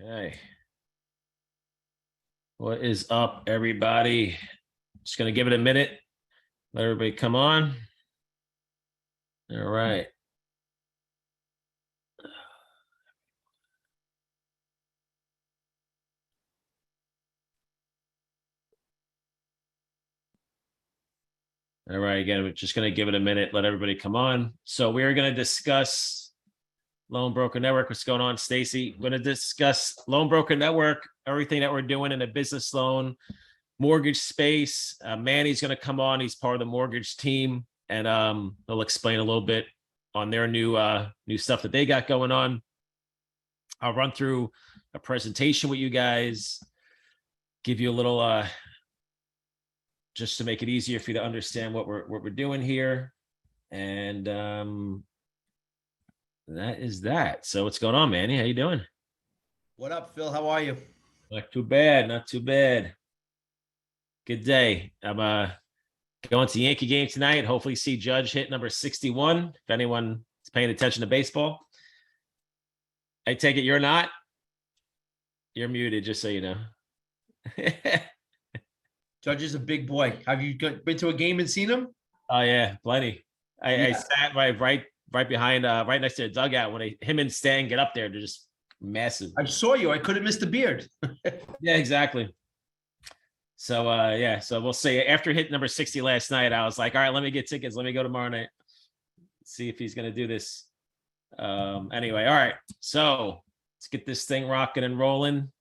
Okay. What is up, everybody? Just going to give it a minute. Let everybody come on. All right. All right. Again, we're just going to give it a minute. Let everybody come on. So we are going to discuss Loan Broker Network. What's going on, Stacy? We're going to discuss Loan Broker Network, everything that we're doing in a business loan, mortgage space. Manny's going to come on. He's part of the mortgage team, and they'll explain a little bit on their new stuff that they got going on. I'll run through a presentation with you guys, give you a little just to make it easier for you to understand what we're doing here. And that is that. So what's going on, Manny? How you doing? What up, Phil? How are you? Not too bad, not too bad. Good day. I'm going to the Yankee game tonight. Hopefully see Judge hit number 61. If anyone is paying attention to baseball. I take it you're not. You're muted, just so you know. Judge is a big boy. Have you been to a game and seen him? Oh yeah, plenty. I sat right behind, right next to the dugout when him and Stan get up there. They're just massive. I saw you. I couldn't miss the beard. Yeah, exactly. So yeah, so we'll see. After hitting number 60 last night, I was like, all right, let me get tickets. Let me go tomorrow night. See if he's gonna do this. Anyway, all right. So let's get this thing rocking and rolling.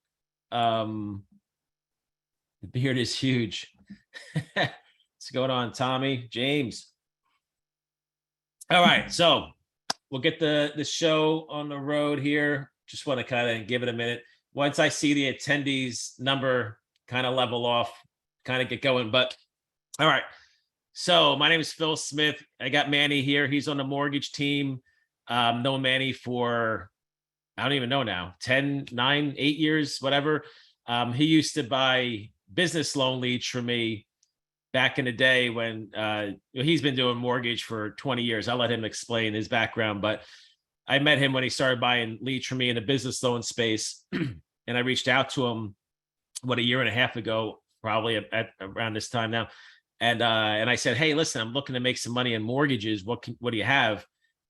The beard is huge. What's going on, Tommy? James. All right, so we'll get the show on the road here. Just want to kind of give it a minute. Once I see the attendees number kind of level off, kind of get going. But all right. So my name is Phil Smith. I got Manny here. He's on the mortgage team. Known Manny for, I don't even know now, 10, 9, 8 years, whatever. He used to buy business loan leads for me back in the day when he's been doing mortgage for 20 years. I'll let him explain his background, but I met him when he started buying leads for me in the business loan space. And I reached out to him, a year and a half ago, probably at around this time now. And I said, hey, listen, I'm looking to make some money in mortgages. What do you have?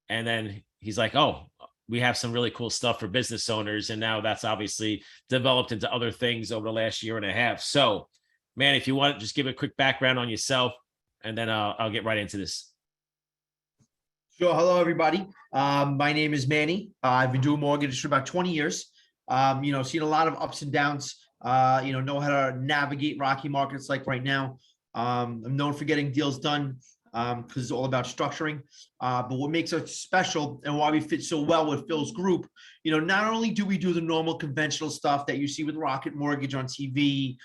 And then he's like, oh, we have some really cool stuff for business owners. And now that's obviously developed into other things over the last year and a half. So, man, if you want, just give a quick background on yourself, and then I'll get right into this. Sure. Hello, everybody. My name is Manny. I've been doing mortgages for about 20 years. Seen a lot of ups and downs, know how to navigate rocky markets like right now. I'm known for getting deals done because it's all about structuring. But what makes us special and why we fit so well with Phil's group, not only do we do the normal conventional stuff that you see with Rocket Mortgage on TV,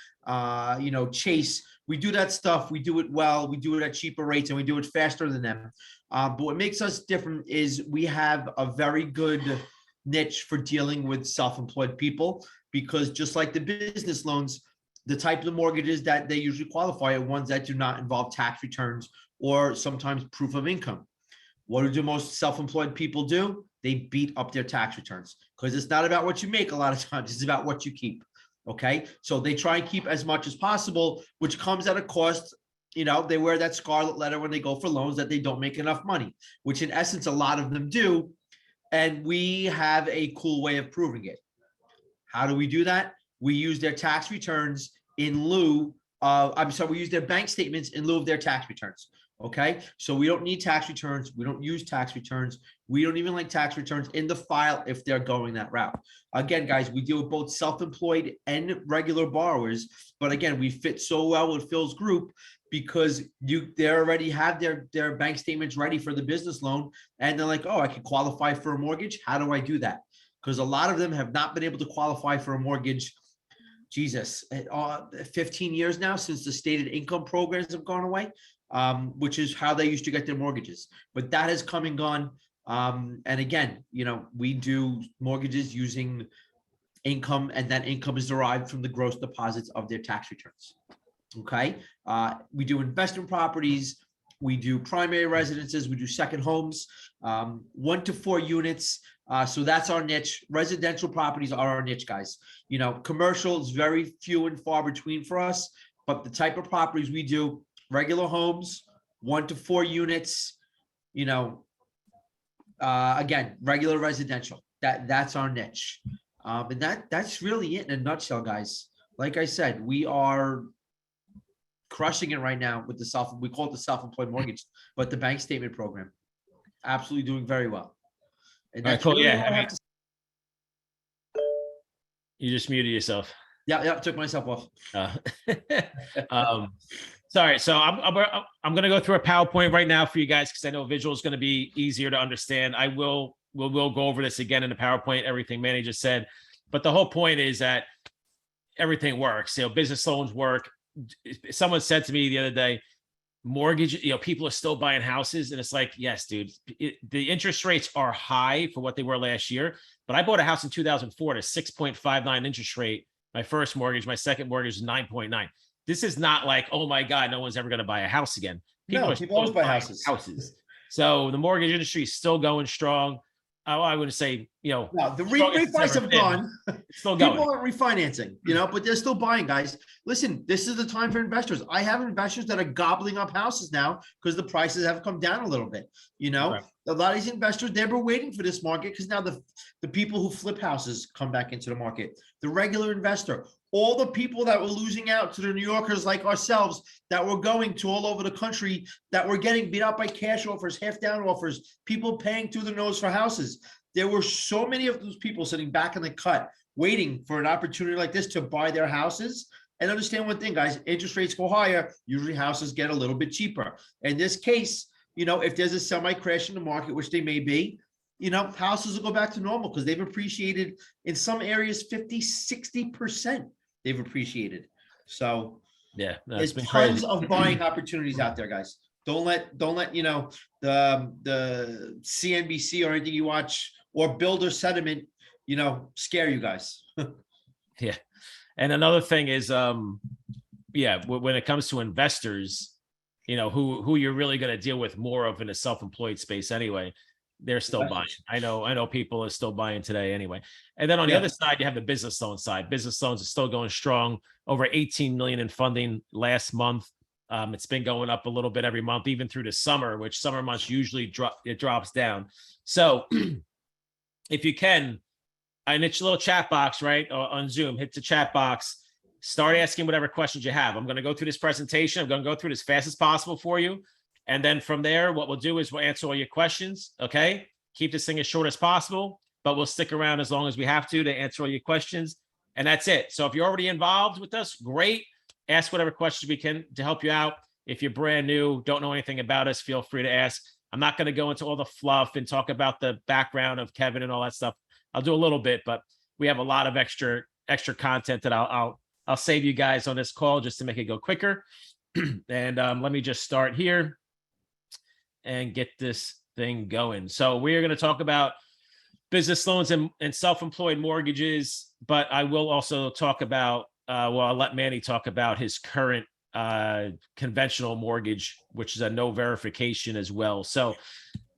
Chase, we do that stuff. We do it well. We do it at cheaper rates and we do it faster than them. But what makes us different is we have a very good niche for dealing with self-employed people, because just like the business loans, the type of mortgages that they usually qualify are ones that do not involve tax returns or sometimes proof of income. What do most self-employed people do? They beat up their tax returns because it's not about what you make a lot of times. It's about what you keep. Okay. So they try and keep as much as possible, which comes at a cost. They wear that scarlet letter when they go for loans that they don't make enough money, which in essence, a lot of them do. And we have a cool way of proving it. How do we do that? We use their tax returns in lieu of, we use their bank statements in lieu of their tax returns. Okay. So we don't need tax returns. We don't use tax returns. We don't even like tax returns in the file if they're going that route. Again, guys, we deal with both self-employed and regular borrowers. But again, we fit so well with Phil's group because they already have their bank statements ready for the business loan. And they're like, oh, I can qualify for a mortgage. How do I do that? Because a lot of them have not been able to qualify for a mortgage. 15 years now since the stated income programs have gone away, which is how they used to get their mortgages. But that has come and gone. And again, we do mortgages using income, and that income is derived from the gross deposits of their tax returns. Okay. We do investment properties, We do primary residences. We do second homes, 1 to 4 units. So that's our niche. Residential properties are our niche, guys. You know, commercial is very few and far between for us, but the type of properties we do, regular homes, 1 to 4 units, you know, again, regular residential. That's our niche. And that's really it in a nutshell, guys. Like I said, we are crushing it right now with we call it the self-employed mortgage, but the bank statement program. Absolutely doing very well. And All right, that's cool. really Yeah, all I have to. you just muted yourself. Yeah, took myself off. Sorry. So I'm going to go through a PowerPoint right now for you guys because I know visual is going to be easier to understand. We'll go over this again in the PowerPoint, everything Manny just said. But the whole point is that everything works. You know, business loans work. Someone said to me the other day, mortgage, you know, people are still buying houses. And it's like, yes, dude, the interest rates are high for what they were last year. But I bought a house in 2004 at a 6.59 interest rate. My first mortgage, my second mortgage is 9.9. This is not like, oh my God, no one's ever going to buy a house again. People always buy houses. So the mortgage industry is still going strong. I would say, you know, no, the refis have gone. It's still going. People aren't refinancing, you know, but they're still buying, guys. Listen, this is the time for investors. I have investors that are gobbling up houses now because the prices have come down a little bit. You know, right. A lot of these investors, they were waiting for this market because now the people who flip houses come back into the market. The regular investor, all the people that were losing out to the New Yorkers like ourselves that were going to all over the country that were getting beat up by cash offers, half down offers, people paying through the nose for houses. There were so many of those people sitting back in the cut, waiting for an opportunity like this to buy their houses. And understand one thing, guys, interest rates go higher. Usually houses get a little bit cheaper. In this case, you know, if there's a semi-crash in the market, which they may be, you know, houses will go back to normal because they've appreciated in some areas 50, 60%. They've appreciated. So yeah, there's tons of buying opportunities out there, guys. Don't let you know the CNBC or anything you watch or builder sentiment, you know, scare you guys. Yeah. And another thing is, yeah, when it comes to investors, you know, who you're really going to deal with more of in a self-employed space anyway, they're still buying. I know people are still buying today anyway. And then on the other side, you have the business loan side. Business loans are still going strong. Over 18 million in funding last month. It's been going up a little bit every month, even through the summer, which summer months usually drops down. So if you can, I niche a little chat box, right? On Zoom, hit the chat box, start asking whatever questions you have. I'm going to go through this presentation. I'm going to go through it as fast as possible for you. And then from there, what we'll do is we'll answer all your questions. Okay. Keep this thing as short as possible, but we'll stick around as long as we have to answer all your questions. And that's it. So if you're already involved with us, great. Ask whatever questions we can to help you out. If you're brand new, don't know anything about us, feel free to ask. I'm not going to go into all the fluff and talk about the background of Kevin and all that stuff. I'll do a little bit, but we have a lot of extra content that I'll save you guys on this call just to make it go quicker. And let me just start here and get this thing going. So we're going to talk about business loans and self-employed mortgages, but I will also talk about, I'll let Manny talk about his current conventional mortgage, which is a no verification as well. So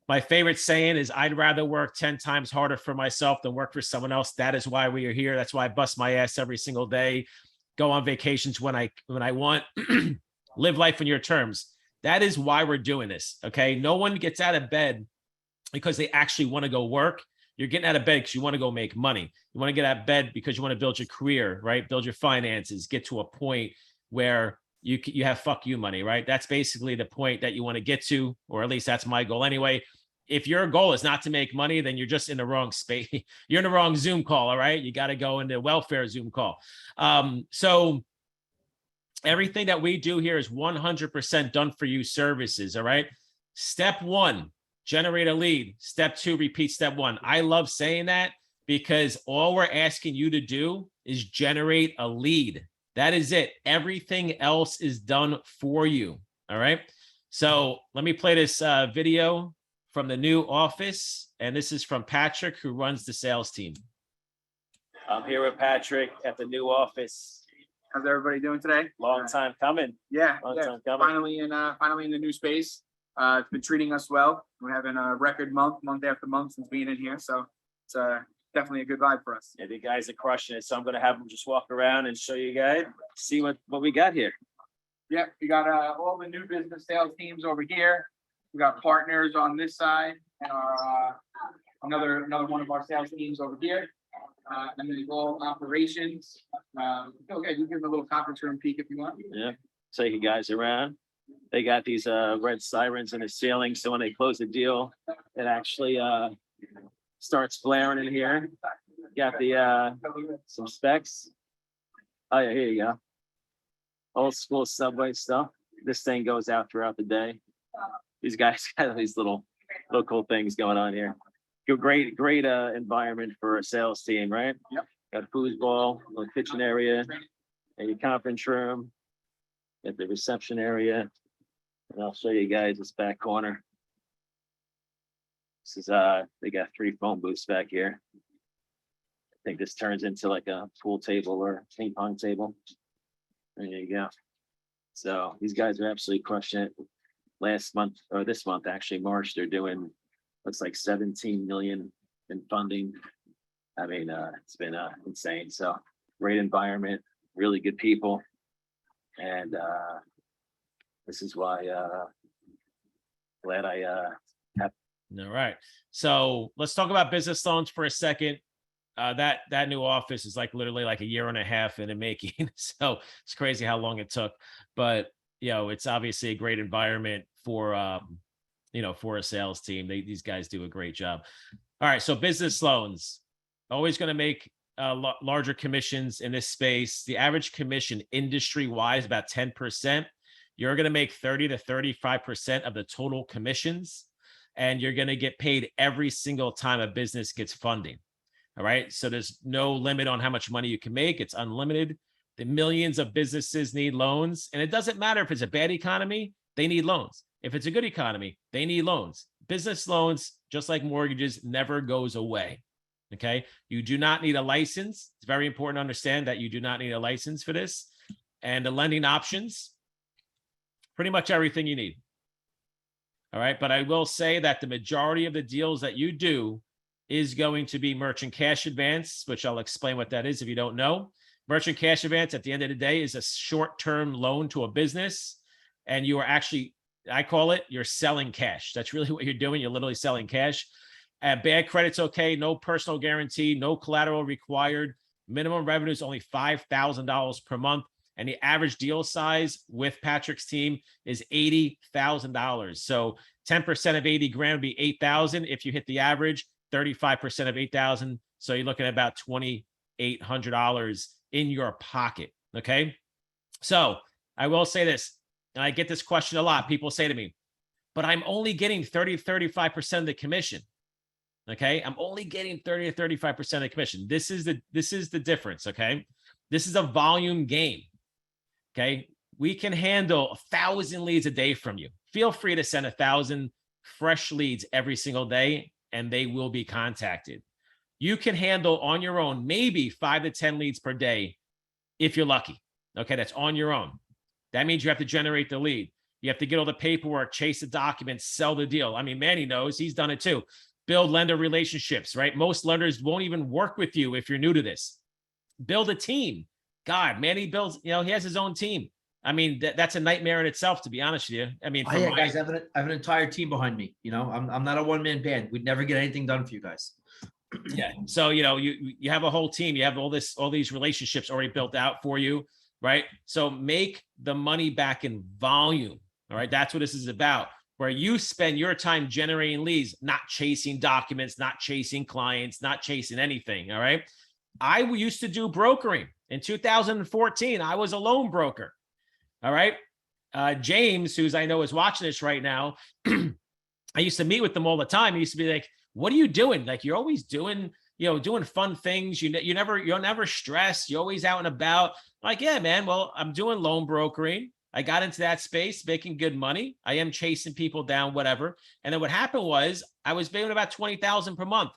my favorite saying is, I'd rather work 10 times harder for myself than work for someone else. That is why we are here. That's why I bust my ass every single day, go on vacations when I want, live life on your terms. That is why we're doing this. Okay. No one gets out of bed because they actually want to go work. You're getting out of bed because you want to go make money. You want to get out of bed because you want to build your career, right? Build your finances, get to a point where you have fuck you money, right? That's basically the point that you want to get to, or at least that's my goal anyway. If your goal is not to make money, then you're just in the wrong space. You're in the wrong Zoom call. All right. You got to go into welfare Zoom call. So everything that we do here is 100% done for you services. All right. Step one, generate a lead. Step two, repeat step one. I love saying that because all we're asking you to do is generate a lead. That is it. Everything else is done for you. All right. So let me play this video from the new office. And this is from Patrick, who runs the sales team. I'm here with Patrick at the new office. How's everybody doing today? Long time coming. Yeah, Long yeah. time coming. Finally in the new space. It's been treating us well. We're having a record month after month since being in here. So it's definitely a good vibe for us. Yeah, the guys are crushing it. So I'm gonna have them just walk around and show you guys, see what we got here. Yeah, we got all the new business sales teams over here. We got partners on this side, and our another one of our sales teams over here. And then all operations. Okay, you give them a little conference room peek if you want. Yeah, take you guys around. They got these red sirens in the ceiling, so when they close the deal, it actually starts flaring in here. Got the some specs. Oh yeah, here you go. Old school subway stuff. This thing goes out throughout the day. These guys got these little cool things going on here. Great environment for a sales team, right? Yep. Got foosball, little kitchen area, and your conference room. Got the reception area. And I'll show you guys this back corner. This is they got 3 phone booths back here. I think this turns into like a pool table or ping pong table. There you go. So these guys are absolutely crushing it. Last month, or this month, actually, March, they're doing, looks like 17 million in funding. I mean, it's been insane. So great environment, really good people. And this is why glad I have. All right. So let's talk about business loans for a second. That new office is like literally like a year and a half in the making. So it's crazy how long it took. But it's obviously a great environment for for a sales team. These guys do a great job. All right. So business loans, always going to make larger commissions in this space. The average commission industry wise, about 10%. You're going to make 30 to 35% of the total commissions, and you're going to get paid every single time a business gets funding. All right. So there's no limit on how much money you can make. It's unlimited. The millions of businesses need loans. And it doesn't matter if it's a bad economy, they need loans. If it's a good economy, they need loans. Business loans, just like mortgages, never goes away. Okay. You do not need a license. It's very important to understand that you do not need a license for this. And the lending options, pretty much everything you need. All right. But I will say that the majority of the deals that you do is going to be merchant cash advance, which I'll explain what that is if you don't know. Merchant cash advance at the end of the day is a short-term loan to a business. And you are actually, I call it, you're selling cash. That's really what you're doing. You're literally selling cash. Bad credit's okay. No personal guarantee, no collateral required. Minimum revenue is only $5,000 per month. And the average deal size with Patrick's team is $80,000. So 10% of 80 grand would be 8,000. If you hit the average, 35% of 8,000. So you're looking at about $2,800 in your pocket. Okay. So I will say this, and I get this question a lot. People say to me, but I'm only getting 30, 35% of the commission. Okay. I'm only getting 30 to 35% of the commission. This is the difference. Okay. This is a volume game. Okay. We can handle 1,000 leads a day from you. Feel free to send 1,000 fresh leads every single day, and they will be contacted. You can handle on your own, maybe 5 to 10 leads per day if you're lucky. Okay. That's on your own. That means you have to generate the lead. You have to get all the paperwork, chase the documents, sell the deal. I mean, Manny knows, he's done it too. Build lender relationships, right? Most lenders won't even work with you if you're new to this. Build a team. God, Manny builds, he has his own team. I mean, that's a nightmare in itself, to be honest with you. I mean, guys, I have an entire team behind me. I'm not a one-man band. We'd never get anything done for you guys. Yeah. So, you have a whole team. You have all these relationships already built out for you, right? So make the money back in volume. All right. That's what this is about, where you spend your time generating leads, not chasing documents, not chasing clients, not chasing anything. All right. I used to do brokering. In 2014, I was a loan broker. All right. James, who's I know is watching this right now, I used to meet with them all the time. He used to be like, what are you doing? Like, you're always doing, doing fun things. You're never stressed. You're always out and about. I'm like, yeah, man. Well, I'm doing loan brokering. I got into that space, making good money. I am chasing people down, whatever. And then what happened was I was making about 20,000 per month.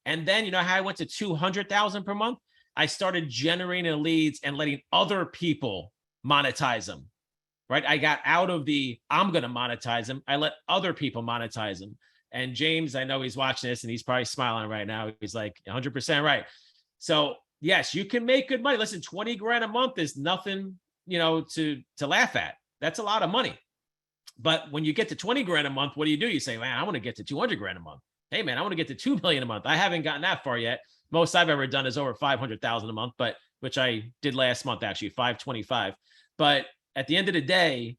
And then, how I went to 200,000 per month? I started generating leads and letting other people monetize them. right? I got out of the, I'm going to monetize them. I let other people monetize them. And James, I know he's watching this and he's probably smiling right now. He's like 100% right. So yes, you can make good money. Listen, 20 grand a month is nothing, to laugh at. That's a lot of money. But when you get to 20 grand a month, what do? You say, man, I want to get to 200 grand a month. Hey man, I want to get to 2 million a month. I haven't gotten that far yet. Most I've ever done is over 500,000 a month, but which I did last month, actually 525. But at the end of the day,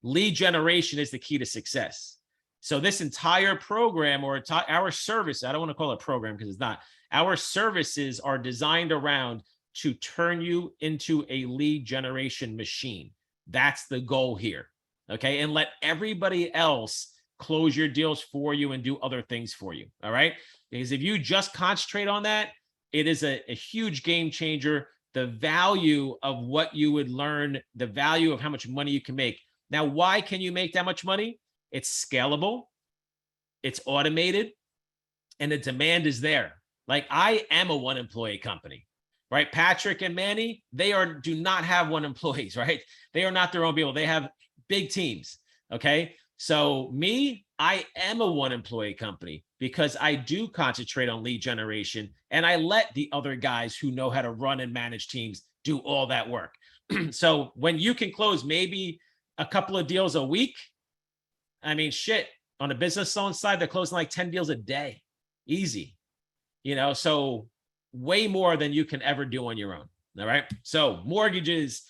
lead generation is the key to success. So this entire program or our service, I don't want to call it program because it's not, our services are designed around to turn you into a lead generation machine. That's the goal here. Okay. And let everybody else close your deals for you and do other things for you. All right. Because if you just concentrate on that, it is a huge game changer. The value of what you would learn, the value of how much money you can make. Now, why can you make that much money? It's scalable, it's automated, and the demand is there. Like I am a one employee company, right? Patrick and Manny, do not have one employees, right? They are not their own people. They have big teams. Okay. So me, I am a one employee company because I do concentrate on lead generation and I let the other guys who know how to run and manage teams do all that work. So when you can close maybe a couple of deals a week, I mean, shit, on the business loan side, they're closing like 10 deals a day. Easy, so way more than you can ever do on your own. All right. So mortgages,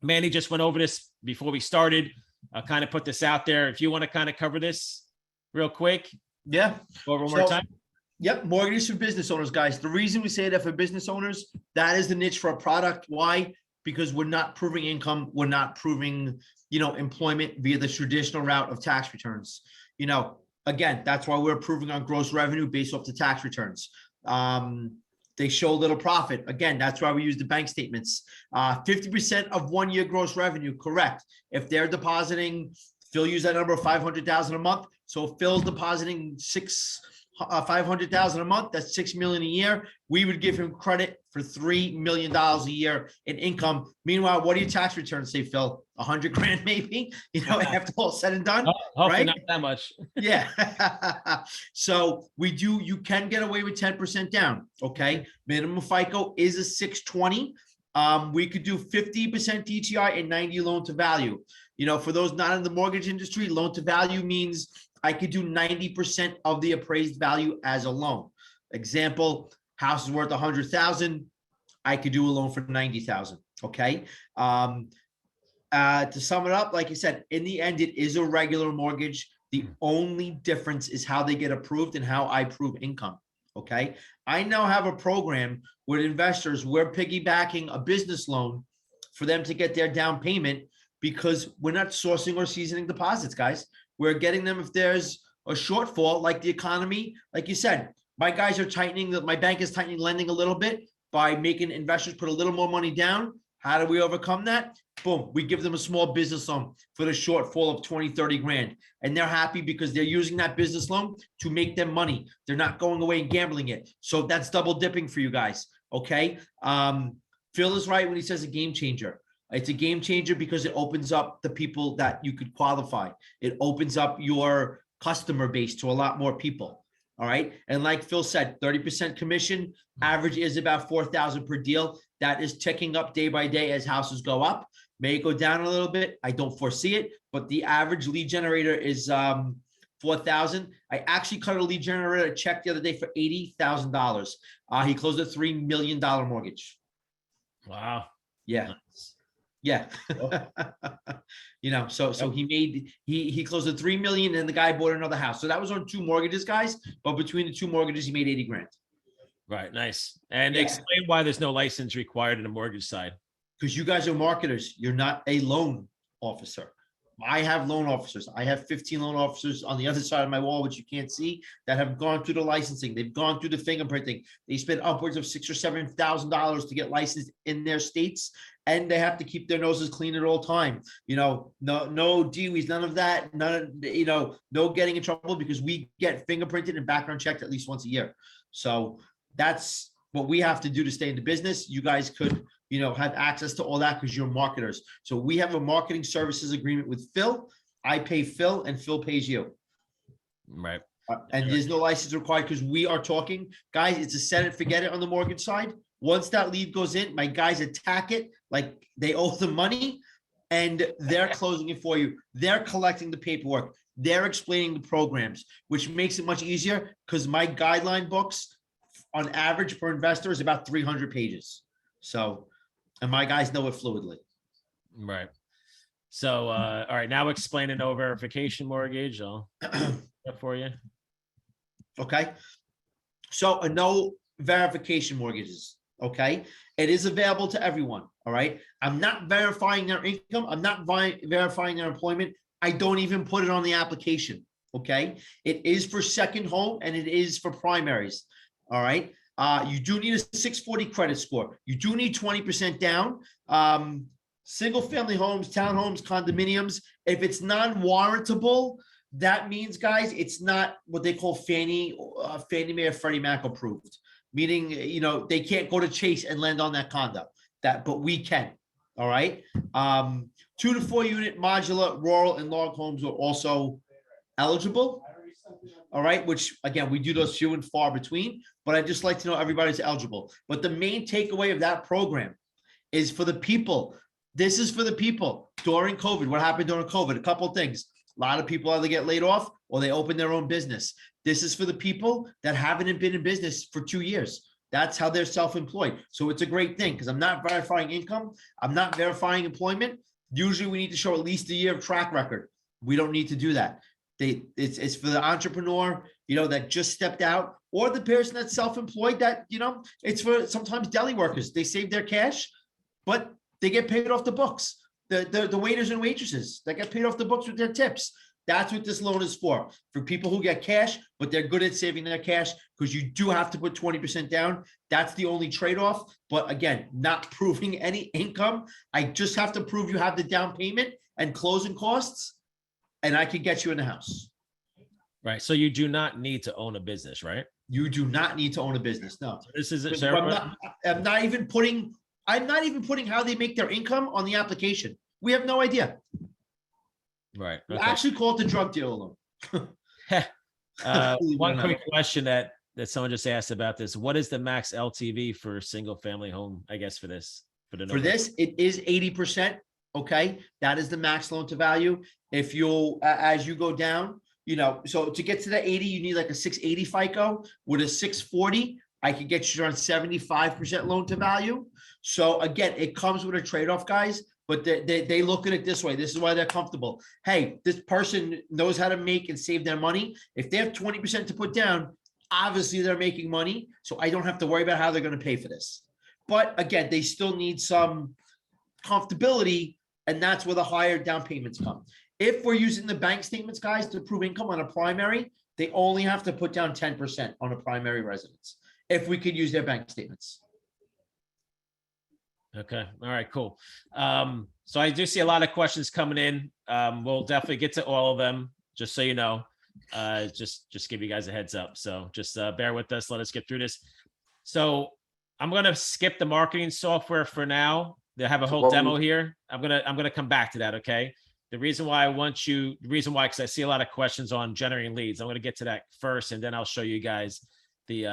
Manny just went over this before we started. I'll kind of put this out there. If you want to kind of cover this real quick. Yeah. Go over one more time. Yep. Mortgages for business owners, guys. The reason we say that for business owners, that is the niche for a product. Why? Because we're not proving income. We're not proving, employment via the traditional route of tax returns. Again, that's why we're proving on gross revenue based off the tax returns. They show little profit. Again, that's why we use the bank statements. 50% of 1 year gross revenue, correct. If they're depositing, Phil used that number of 500,000 a month. So if Phil's depositing 500,000 a month, that's 6 million a year. We would give him credit for $3 million a year in income. Meanwhile, what do your tax returns say, Phil? 100 grand maybe, after all said and done. Hopefully right? Not that much. Yeah. So you can get away with 10% down. Okay. Minimum FICO is a 620. We could do 50% DTI and 90 loan to value. For those not in the mortgage industry, loan to value means I could do 90% of the appraised value as a loan. Example, house is worth 100,000. I could do a loan for 90,000. Okay. To sum it up, like I said, in the end, it is a regular mortgage. The only difference is how they get approved and how I prove income. Okay. I now have a program with investors. We're piggybacking a business loan for them to get their down payment because we're not sourcing or seasoning deposits, guys. We're getting them if there's a shortfall, like the economy. Like you said, my guys are tightening, my bank is tightening lending a little bit by making investors put a little more money down. How do we overcome that? Boom, we give them a small business loan for the shortfall of 20, 30 grand. And they're happy because they're using that business loan to make them money. They're not going away and gambling it. So that's double dipping for you guys. Okay. Phil is right when he says a game changer. It's a game changer because it opens up the people that you could qualify. It opens up your customer base to a lot more people. All right. And like Phil said, 30% commission, average is about 4,000 per deal. That is ticking up day by day as houses go up. May go down a little bit. I don't foresee it, but the average lead generator is 4,000. I actually cut a lead generator check the other day for $80,000. He closed a $3 million mortgage. Wow. Yeah. Nice. Yeah. So he closed at 3 million and the guy bought another house. So that was on 2 mortgages, guys. But between the 2 mortgages, he made 80 grand. Right. Nice. And Yeah. Explain why there's no license required in the mortgage side. Because you guys are marketers. You're not a loan officer. I have loan officers. I have 15 loan officers on the other side of my wall, which you can't see, that have gone through the licensing. They've gone through the fingerprinting. They spend upwards of $6,000 or $7,000 to get licensed in their states, and they have to keep their noses clean at all time. No DUIs, none of that. No getting in trouble because we get fingerprinted and background checked at least once a year. So that's what we have to do to stay in the business. You guys could, have access to all that because you're marketers. So we have a marketing services agreement with Phil. I pay Phil and Phil pays you. Right. And there's no license required because we are talking, guys, it's a set it, forget it on the mortgage side. Once that lead goes in, my guys attack it like they owe the money and they're closing it for you. They're collecting the paperwork. They're explaining the programs, which makes it much easier because my guideline books on average per investor is about 300 pages. So, and my guys know it fluidly. Right. So, all right, now explain a no verification mortgage. I'll do that for you. Okay. So a no verification mortgages. Okay. It is available to everyone. All right. I'm not verifying their income. I'm not verifying their employment. I don't even put it on the application. Okay. It is for second home and it is for primaries. All right. You do need a 640 credit score. You do need 20% down. Single family homes, townhomes, condominiums. If it's non-warrantable, that means, guys, it's not what they call Fannie Mae or Freddie Mac approved, meaning, they can't go to Chase and lend on that condo. But we can. All right. 2 to 4 unit modular, rural, and log homes are also eligible. All right, which again, we do those few and far between, but I just like to know everybody's eligible. But the main takeaway of that program is for the people. This is for the people during COVID. What happened during COVID? A couple of things. A lot of people either get laid off or they open their own business. This is for the people that haven't been in business for 2 years. That's how they're self-employed. So it's a great thing because I'm not verifying income. I'm not verifying employment. Usually we need to show at least a year of track record. We don't need to do that. It's for the entrepreneur, that just stepped out, or the person that's self-employed that, it's for sometimes deli workers. They save their cash, but they get paid off the books. The waiters and waitresses that get paid off the books with their tips. That's what this loan is for people who get cash, but they're good at saving their cash because you do have to put 20% down. That's the only trade-off. But again, not proving any income. I just have to prove you have the down payment and closing costs, and I can get you in the house. Right. So you do not need to own a business, right? You do not need to own a business. No. So this is I'm not even putting how they make their income on the application. We have no idea. Right. We Okay. actually call it the drug deal loan. One quick question that someone just asked about this. What is the max LTV for a single family home, I guess, for this? For this, it is 80%. Okay. That is the max loan to value. If you'll, as you go down, so to get to the 80, you need like a 680 FICO. With a 640, I could get you around 75% loan to value. So again, it comes with a trade-off, guys, but they look at it this way. This is why they're comfortable. Hey, this person knows how to make and save their money. If they have 20% to put down, obviously they're making money. So I don't have to worry about how they're going to pay for this. But again, they still need some comfortability, and that's where the higher down payments come. If we're using the bank statements, guys, to prove income on a primary, they only have to put down 10% on a primary residence. If we could use their bank statements. Okay. All right, cool. So I do see a lot of questions coming in. We'll definitely get to all of them, just so you know. Just give you guys a heads up. So just bear with us. Let us get through this. So I'm going to skip the marketing software for now. They have a whole demo here. I'm going to come back to that. Okay. The reason why, because I see a lot of questions on generating leads. I'm going to get to that first, and then I'll show you guys the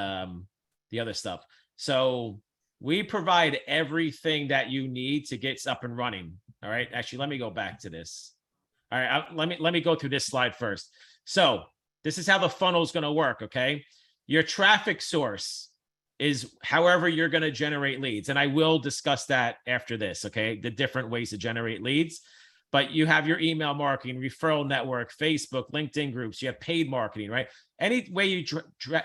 other stuff. So we provide everything that you need to get up and running. All right. Actually, let me go back to this. All right. Let me go through this slide first. So this is how the funnel is going to work. Okay. Your traffic source is however you're going to generate leads. And I will discuss that after this. Okay. The different ways to generate leads. But you have your email marketing, referral network, Facebook, LinkedIn groups. You have paid marketing, right? Any way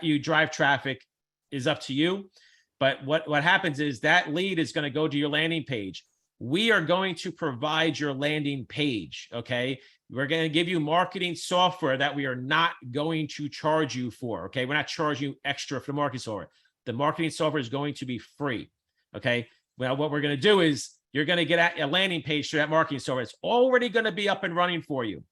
you drive traffic is up to you. But what happens is that lead is going to go to your landing page. We are going to provide your landing page, okay? We're going to give you marketing software that we are not going to charge you for, okay? We're not charging you extra for the marketing software. The marketing software is going to be free, okay? Well, what we're going to do is you're going to get a landing page through that marketing software. It's already going to be up and running for you.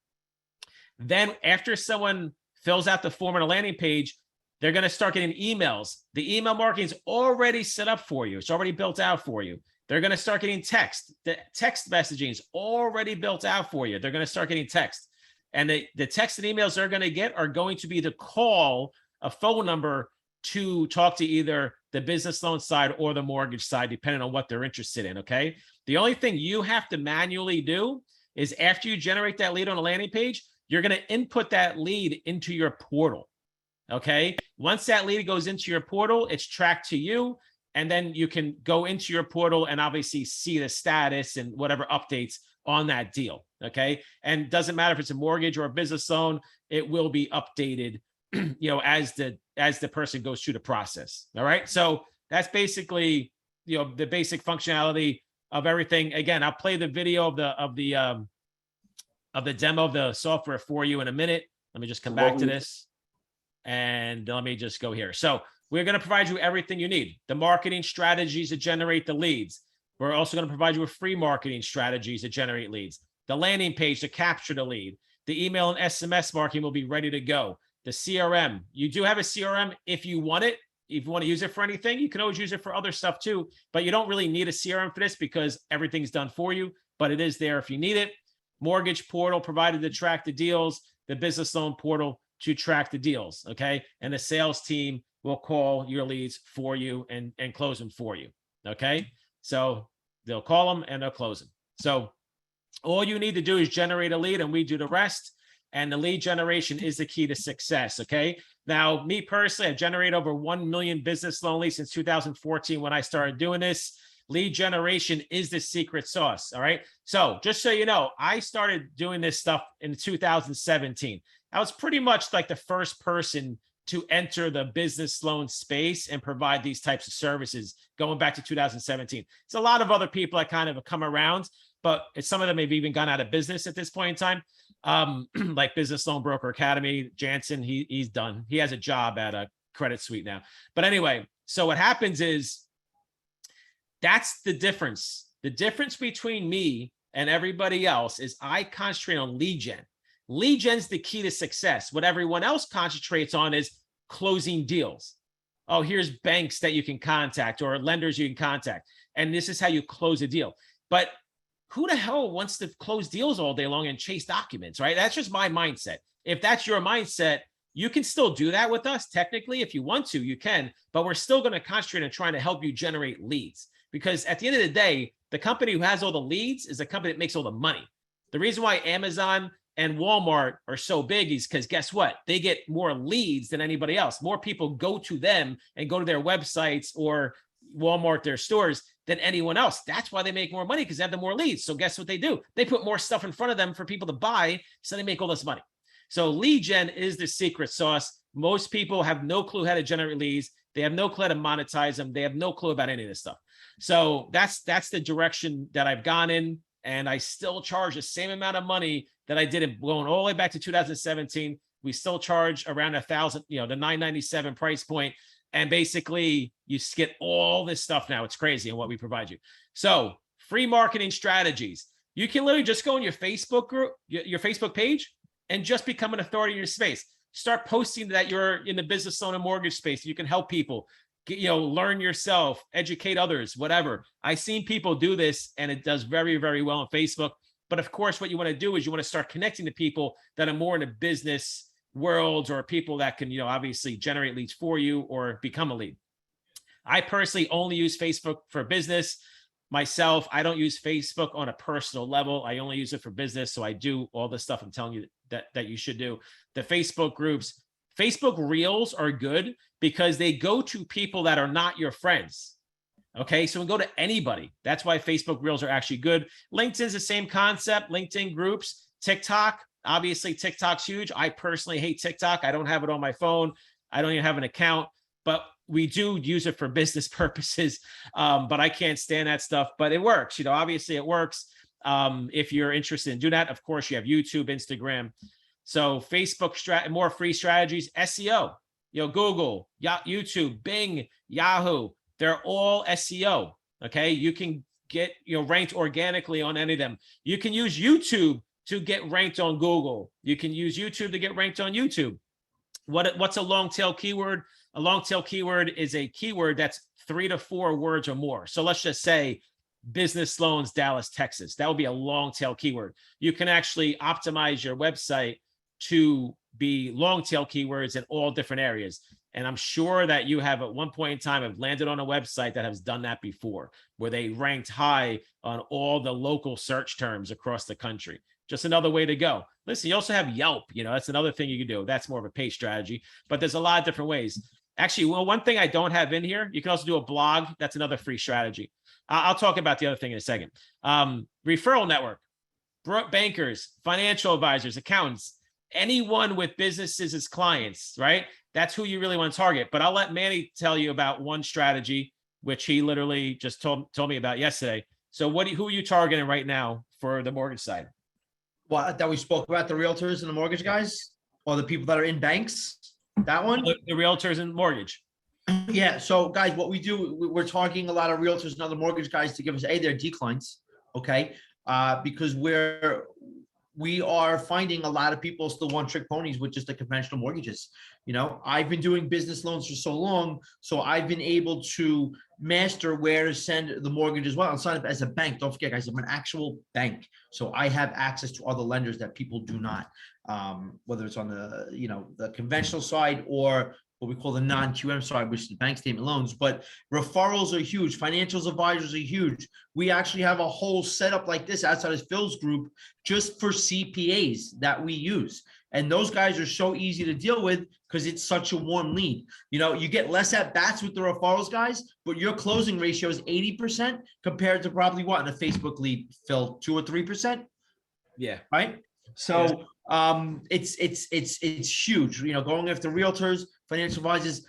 Then after someone fills out the form on a landing page, They're going to start getting emails. The email marketing is already set up for you. It's already built out for you. They're going to start getting text. The text messaging is already built out for you. They're going to start getting text. And the text and emails they're going to get are going to be the call, a phone number to talk to either the business loan side or the mortgage side, depending on what they're interested in, okay? The only thing you have to manually do is after you generate that lead on a landing page, you're going to input that lead into your portal, okay? Once that lead goes into your portal, it's tracked to you, and then you can go into your portal and obviously see the status and whatever updates on that deal, okay? And doesn't matter if it's a mortgage or a business loan, it will be updated, you know, as the person goes through the process. All right. So that's basically, you know, the basic functionality of everything. Again, I'll play the video of the demo of the software for you in a minute. Let me just come back to this. And let me just go here. So we're going to provide you everything you need. The marketing strategies to generate the leads. We're also going to provide you with free marketing strategies to generate leads. The landing page to capture the lead. The email and SMS marketing will be ready to go. The CRM, you do have a CRM if you want it. If you want to use it for anything, you can always use it for other stuff too, but you don't really need a CRM for this because everything's done for you, but it is there if you need it. Mortgage portal provided to track the deals, the business loan portal to track the deals, okay? And the sales team will call your leads for you and close them for you, okay? So they'll call them and they'll close them. So all you need to do is generate a lead and we do the rest. And the lead generation is the key to success, okay? Now, me personally, I've generated over 1 million business loan leads since 2014 when I started doing this. Lead generation is the secret sauce, all right? So just so you know, I started doing this stuff in 2017. I was pretty much like the first person to enter the business loan space and provide these types of services going back to 2017. It's a lot of other people that kind of have come around, but some of them have even gone out of business at this point in time. Like Business Loan Broker Academy, Jansen, he's done. He has a job at a Credit Suite now. But anyway, so what happens is that's the difference. The difference between me and everybody else is I concentrate on lead gen. Lead gen's the key to success. What everyone else concentrates on is closing deals. Oh, here's banks that you can contact or lenders you can contact. And this is how you close a deal. But who the hell wants to close deals all day long and chase documents, right? That's just my mindset. If that's your mindset, you can still do that with us. Technically, if you want to, you can, but we're still going to concentrate on trying to help you generate leads. Because at the end of the day, the company who has all the leads is the company that makes all the money. The reason why Amazon and Walmart are so big is because guess what? They get more leads than anybody else. More people go to them and go to their websites or Walmart, their stores, than anyone else. That's why they make more money, because they have the more leads. So guess what they do? They put more stuff in front of them for people to buy, so they make all this money. So lead gen is the secret sauce. Most people have no clue how to generate leads. They have no clue how to monetize them. They have no clue about any of this stuff. So that's the direction that I've gone in, and I still charge the same amount of money that I did going all the way back to 2017. We still charge around $1,000, you know, the $997 price point. And basically, you get all this stuff now. It's crazy in what we provide you. So free marketing strategies. You can literally just go on your Facebook group, your Facebook page, and just become an authority in your space. Start posting that you're in the business loan and mortgage space. You can help people, learn yourself, educate others, whatever. I've seen people do this, and it does very, very well on Facebook. But of course, what you want to do is you want to start connecting to people that are more in the business worlds, or people that can, obviously generate leads for you or become a lead. I personally only use Facebook for business. Myself, I don't use Facebook on a personal level. I only use it for business. So I do all the stuff I'm telling you that you should do. The Facebook groups, Facebook Reels are good because they go to people that are not your friends. Okay, so we go to anybody. That's why Facebook Reels are actually good. LinkedIn's the same concept. LinkedIn groups, TikTok. Obviously, TikTok's huge. I personally hate TikTok. I don't have it on my phone. I don't even have an account, but we do use it for business purposes. But I can't stand that stuff, but it works. Obviously it works. If you're interested in doing that, of course, you have YouTube, Instagram. So Facebook, more free strategies, SEO, Google, YouTube, Bing, Yahoo, they're all SEO. Okay. You can get, ranked organically on any of them. You can use YouTube to get ranked on Google. You can use YouTube to get ranked on YouTube. what's a long tail keyword? A long tail keyword is a keyword that's 3 to 4 words or more. So let's just say business loans, Dallas, Texas. That would be a long tail keyword. You can actually optimize your website to be long tail keywords in all different areas. And I'm sure that you have at one point in time have landed on a website that has done that before, where they ranked high on all the local search terms across the country. Just another way to go. Listen, you also have Yelp. That's another thing you can do. That's more of a paid strategy, but there's a lot of different ways. Actually, well, one thing I don't have in here, you can also do a blog. That's another free strategy. I'll talk about the other thing in a second. Referral network, bankers, financial advisors, accountants, anyone with businesses as clients, right? That's who you really want to target. But I'll let Manny tell you about one strategy, which he literally just told me about yesterday. So who are you targeting right now for the mortgage side? Well, that we spoke about, the realtors and the mortgage guys, or the people that are in banks, that one? The realtors and mortgage. Yeah. So guys, what we do, we're targeting a lot of realtors and other mortgage guys to give us their declines. Okay. Because we are finding a lot of people still one trick ponies with just the conventional mortgages. I've been doing business loans for so long, so I've been able to master where to send the mortgage as well and sign up as a bank. Don't forget, guys, I'm an actual bank, so I have access to other lenders that people do not, whether it's on the conventional side or what we call the non-QM side, which is the bank statement loans. But referrals are huge. Financials advisors are huge. We actually have a whole setup like this outside of Phil's group just for CPAs that we use. And those guys are so easy to deal with because it's such a warm lead. You get less at bats with the referrals guys, but your closing ratio is 80% compared to probably what in a Facebook lead, Phil, 2 or 3%. Yeah. Right. So it's huge. Going after realtors, financial advisors.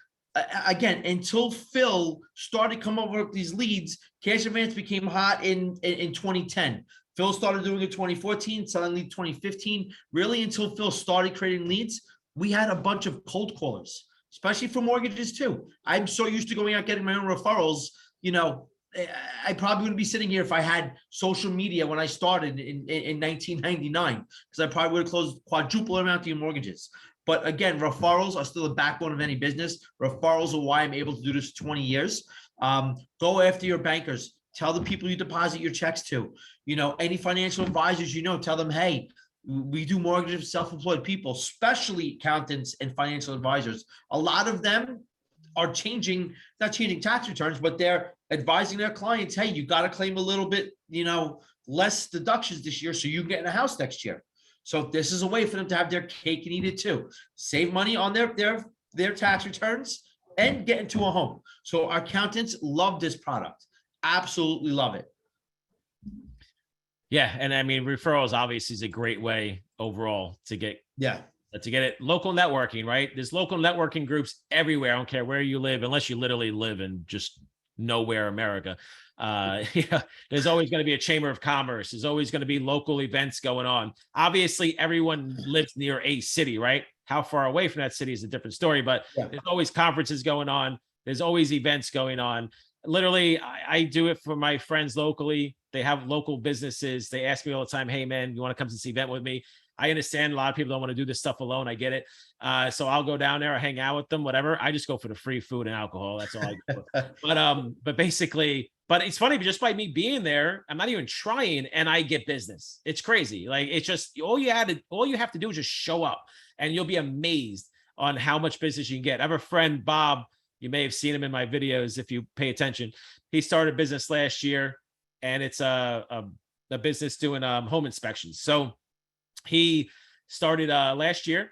Again, until Phil started coming up with these leads, cash advance became hot in 2010. Phil started doing it in 2014, selling lead 2015. Really, until Phil started creating leads, we had a bunch of cold callers, especially for mortgages too. I'm so used to going out getting my own referrals. I probably wouldn't be sitting here if I had social media when I started in 1999, because I probably would have closed quadruple amount of your mortgages. But again, referrals are still the backbone of any business. Referrals are why I'm able to do this for 20 years. Go after your bankers. Tell the people you deposit your checks to. Any financial advisors, tell them, hey, we do mortgages for self-employed people, especially accountants and financial advisors. A lot of them are not changing tax returns, but they're advising their clients, hey, you got to claim a little bit, less deductions this year so you can get in a house next year. So this is a way for them to have their cake and eat it too. Save money on their tax returns and get into a home. So our accountants love this product. Absolutely love it. Yeah. And I mean, referrals obviously is a great way overall to get it. Local networking, right? There's local networking groups everywhere. I don't care where you live, unless you literally live in just nowhere America. There's always going to be a chamber of commerce. There's always going to be local events going on. Obviously, everyone lives near a city, right? How far away from that city is a different story, but there's always conferences going on. There's always events going on. Literally, I do it for my friends locally. They have local businesses. They ask me all the time, hey, man, you want to come to this event with me? I understand a lot of people don't want to do this stuff alone. I get it. So I'll go down there, I hang out with them, whatever. I just go for the free food and alcohol. That's all I do. But basically, it's funny, just by me being there, I'm not even trying and I get business. It's crazy. Like, it's just, all you have to do is just show up and you'll be amazed on how much business you can get. I have a friend, Bob. You may have seen him in my videos if you pay attention. He started a business last year, and it's a business doing home inspections. So he started last year,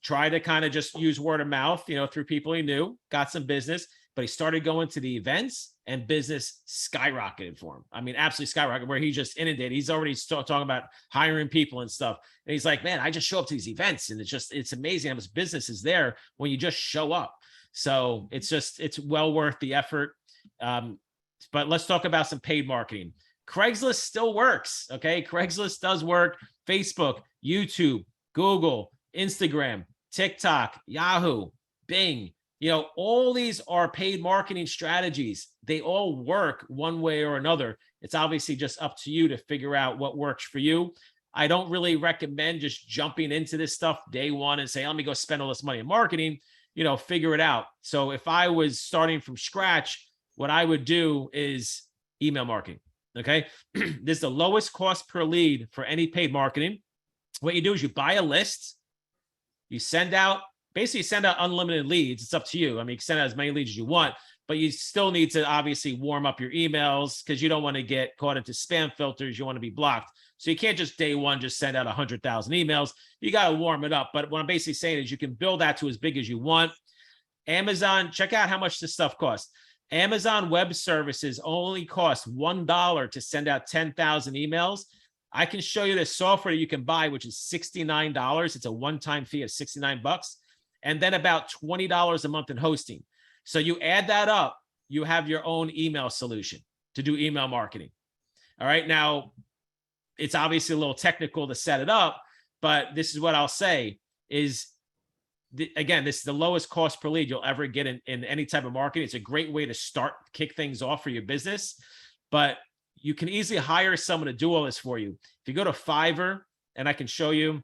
tried to kind of just use word of mouth, through people he knew, got some business, but he started going to the events and business skyrocketed for him. I mean, absolutely skyrocketed, where he just inundated. He's already talking about hiring people and stuff. And he's like, man, I just show up to these events and it's amazing how much business is there when you just show up. So it's well worth the effort. But let's talk about some paid marketing. Craigslist still works. Okay. Craigslist does work. Facebook, YouTube, Google, Instagram, TikTok, Yahoo, Bing, all these are paid marketing strategies. They all work one way or another. It's obviously just up to you to figure out what works for you. I don't really recommend just jumping into this stuff day one and say, let me go spend all this money in marketing, figure it out. So if I was starting from scratch, what I would do is email marketing. Okay. This is the lowest cost per lead for any paid marketing. What you do is you buy a list, you send out unlimited leads. It's up to you. I mean, you can send out as many leads as you want, but you still need to obviously warm up your emails because you don't want to get caught into spam filters. You want to be blocked. So you can't just day one, just send out 100,000 emails. You got to warm it up. But what I'm basically saying is you can build that to as big as you want. Amazon, check out how much this stuff costs. Amazon Web Services only cost $1 to send out 10,000 emails. I can show you the software that you can buy, which is $69. It's a one-time fee of $69, and then about $20 a month in hosting. So you add that up, you have your own email solution to do email marketing. All right. Now, it's obviously a little technical to set it up, but this is what I'll say is, again, this is the lowest cost per lead you'll ever get in any type of marketing. It's a great way to kick things off for your business, but you can easily hire someone to do all this for you. If you go to Fiverr, and I can show you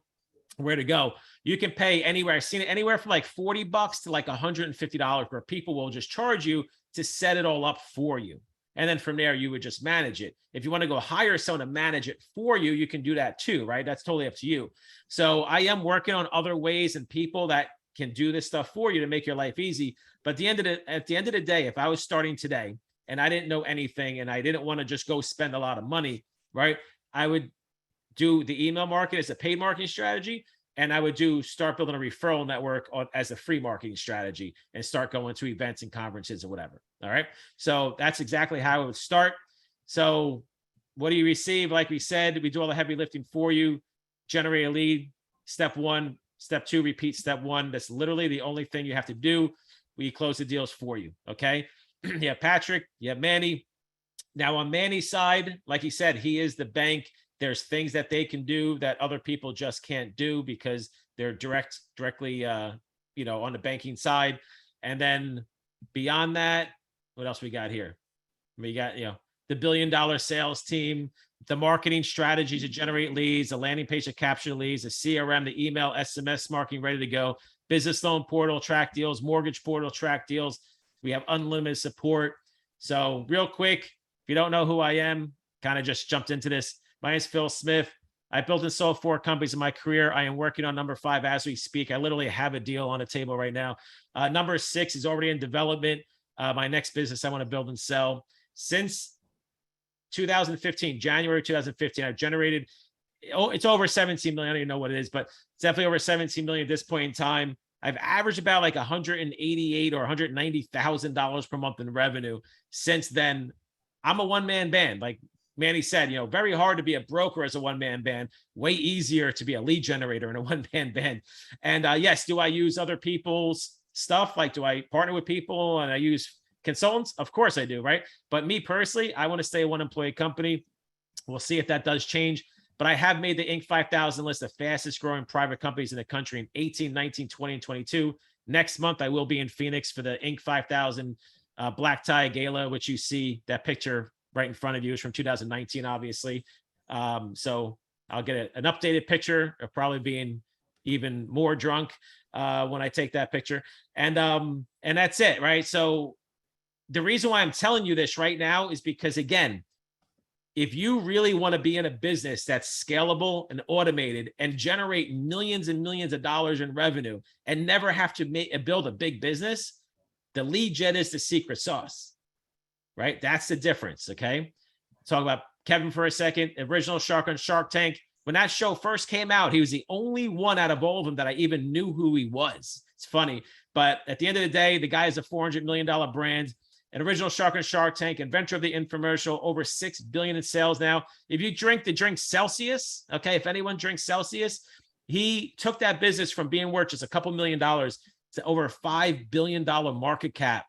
where to go, you can pay anywhere. I've seen it anywhere from like $40 to like $150, where people will just charge you to set it all up for you. And then from there, you would just manage it. If you want to go hire someone to manage it for you, you can do that too, right? That's totally up to you. So I am working on other ways and people that can do this stuff for you to make your life easy. But at the end of the day, if I was starting today and I didn't know anything and I didn't want to just go spend a lot of money, right? I would do the email marketing as a paid marketing strategy. And I would start building a referral network as a free marketing strategy and start going to events and conferences or whatever. All right. So that's exactly how it would start. So what do you receive? Like we said, we do all the heavy lifting for you. Generate a lead. Step one. Step two, repeat step one. That's literally the only thing you have to do. We close the deals for you. Okay. You have Patrick, you have Manny. Now on Manny's side, like he said, he is the bank. There's things that they can do that other people just can't do because they're directly, on the banking side. And then beyond that, what else we got here? We got, the $1 billion sales team, the marketing strategies to generate leads, the landing page to capture leads, the CRM, the email, SMS marketing ready to go, business loan portal, track deals, mortgage portal, track deals. We have unlimited support. So real quick, if you don't know who I am, kind of just jumped into this. My name is Phil Smith. I built and sold 4 companies in my career. I am working on number 5 as we speak. I literally have a deal on the table right now. Number 6 is already in development. My next business I want to build and sell. Since 2015, January 2015, I've generated, it's over 17 million. I don't even know what it is, but it's definitely over 17 million at this point in time. I've averaged about like $188,000 or $190,000 per month in revenue. Since then, I'm a one-man band. Like Manny said, very hard to be a broker as a one-man band, way easier to be a lead generator in a one-man band. And yes, do I use other people's stuff? Like, do I partner with people and I use consultants? Of course I do, right? But me personally, I want to stay a one-employee company. We'll see if that does change. But I have made the Inc. 5000 list of fastest growing private companies in the country in 18, 19, 20, and 22. Next month, I will be in Phoenix for the Inc. 5000 Black Tie Gala, which you see that picture right in front of you is from 2019, obviously. So I'll get an updated picture of probably being even more drunk when I take that picture. And that's it, right? So the reason why I'm telling you this right now is because, again, if you really want to be in a business that's scalable and automated and generate millions and millions of dollars in revenue and never have to build a big business, the lead gen is the secret sauce, right? That's the difference, okay? Talk about Kevin for a second, original Shark on Shark Tank. When that show first came out, he was the only one out of all of them that I even knew who he was. It's funny, but at the end of the day, the guy is a $400 million brand. An original Shark on Shark Tank, inventor of the infomercial, over $6 billion in sales now. If you drink the drink Celsius, okay, if anyone drinks Celsius, he took that business from being worth just a couple $1 million to over a $5 billion market cap.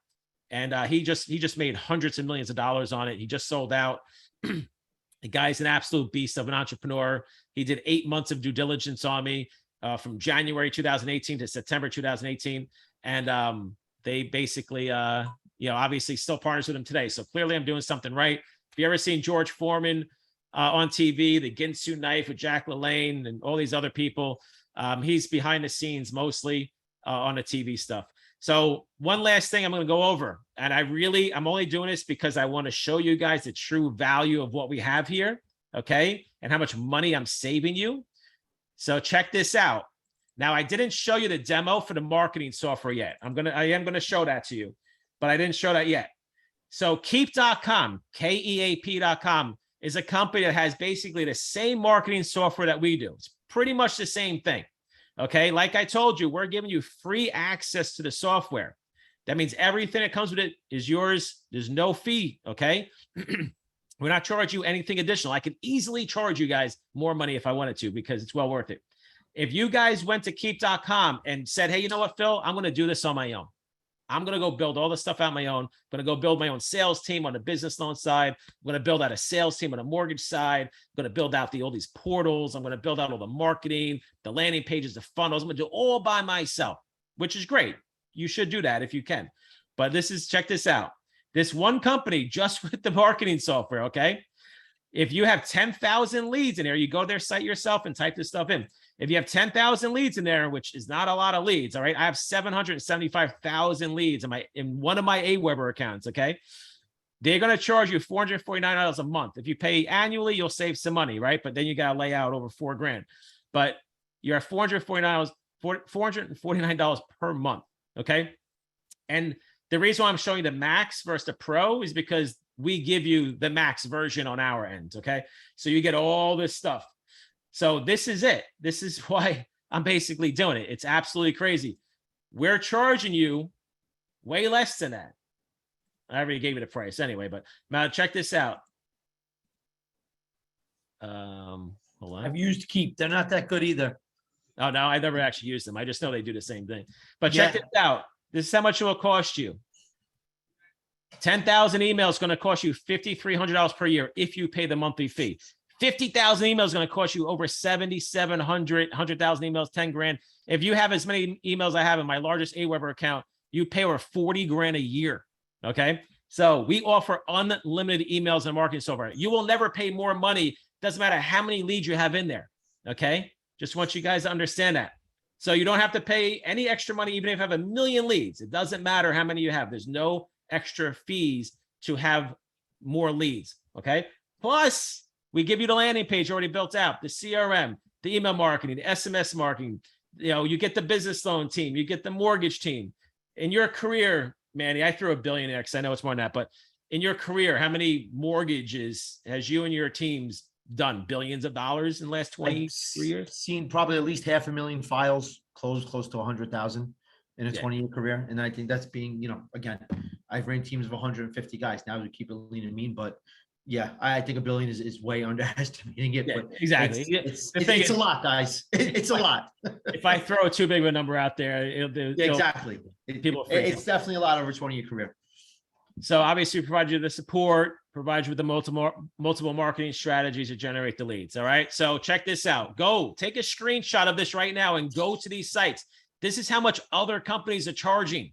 And he just made hundreds of millions of dollars on it. He just sold out. The guy's an absolute beast of an entrepreneur. He did 8 months of due diligence on me from January 2018 to September 2018. And they basically, obviously still partners with him today. So clearly I'm doing something right. If you ever seen George Foreman on TV, the Ginsu knife with Jack LaLanne and all these other people. He's behind the scenes mostly on the TV stuff. So one last thing I'm going to go over, and I'm only doing this because I want to show you guys the true value of what we have here, okay, and how much money I'm saving you. So check this out. Now, I didn't show you the demo for the marketing software yet. I am going to show that to you, but I didn't show that yet. So Keep.com, KEAP.com, is a company that has basically the same marketing software that we do. It's pretty much the same thing. Okay, like I told you, we're giving you free access to the software. That means everything that comes with it is yours. There's no fee, okay? We're not charging you anything additional. I could easily charge you guys more money if I wanted to because it's well worth it. If you guys went to Keep.com and said, hey, you know what, Phil, I'm going to do this on my own. I'm going to go build all the stuff out on my own. I'm going to go build my own sales team on the business loan side. I'm going to build out a sales team on the mortgage side. I'm going to build out all these portals. I'm going to build out all the marketing, the landing pages, the funnels. I'm going to do all by myself, which is great. You should do that if you can. But check this out. This one company just with the marketing software, okay? If you have 10,000 leads in there, you go to their site yourself and type this stuff in. If you have 10,000 leads in there, which is not a lot of leads, all right? I have 775,000 leads in one of my Aweber accounts, okay? They're going to charge you $449 a month. If you pay annually, you'll save some money, right? But then you got to lay out over $4,000. But you're at $449 per month, okay? And the reason why I'm showing the max versus the pro is because we give you the max version on our end, okay? So you get all this stuff. So this is it. This is why I'm basically doing it. It's absolutely crazy. We're charging you way less than that. I already gave you the price anyway, but now check this out. Hold on. I've used Keep. They're not that good either. Oh, no, I never actually used them. I just know they do the same thing. But check this out. This is how much it will cost you. 10,000 emails is going to cost you $5,300 per year if you pay the monthly fee. 50,000 emails is going to cost you over 7,700, 100,000 emails, 10 grand. If you have as many emails I have in my largest Aweber account, you pay over 40 grand a year. Okay. So we offer unlimited emails and marketing software. You will never pay more money. Doesn't matter how many leads you have in there. Okay. Just want you guys to understand that. So you don't have to pay any extra money, even if you have 1 million leads. It doesn't matter how many you have. There's no extra fees to have more leads. Okay. Plus, we give you the landing page already built out, the CRM, the email marketing, the SMS marketing. You know, you get the business loan team, you get the mortgage team. In your career, Manny, I threw a billionaire because I know it's more than that, but in your career, how many mortgages has you and your teams done? Billions of dollars in the last 23 years? Seen probably at least 500,000 files closed, close to 100,000 in a 20-year career. And I think that's being, you know, again, I've ran teams of 150 guys. Now we keep it lean and mean, but yeah, I think 1 billion is way underestimating it. Yeah, but exactly. It's a lot, guys. It's a lot. If I throw too big of a number out there, exactly. It's definitely a lot over a 20-year career. So obviously, we provide you the support, provide you with the multiple marketing strategies to generate the leads. All right. So check this out. Go take a screenshot of this right now and go to these sites. This is how much other companies are charging.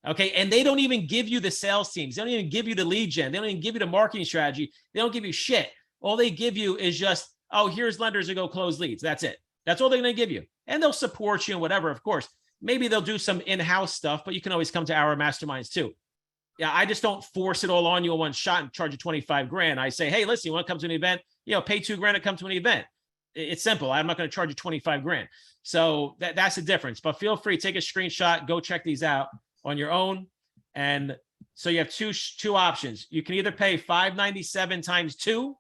Okay. And they don't even give you the sales teams. They don't even give you the lead gen. They don't even give you the marketing strategy. They don't give you shit. All they give you is just, oh, here's lenders to go close leads. That's it. That's all they're going to give you. And they'll support you and whatever, of course. Maybe they'll do some in-house stuff, but you can always come to our masterminds too. Yeah, I just don't force it all on you in one shot and charge you 25 grand. I say, hey, listen, you want to come to an event? You know, pay 2 grand to come to an event. It's simple. I'm not going to charge you 25 grand. So that's the difference. But feel free, take a screenshot, go check these out on your own. And so you have two options. You can either pay $597 times 2.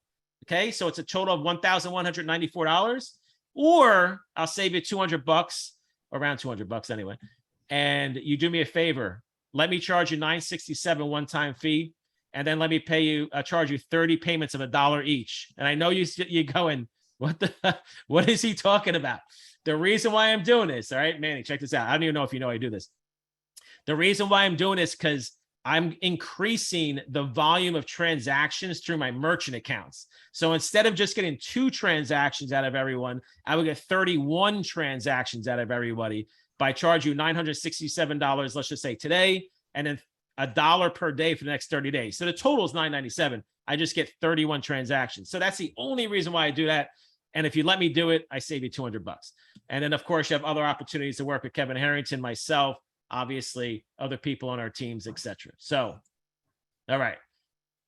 Okay. So it's a total of $1,194, or I'll save you $200, around $200 anyway. And you do me a favor. Let me charge you $967 one-time fee. And then let me charge you 30 payments of $1 each. And I know you're going, what is he talking about? The reason why I'm doing this. All right, Manny, check this out. I don't even know if you know I do this. The reason why I'm doing this because I'm increasing the volume of transactions through my merchant accounts. So instead of just getting 2 transactions out of everyone, I would get 31 transactions out of everybody by charging you $967, let's just say today, and then $1 per day for the next 30 days. So the total is $9.97. I just get 31 transactions. So that's the only reason why I do that. And if you let me do it, I save you $200. And then of course you have other opportunities to work with Kevin Harrington, myself, obviously other people on our teams, etc. So, all right.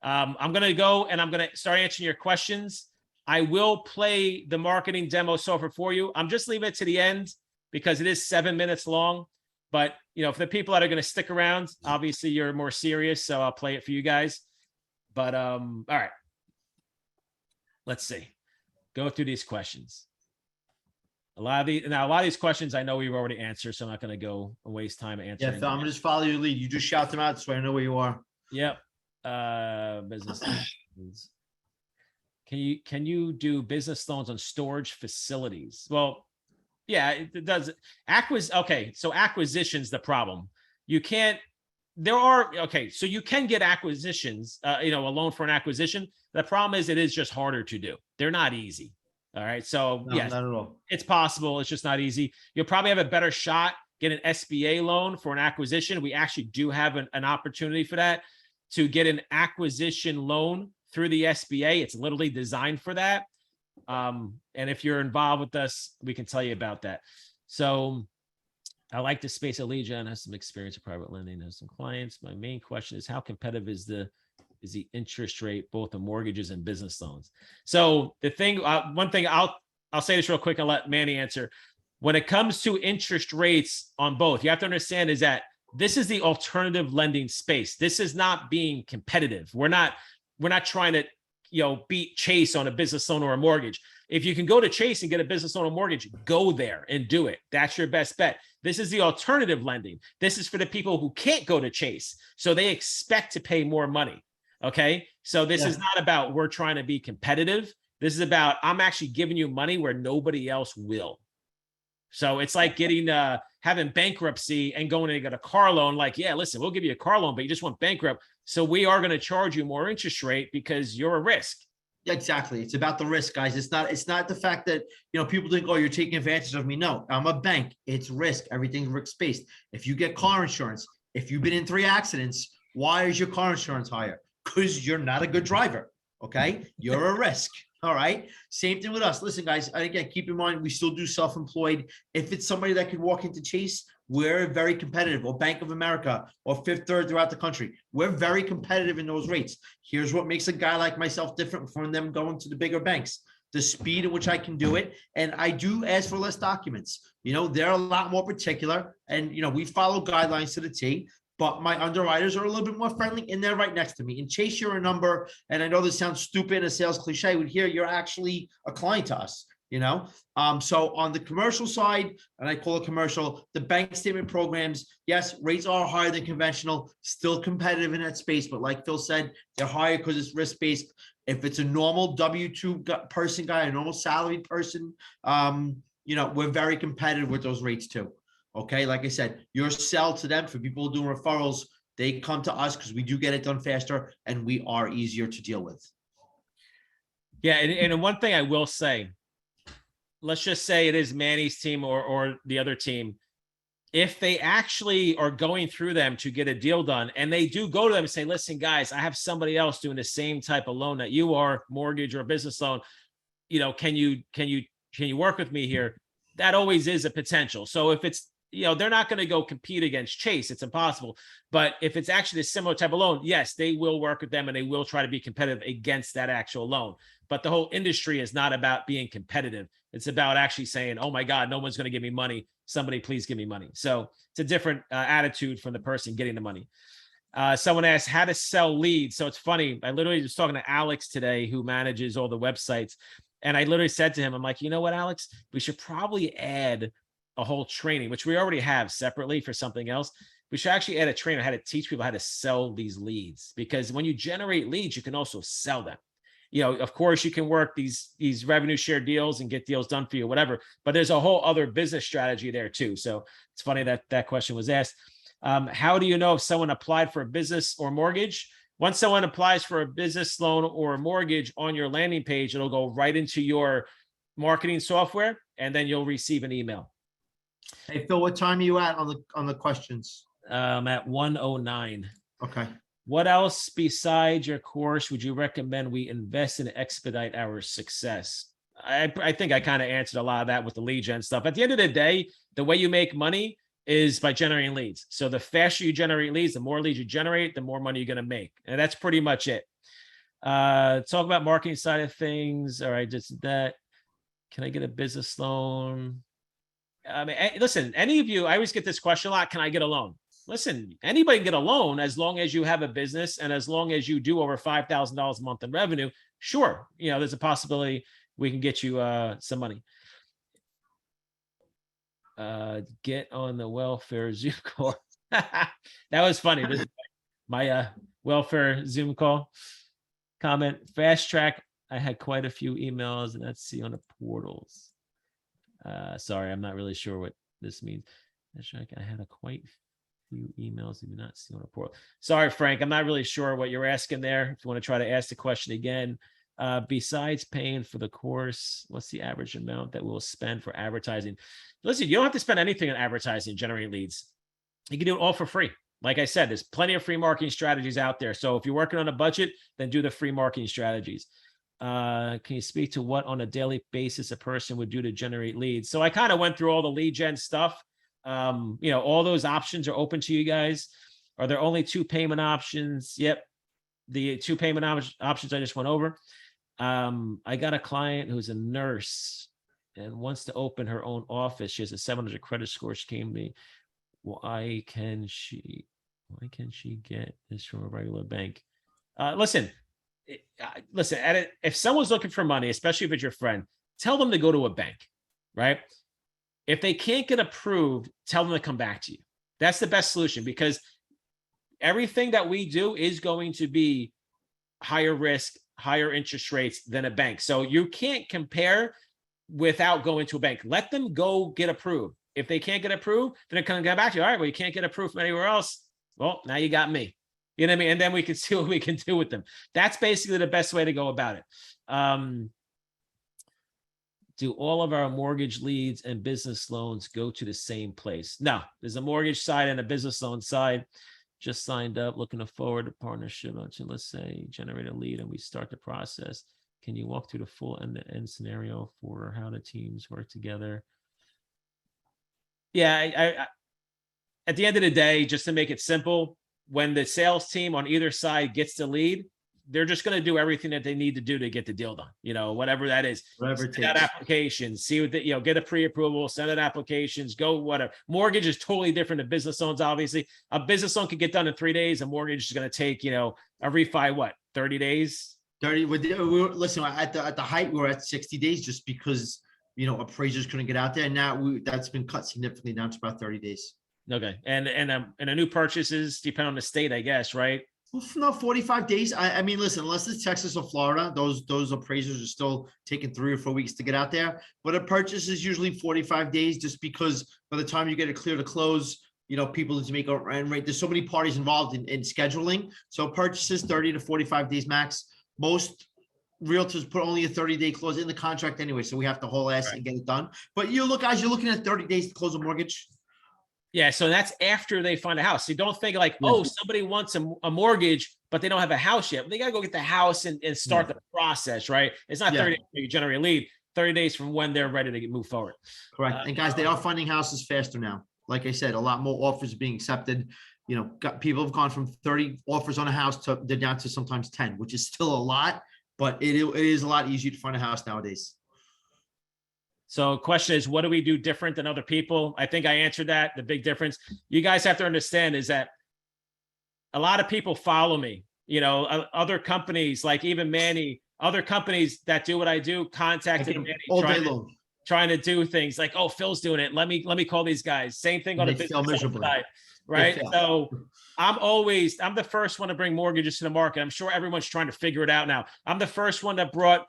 I'm going to go and I'm going to start answering your questions. I will play the marketing demo software for you. I'm just leaving it to the end because it is 7 minutes long. But, you know, for the people that are going to stick around, obviously you're more serious. So I'll play it for you guys. But all right. Let's see. Go through these questions. A lot of these questions I know we've already answered, so I'm not going to go and waste time answering. Yeah, Phil, I'm gonna just follow your lead. You just shout them out so I know where you are. Yep. Business. Can you do business loans on storage facilities? Well, yeah, it does. Okay, so acquisition's the problem. You can't. So you can get acquisitions. A loan for an acquisition. The problem is it is just harder to do. They're not easy. All right. So No, yes, not at all. it's possible. It's just not easy. You'll probably have a better shot get an SBA loan for an acquisition. We actually do have an opportunity for that, to get an acquisition loan through the SBA. It's literally designed for that. And if you're involved with us, we can tell you about that. So I like the space of lead gen, has some experience in private lending, has some clients. My main question is, how competitive is the interest rate, both on mortgages and business loans? So the thing, one thing I'll say this real quick and let Manny answer. When it comes to interest rates on both, you have to understand is that this is the alternative lending space. This is not being competitive. We're not trying to, beat Chase on a business loan or a mortgage. If you can go to Chase and get a business loan or mortgage, go there and do it. That's your best bet. This is the alternative lending. This is for the people who can't go to Chase, so they expect to pay more money. Okay. So this is not about we're trying to be competitive. This is about I'm actually giving you money where nobody else will. So it's like getting having bankruptcy and going to get a car loan. Like, yeah, listen, we'll give you a car loan, but you just went bankrupt. So we are going to charge you more interest rate because you're a risk. Yeah, exactly. It's about the risk, guys. It's not the fact that, people think, oh, you're taking advantage of me. No, I'm a bank. It's risk. Everything's risk-based. If you get car insurance, if you've been in 3 accidents, why is your car insurance higher? Because you're not a good driver. Okay. You're a risk. All right. Same thing with us. Listen, guys, again, keep in mind, we still do self-employed. If it's somebody that could walk into Chase, we're very competitive, or Bank of America or Fifth Third throughout the country. We're very competitive in those rates. Here's what makes a guy like myself different from them going to the bigger banks: the speed in which I can do it. And I do ask for less documents. They're a lot more particular, and, we follow guidelines to the T. But my underwriters are a little bit more friendly, and they're right next to me. In Chase, you're a number, and I know this sounds stupid, a sales cliche, but here you're actually a client to us, So on the commercial side, and I call it commercial, the bank statement programs, yes, rates are higher than conventional, still competitive in that space. But like Phil said, they're higher because it's risk-based. If it's a normal W-2 person guy, a normal salaried person, we're very competitive with those rates too. Okay, like I said, your sell to them, for people doing referrals, they come to us because we do get it done faster and we are easier to deal with. Yeah, and one thing I will say, let's just say it is Manny's team or the other team. If they actually are going through them to get a deal done, and they do go to them and say, listen, guys, I have somebody else doing the same type of loan that you are, mortgage or a business loan, can you work with me here? That always is a potential. So if it's, they're not going to go compete against Chase. It's impossible. But if it's actually a similar type of loan, yes, they will work with them and they will try to be competitive against that actual loan. But the whole industry is not about being competitive. It's about actually saying, oh my God, no one's going to give me money. Somebody please give me money. So it's a different attitude from the person getting the money. Someone asked how to sell leads. So it's funny. I literally was talking to Alex today, who manages all the websites. And I literally said to him, I'm like, you know what, Alex, we should probably add a whole training, which we already have separately for something else. We should actually add a trainer how to teach people how to sell these leads, because when you generate leads, you can also sell them. Of course you can work these revenue share deals and get deals done for you, whatever, but there's a whole other business strategy there too. So it's funny that question was asked. How do you know if someone applied for a business or mortgage? Once someone applies for a business loan or a mortgage on your landing page, it'll go right into your marketing software, and then you'll receive an email. Hey, Phil, what time are you at on the questions? At 1:09. Okay. What else besides your course would you recommend we invest in to expedite our success? I think I kind of answered a lot of that with the lead gen stuff. At the end of the day, the way you make money is by generating leads. So the faster you generate leads, the more leads you generate, the more money you're going to make. And that's pretty much it. Talk about marketing side of things. All right, just that. Can I get a business loan? I mean, listen, any of you, I always get this question a lot. Can I get a loan? Listen, anybody can get a loan as long as you have a business and as long as you do over $5,000 a month in revenue. Sure, there's a possibility we can get you some money. Get on the welfare Zoom call. That was funny. This is my welfare Zoom call. Comment, fast track. I had quite a few emails and let's see on the portals. Sorry, I'm not really sure what this means. I had a quite few emails you do not see on a portal. Sorry, Frank, I'm not really sure what you're asking there. If you want to try to ask the question again, besides paying for the course, what's the average amount that we'll spend for advertising? Listen, you don't have to spend anything on advertising, generating leads. You can do it all for free. Like I said, there's plenty of free marketing strategies out there. So if you're working on a budget, then do the free marketing strategies. Can you speak to what on a daily basis a person would do to generate leads? So I kind of went through all the lead gen stuff. All those options are open to you guys. Are there only 2 payment options? Yep. The 2 payment options I just went over. I got a client who's a nurse and wants to open her own office. She has a 700 credit score. She came to me. Why can she get this from a regular bank? Listen, if someone's looking for money, especially if it's your friend, tell them to go to a bank, right? If they can't get approved, tell them to come back to you. That's the best solution because everything that we do is going to be higher risk, higher interest rates than a bank. So you can't compare without going to a bank. Let them go get approved. If they can't get approved, then they're going to come back to you. All right, well, you can't get approved from anywhere else. Well, now you got me. You know what I mean? And then we can see what we can do with them. That's basically the best way to go about it. Do all of our mortgage leads and business loans go to the same place? No, there's a mortgage side and a business loan side. Just signed up, looking forward to partnership. Let's say generate a lead and we start the process. Can you walk through the full end-to-end scenario for how the teams work together? Yeah, I at the end of the day, just to make it simple, when the sales team on either side gets the lead, they're just going to do everything that they need to do to get the deal done. Whatever that is. Whatever it send out takes. applications, see what get a pre-approval, send out applications, go whatever. Mortgage is totally different than business loans. Obviously, a business loan could get done in 3 days. A mortgage is going to take a refi 30 days. 30. Listen, at the height, we were at 60 days just because appraisers couldn't get out there. Now that's been cut significantly down to about 30 days. Okay, and a new purchases depend on the state, I guess, right? Well, no, 45 days. I mean, listen, unless it's Texas or Florida, those appraisers are still taking 3 or 4 weeks to get out there. But a purchase is usually 45 days, just because by the time you get it clear to close, people need to make a rent rate. There's so many parties involved in scheduling. So purchases 30 to 45 days max. Most realtors put only a 30-day clause in the contract anyway, so we have to haul ass and get it done. But you're looking at 30 days to close a mortgage. Yeah, so that's after they find a house. So don't think like, somebody wants a mortgage, but they don't have a house yet. They got to go get the house and start the process, right? It's not 30 days you generate a lead, 30 days from when they're ready to move forward. Correct. And guys, they are finding houses faster now. Like I said, a lot more offers are being accepted. People have gone from 30 offers on a house to they're down to sometimes 10, which is still a lot, but it is a lot easier to find a house nowadays. So question is, what do we do different than other people? I think I answered that. The big difference you guys have to understand is that a lot of people follow me, other companies, like even Manny, other companies that do what I do, contacted Manny all day long, trying to do things like, oh, Phil's doing it. Let me call these guys. Same thing on the business side, right? So I'm the first one to bring mortgages to the market. I'm sure everyone's trying to figure it out now. I'm the first one that brought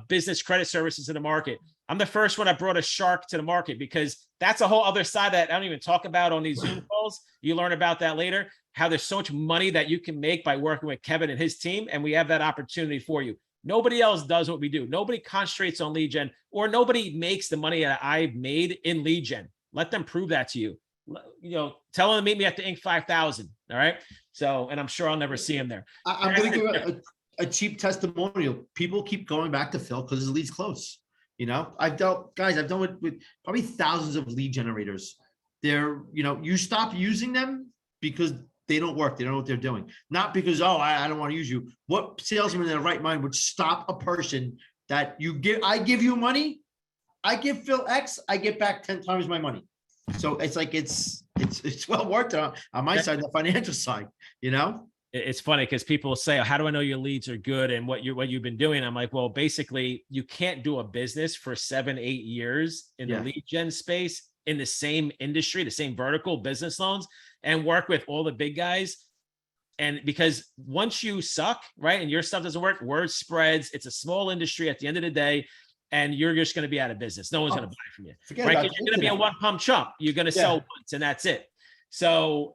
business credit services to the market. I'm the first one that brought a shark to the market, because that's a whole other side that I don't even talk about on these Zoom calls. You learn about that later, how there's so much money that you can make by working with Kevin and his team. And we have that opportunity for you. Nobody else does what we do. Nobody concentrates on lead gen, or nobody makes the money that I've made in lead gen. Let them prove that to you. Tell them to meet me at the Inc. 5000. All right. So, and I'm sure I'll never see him there. I'm going to give a cheap testimonial. People keep going back to Phil because his lead's close. You know, I've done with probably thousands of lead generators. They're, you stop using them because they don't work. They don't know what they're doing. Not because, oh, I don't want to use you. What salesman in their right mind would stop a person that I give you money, I give Phil X, I get back 10 times my money. So it's like, it's well worth it on my side, the financial side, It's funny because people say, how do I know your leads are good and what you've been doing? I'm like, well, basically you can't do a business for 7-8 years in the lead gen space in the same industry, the same vertical, business loans, and work with all the big guys. And because once you suck, right, and your stuff doesn't work, word spreads. It's a small industry at the end of the day, and you're just going to be out of business. No one's going to buy from you, right? Because you're going to be a one-pump chump. You're going to sell once, and that's it. So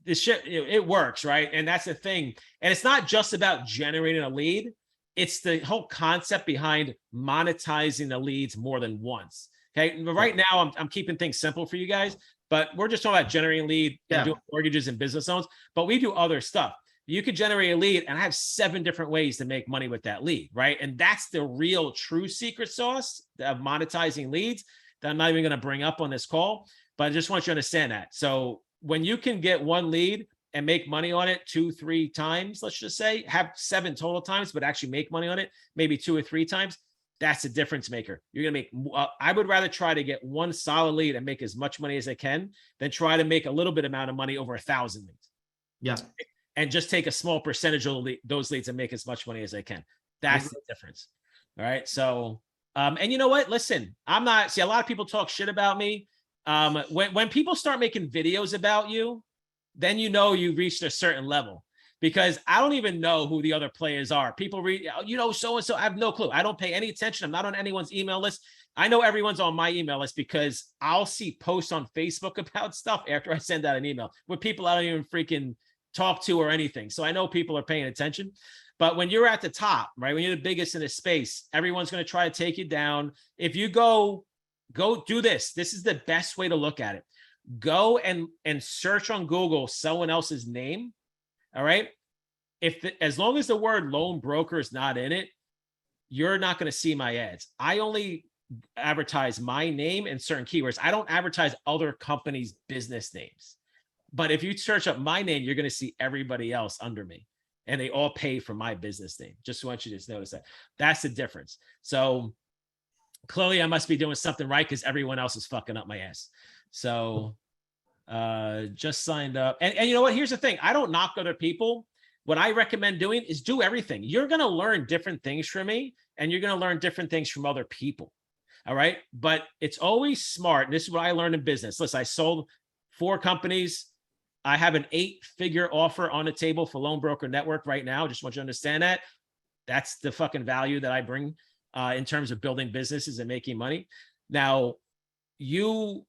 this shit, it works, right? And that's the thing. And it's not just about generating a lead. It's the whole concept behind monetizing the leads more than once. Okay. But right now, I'm keeping things simple for you guys, but we're just talking about generating lead and doing mortgages and business loans, but we do other stuff. You could generate a lead, and I have 7 different ways to make money with that lead, right? And that's the real true secret sauce of monetizing leads that I'm not even going to bring up on this call, but I just want you to understand that. So when you can get one lead and make money on it 2-3 times, let's just say, have 7 total times, but actually make money on it maybe 2 or 3 times, that's a difference maker. You're going to make, I would rather try to get one solid lead and make as much money as I can than try to make a little bit amount of money over 1,000 leads. Yeah. And just take a small percentage of those leads and make as much money as I can. That's the difference. All right. So, and you know what? Listen, a lot of people talk shit about me. When people start making videos about you, then you've reached a certain level. Because I don't even know who the other players are. People read, so-and-so, I have no clue. I don't pay any attention. I'm not on anyone's email list. I know everyone's on my email list because I'll see posts on Facebook about stuff after I send out an email with people I don't even freaking talk to or anything. So I know people are paying attention. But when you're at the top, right, when you're the biggest in this space, everyone's going to try to take you down. If you go do this. This is the best way to look at it. Go and search on Google someone else's name. All right. As long as the word loan broker is not in it, you're not going to see my ads. I only advertise my name and certain keywords. I don't advertise other companies' business names. But if you search up my name, you're going to see everybody else under me, and they all pay for my business name. Just want you to notice that. That's the difference. So clearly I must be doing something right because everyone else is fucking up my ass. So just signed up. And you know what? Here's the thing. I don't knock other people. What I recommend doing is do everything. You're going to learn different things from me, and you're going to learn different things from other people. All right. But it's always smart. And this is what I learned in business. Listen, I sold 4 companies. I have an 8-figure offer on the table for Loan Broker Network right now. Just want you to understand that. That's the fucking value that I bring in terms of building businesses and making money. Now, you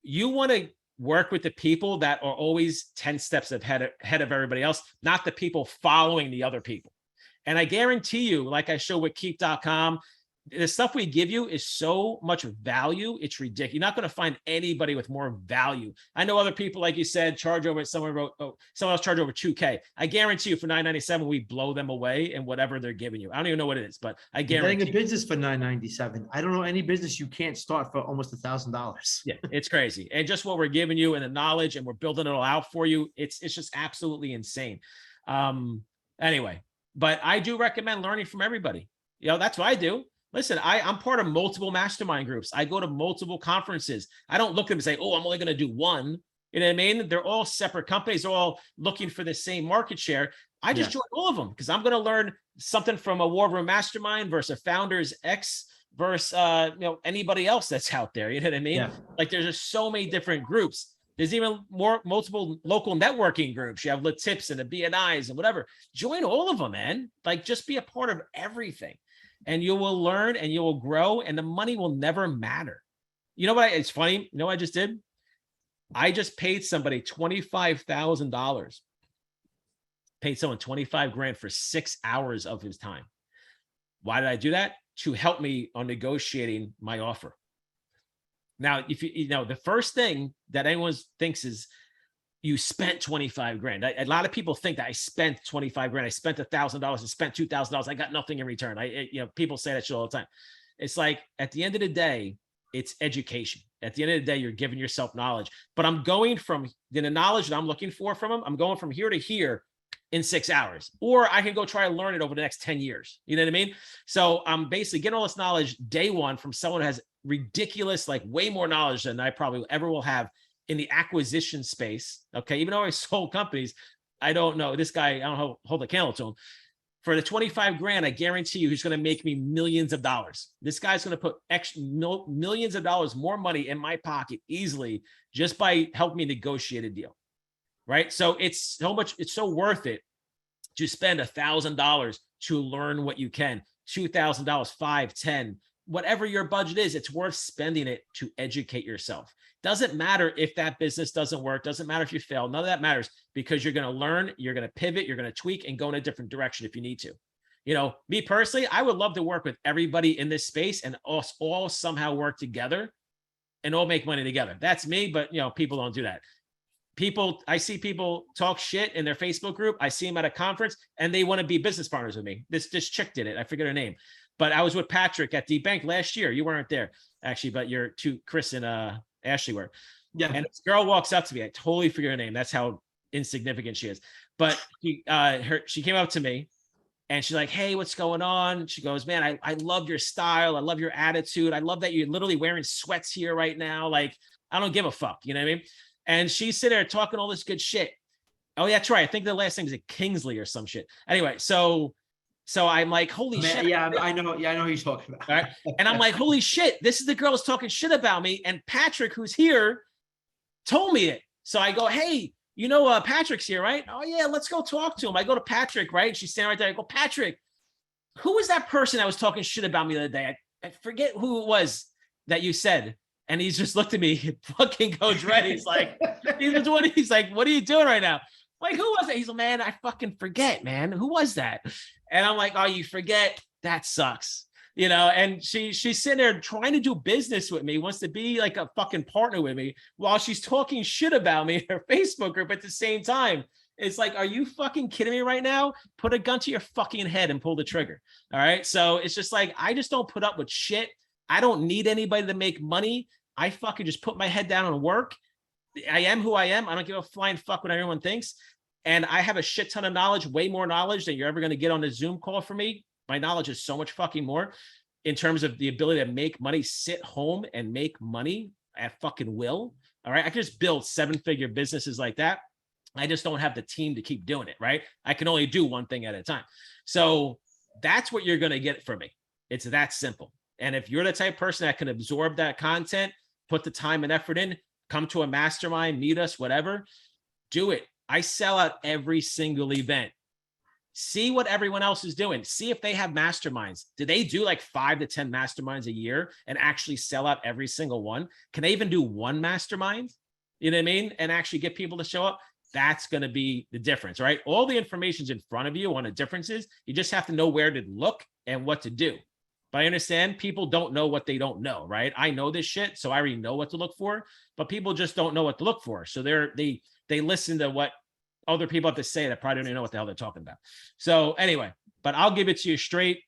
want to work with the people that are always 10 steps ahead of everybody else, not the people following the other people. And I guarantee you, like I show with Keep.com, the stuff we give you is so much value. It's ridiculous. You're not going to find anybody with more value. I know other people, like you said, charge over, someone else charge over $2K. I guarantee you for $9.97, we blow them away in whatever they're giving you. I don't even know what it is, but I guarantee. Getting a business for $9.97. I don't know any business you can't start for almost $1,000. Yeah, it's crazy. And just what we're giving you and the knowledge, and we're building it all out for you. It's just absolutely insane. Anyway, but I do recommend learning from everybody. That's what I do. Listen, I'm part of multiple mastermind groups. I go to multiple conferences. I don't look at them and say, oh, I'm only going to do one. You know what I mean? They're all separate companies. They're all looking for the same market share. I just join all of them because I'm going to learn something from a War Room Mastermind versus a Founders X versus anybody else that's out there. You know what I mean? Yeah. Like there's just so many different groups. There's even multiple local networking groups. You have the Tips and the BNIs and whatever. Join all of them, man. Like just be a part of everything. And you will learn and you will grow, and the money will never matter. You know what? It's funny. You know what I just did? I just paid somebody $25,000. Paid someone $25,000 for 6 hours of his time. Why did I do that? To help me on negotiating my offer. Now, if the first thing that anyone thinks is, you spent 25 grand. A lot of people think that I spent 25 grand. I spent $1,000. I spent $2,000. I got nothing in return. People say that shit all the time. It's like, at the end of the day, it's education. At the end of the day, you're giving yourself knowledge. But I'm going from the knowledge that I'm looking for from them. I'm going from here to here in 6 hours, or I can go try to learn it over the next 10 years. You know what I mean? So I'm basically getting all this knowledge day one from someone who has ridiculous, like way more knowledge than I probably ever will have in the acquisition space. Okay. Even though I sold companies, I don't know this guy. I don't hold a candle to him. For the 25 grand, I guarantee you he's going to make me millions of dollars. This guy's going to put millions of dollars more money in my pocket easily just by helping me negotiate a deal. Right. So it's so worth it to spend $1,000 to learn what you can. $2,000, $5,000, $10,000, whatever your budget is, it's worth spending it to educate yourself. Doesn't matter if that business doesn't work. Doesn't matter if you fail. None of that matters, because you're going to learn, you're going to pivot, you're going to tweak and go in a different direction if you need to. Me personally, I would love to work with everybody in this space and us all somehow work together and all make money together. That's me, but people don't do that. I see people talk shit in their Facebook group. I see them at a conference and they want to be business partners with me. This chick did it. I forget her name, but I was with Patrick at the bank last year. You weren't there actually, but your two, Chris and Ashley were. Yeah. And this girl walks up to me. I totally forget her name. That's how insignificant she is. But she came up to me and she's like, "Hey, what's going on?" She goes, "Man, I love your style. I love your attitude. I love that you're literally wearing sweats here right now. Like, I don't give a fuck." You know what I mean? And she's sitting there talking all this good shit. Oh, yeah, that's right. I think the last name is Kingsley or some shit. Anyway, so I'm like, holy shit. Yeah, I know. Yeah, I know who you're talking about. All right. And I'm like, holy shit, this is the girl who's talking shit about me. And Patrick, who's here, told me it. So I go, "Hey, Patrick's here, right?" "Oh, yeah, let's go talk to him." I go to Patrick, right? And she's standing right there. I go, "Patrick, who was that person that was talking shit about me the other day? I forget who it was that you said." And he's just looked at me, he fucking goes red. He's like, "What are you doing right now?" I'm like, "Who was it?" He's like, "Man, I fucking forget, man. Who was that?" And I'm like, "Oh, you forget? That sucks." And she's sitting there trying to do business with me, wants to be like a fucking partner with me while she's talking shit about me in her Facebook group at the same time. It's like, are you fucking kidding me right now? Put a gun to your fucking head and pull the trigger. All right. So it's just like, I just don't put up with shit. I don't need anybody to make money. I fucking just put my head down and work. I am who I am. I don't give a flying fuck what everyone thinks. And I have a shit ton of knowledge, way more knowledge than you're ever going to get on a Zoom call for me. My knowledge is so much fucking more in terms of the ability to make money, sit home and make money at fucking will. All right. I can just build 7-figure businesses like that. I just don't have the team to keep doing it. Right. I can only do one thing at a time. So that's what you're going to get from me. It's that simple. And if you're the type of person that can absorb that content, put the time and effort in, come to a mastermind, meet us, whatever, do it. I sell out every single event. See what everyone else is doing. See if they have masterminds. Do they do like 5 to 10 masterminds a year and actually sell out every single one? Can they even do one mastermind? You know what I mean? And actually get people to show up. That's going to be the difference, right? All the information's in front of you on the differences. You just have to know where to look and what to do. But I understand people don't know what they don't know, right? I know this shit, so I already know what to look for, but people just don't know what to look for. So they listen to what other people have to say that probably don't even know what the hell they're talking about. So anyway, but I'll give it to you straight.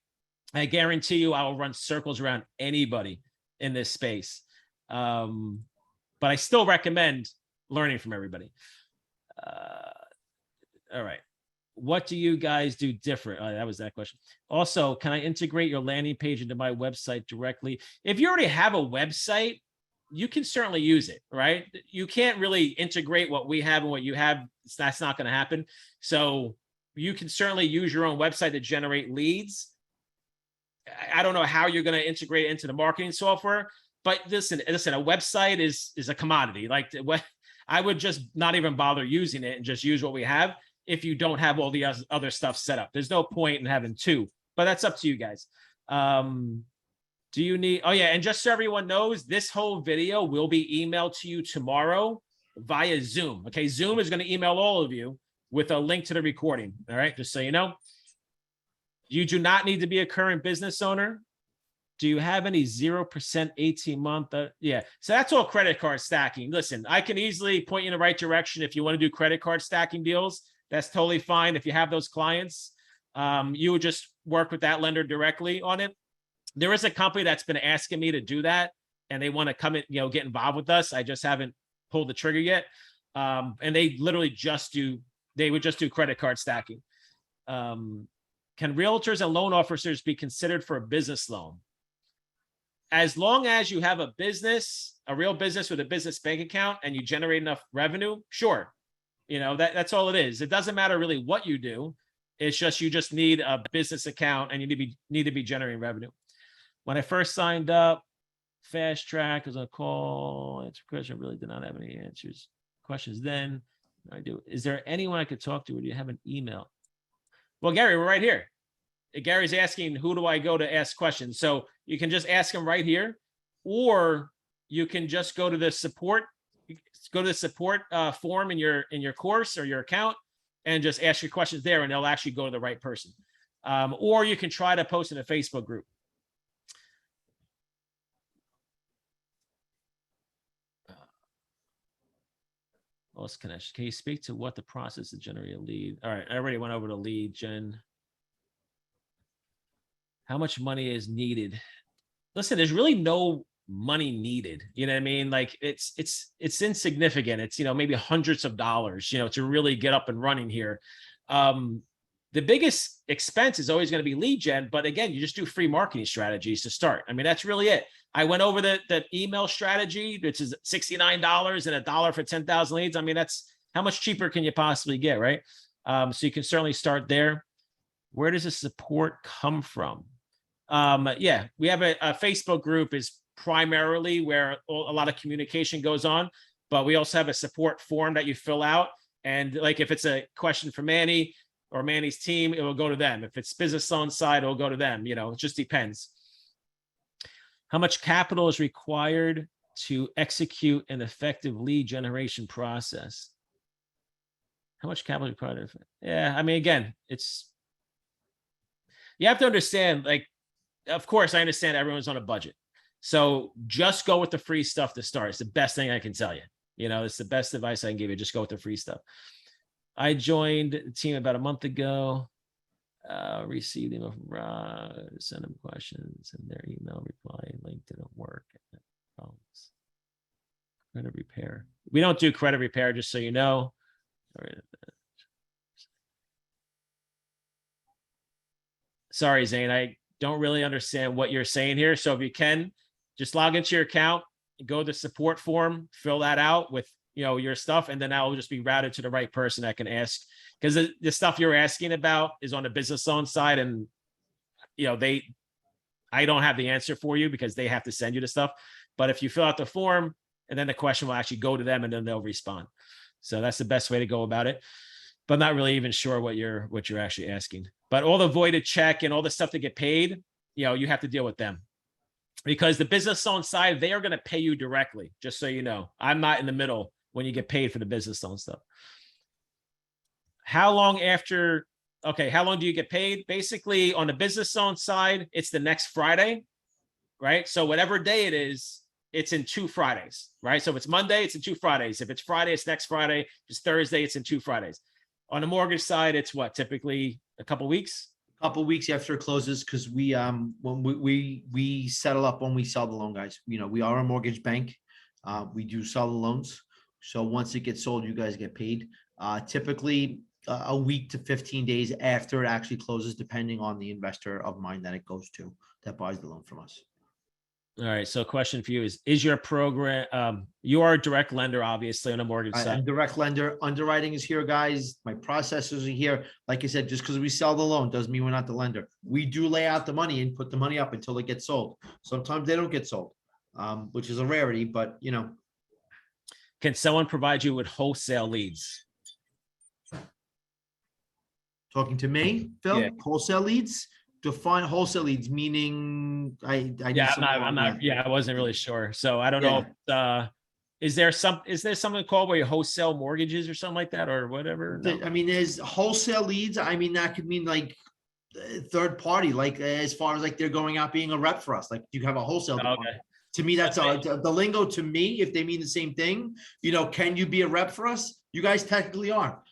I guarantee you I will run circles around anybody in this space. But I still recommend learning from everybody. All right. What do you guys do different? That was that question. Also, can I integrate your landing page into my website directly? If you already have a website, you can certainly use it, right? You can't really integrate what we have and what you have. That's not going to happen. So you can certainly use your own website to generate leads. I don't know how you're going to integrate it into the marketing software, but listen, a website is a commodity. Like I would just not even bother using it and just use what we have. If you don't have all the other stuff set up, there's no point in having two, but that's up to you guys. Do you need, oh yeah. And just so everyone knows, this whole video will be emailed to you tomorrow via Zoom. Okay. Zoom is going to email all of you with a link to the recording. All right. Just so you know, you do not need to be a current business owner. Do you have any 0% 18-month? Yeah. So that's all credit card stacking. Listen, I can easily point you in the right direction. If you want to do credit card stacking deals, that's totally fine. If you have those clients, you would just work with that lender directly on it. There is a company that's been asking me to do that, and they want to come in, get involved with us. I just haven't pulled the trigger yet. And they literally they would just do credit card stacking. Can realtors and loan officers be considered for a business loan? As long as you have a business, a real business with a business bank account, and you generate enough revenue, sure. That's all it is. It doesn't matter really what you do. It's just, you just need a business account and you need to be generating revenue. When I first signed up, Fast Track was on a call, answer question, really did not have any questions then. I do. Is there anyone I could talk to, or do you have an email? Well, Gary, we're right here. Gary's asking, who do I go to ask questions? So you can just ask him right here, or you can just go to the support, form in your course or your account, and just ask your questions there, and they'll actually go to the right person. Or you can try to post in a Facebook group. Lost connection. Can you speak to what the process to generate a lead? All right, I already went over to lead gen. How much money is needed? Listen, there's really no money needed. You know what I mean? Like it's insignificant. It's, maybe hundreds of dollars, to really get up and running here. The biggest expense is always going to be lead gen. But again, you just do free marketing strategies to start. I mean, that's really it. I went over the email strategy, which is $69 and $1 for 10,000 leads. I mean, that's how much cheaper can you possibly get, right? So you can certainly start there. Where does the support come from? Yeah, we have a Facebook group is primarily where a lot of communication goes on, but we also have a support form that you fill out. And like, if it's a question for Manny or Manny's team, it will go to them. If it's business loan side, it'll go to them. It just depends. How much capital is required to execute an effective lead generation process? How much capital is required? Yeah, I mean, again, you have to understand, like, of course, I understand everyone's on a budget. So just go with the free stuff to start. It's the best thing I can tell you. It's the best advice I can give you. Just go with the free stuff. I joined the team about a month ago. Received email from Rod, send them questions, and their email reply link didn't work. Credit repair. We don't do credit repair, just so you know. Sorry, Zane, I don't really understand what you're saying here. So if you can, just log into your account, go to the support form, fill that out with your stuff, and then that will just be routed to the right person that can ask. Because the stuff you're asking about is on the business loan side, and I don't have the answer for you because they have to send you the stuff. But if you fill out the form, and then the question will actually go to them, and then they'll respond. So that's the best way to go about it. But I'm not really even sure what you're actually asking. But all the voided check and all the stuff to get paid, you have to deal with them. Because the business loan side, they are going to pay you directly, just so you know. I'm not in the middle when you get paid for the business loan stuff. How long do you get paid? Basically, on the business loan side, it's the next Friday, right? So whatever day it is, it's in 2 Fridays, right? So if it's Monday, it's in 2 Fridays. If it's Friday, it's next Friday. If it's Thursday, it's in 2 Fridays. On the mortgage side, it's what, typically a couple weeks? A couple weeks after it closes, because when we settle up when we sell the loan, guys. We are a mortgage bank. We do sell the loans. So once it gets sold, you guys get paid. Typically a week to 15 days after it actually closes, depending on the investor of mine that it goes to that buys the loan from us. All right. So question for you is your program, you are a direct lender, obviously, on a mortgage side. I'm direct lender. Underwriting is here, guys. My processors are here. Like I said, just because we sell the loan doesn't mean we're not the lender. We do lay out the money and put the money up until it gets sold. Sometimes they don't get sold, which is a rarity, but Can someone provide you with wholesale leads? Talking to me, Phil, Yeah. Wholesale leads. Define wholesale leads, meaning I wasn't really sure. So I don't know if, is there something called where you wholesale mortgages or something like that or whatever? No? I mean, there's wholesale leads. I mean, that could mean like third party, like as far as like they're going out being a rep for us, like you have a wholesale department. Okay. To me, that's the lingo to me, if they mean the same thing, can you be a rep for us? You guys technically are.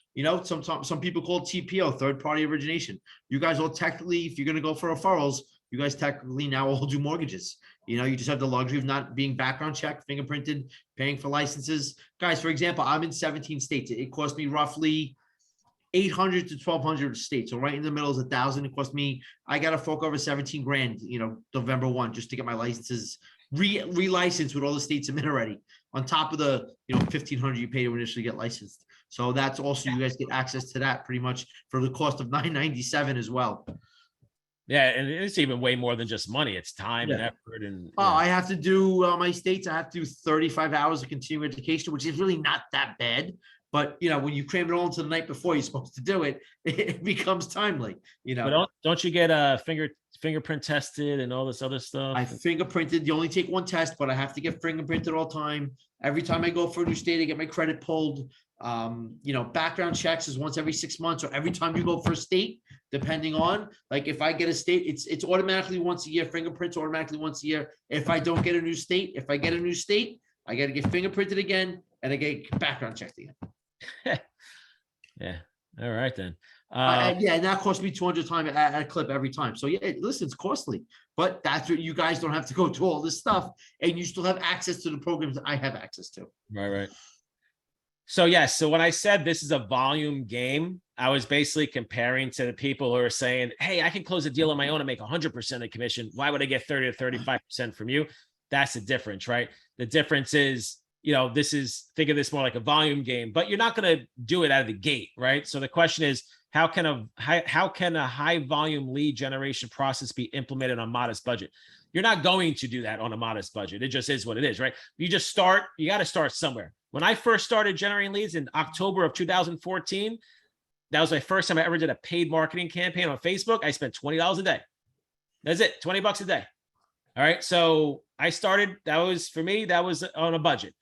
Some people call it TPO, third party origination. You guys all technically, if you're going to go for referrals, you guys technically now all do mortgages. You just have the luxury of not being background checked, fingerprinted, paying for licenses. Guys, for example, I'm in 17 states. It cost me roughly 800 to 1,200 states. So right in the middle is 1,000. It cost me, I got to fork over 17 grand, November 1, just to get my licenses re-licensed with all the states I'm in already. On top of the, 1,500 you pay to initially get licensed. So that's also, you guys get access to that pretty much for the cost of $997 as well. Yeah, and it's even way more than just money. It's time and effort. And I have to do my states. I have to do 35 hours of continuing education, which is really not that bad. But when you cram it all into the night before you're supposed to do it, it becomes timely. But don't you get fingerprint tested and all this other stuff? I fingerprinted. You only take one test, but I have to get fingerprinted all the time. Every time I go for a new state, I get my credit pulled. Background checks is once every 6 months, or every time you go for a state, depending on, like, if I get a state, it's automatically once a year. Fingerprints automatically once a year. If I don't get a new state, I got to get fingerprinted again, and I get background checked again. Yeah. All right then. And that costs me 200 times at a clip every time. So listen, it's costly, but that's what you guys don't have to go through all this stuff, and you still have access to the programs that I have access to. Right. So yes, so when I said this is a volume game, I was basically comparing to the people who are saying, hey, I can close a deal on my own and make 100% of commission. Why would I get 30 to 35% from you? That's the difference, right? The difference is, think of this more like a volume game, but you're not going to do it out of the gate, right? So the question is, how can a high volume lead generation process be implemented on a modest budget? You're not going to do that on a modest budget. It just is what it is, right? You got to start somewhere. When I first started generating leads in October of 2014, that was my first time I ever did a paid marketing campaign on Facebook. I spent $20 a day. That's it, $20 a day. All right. So I started, that was on a budget.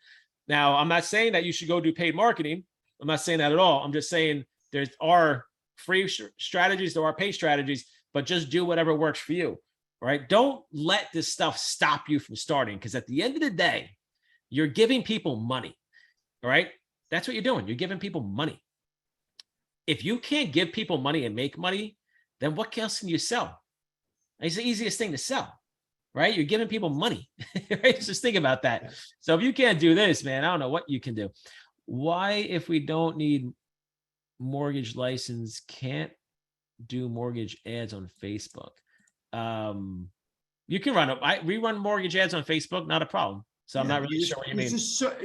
Now, I'm not saying that you should go do paid marketing. I'm not saying that at all. I'm just saying there are free strategies, there are paid strategies, but just do whatever works for you. All right. Don't let this stuff stop you from starting, because at the end of the day, you're giving people money. All right. That's what you're doing. You're giving people money. If you can't give people money and make money, then what else can you sell? It's the easiest thing to sell, right? You're giving people money, right? Just think about that. So if you can't do this, man, I don't know what you can do. Why, if we don't need mortgage license, can't do mortgage ads on Facebook? You can we run mortgage ads on Facebook, not a problem. So I'm not really sure what you mean.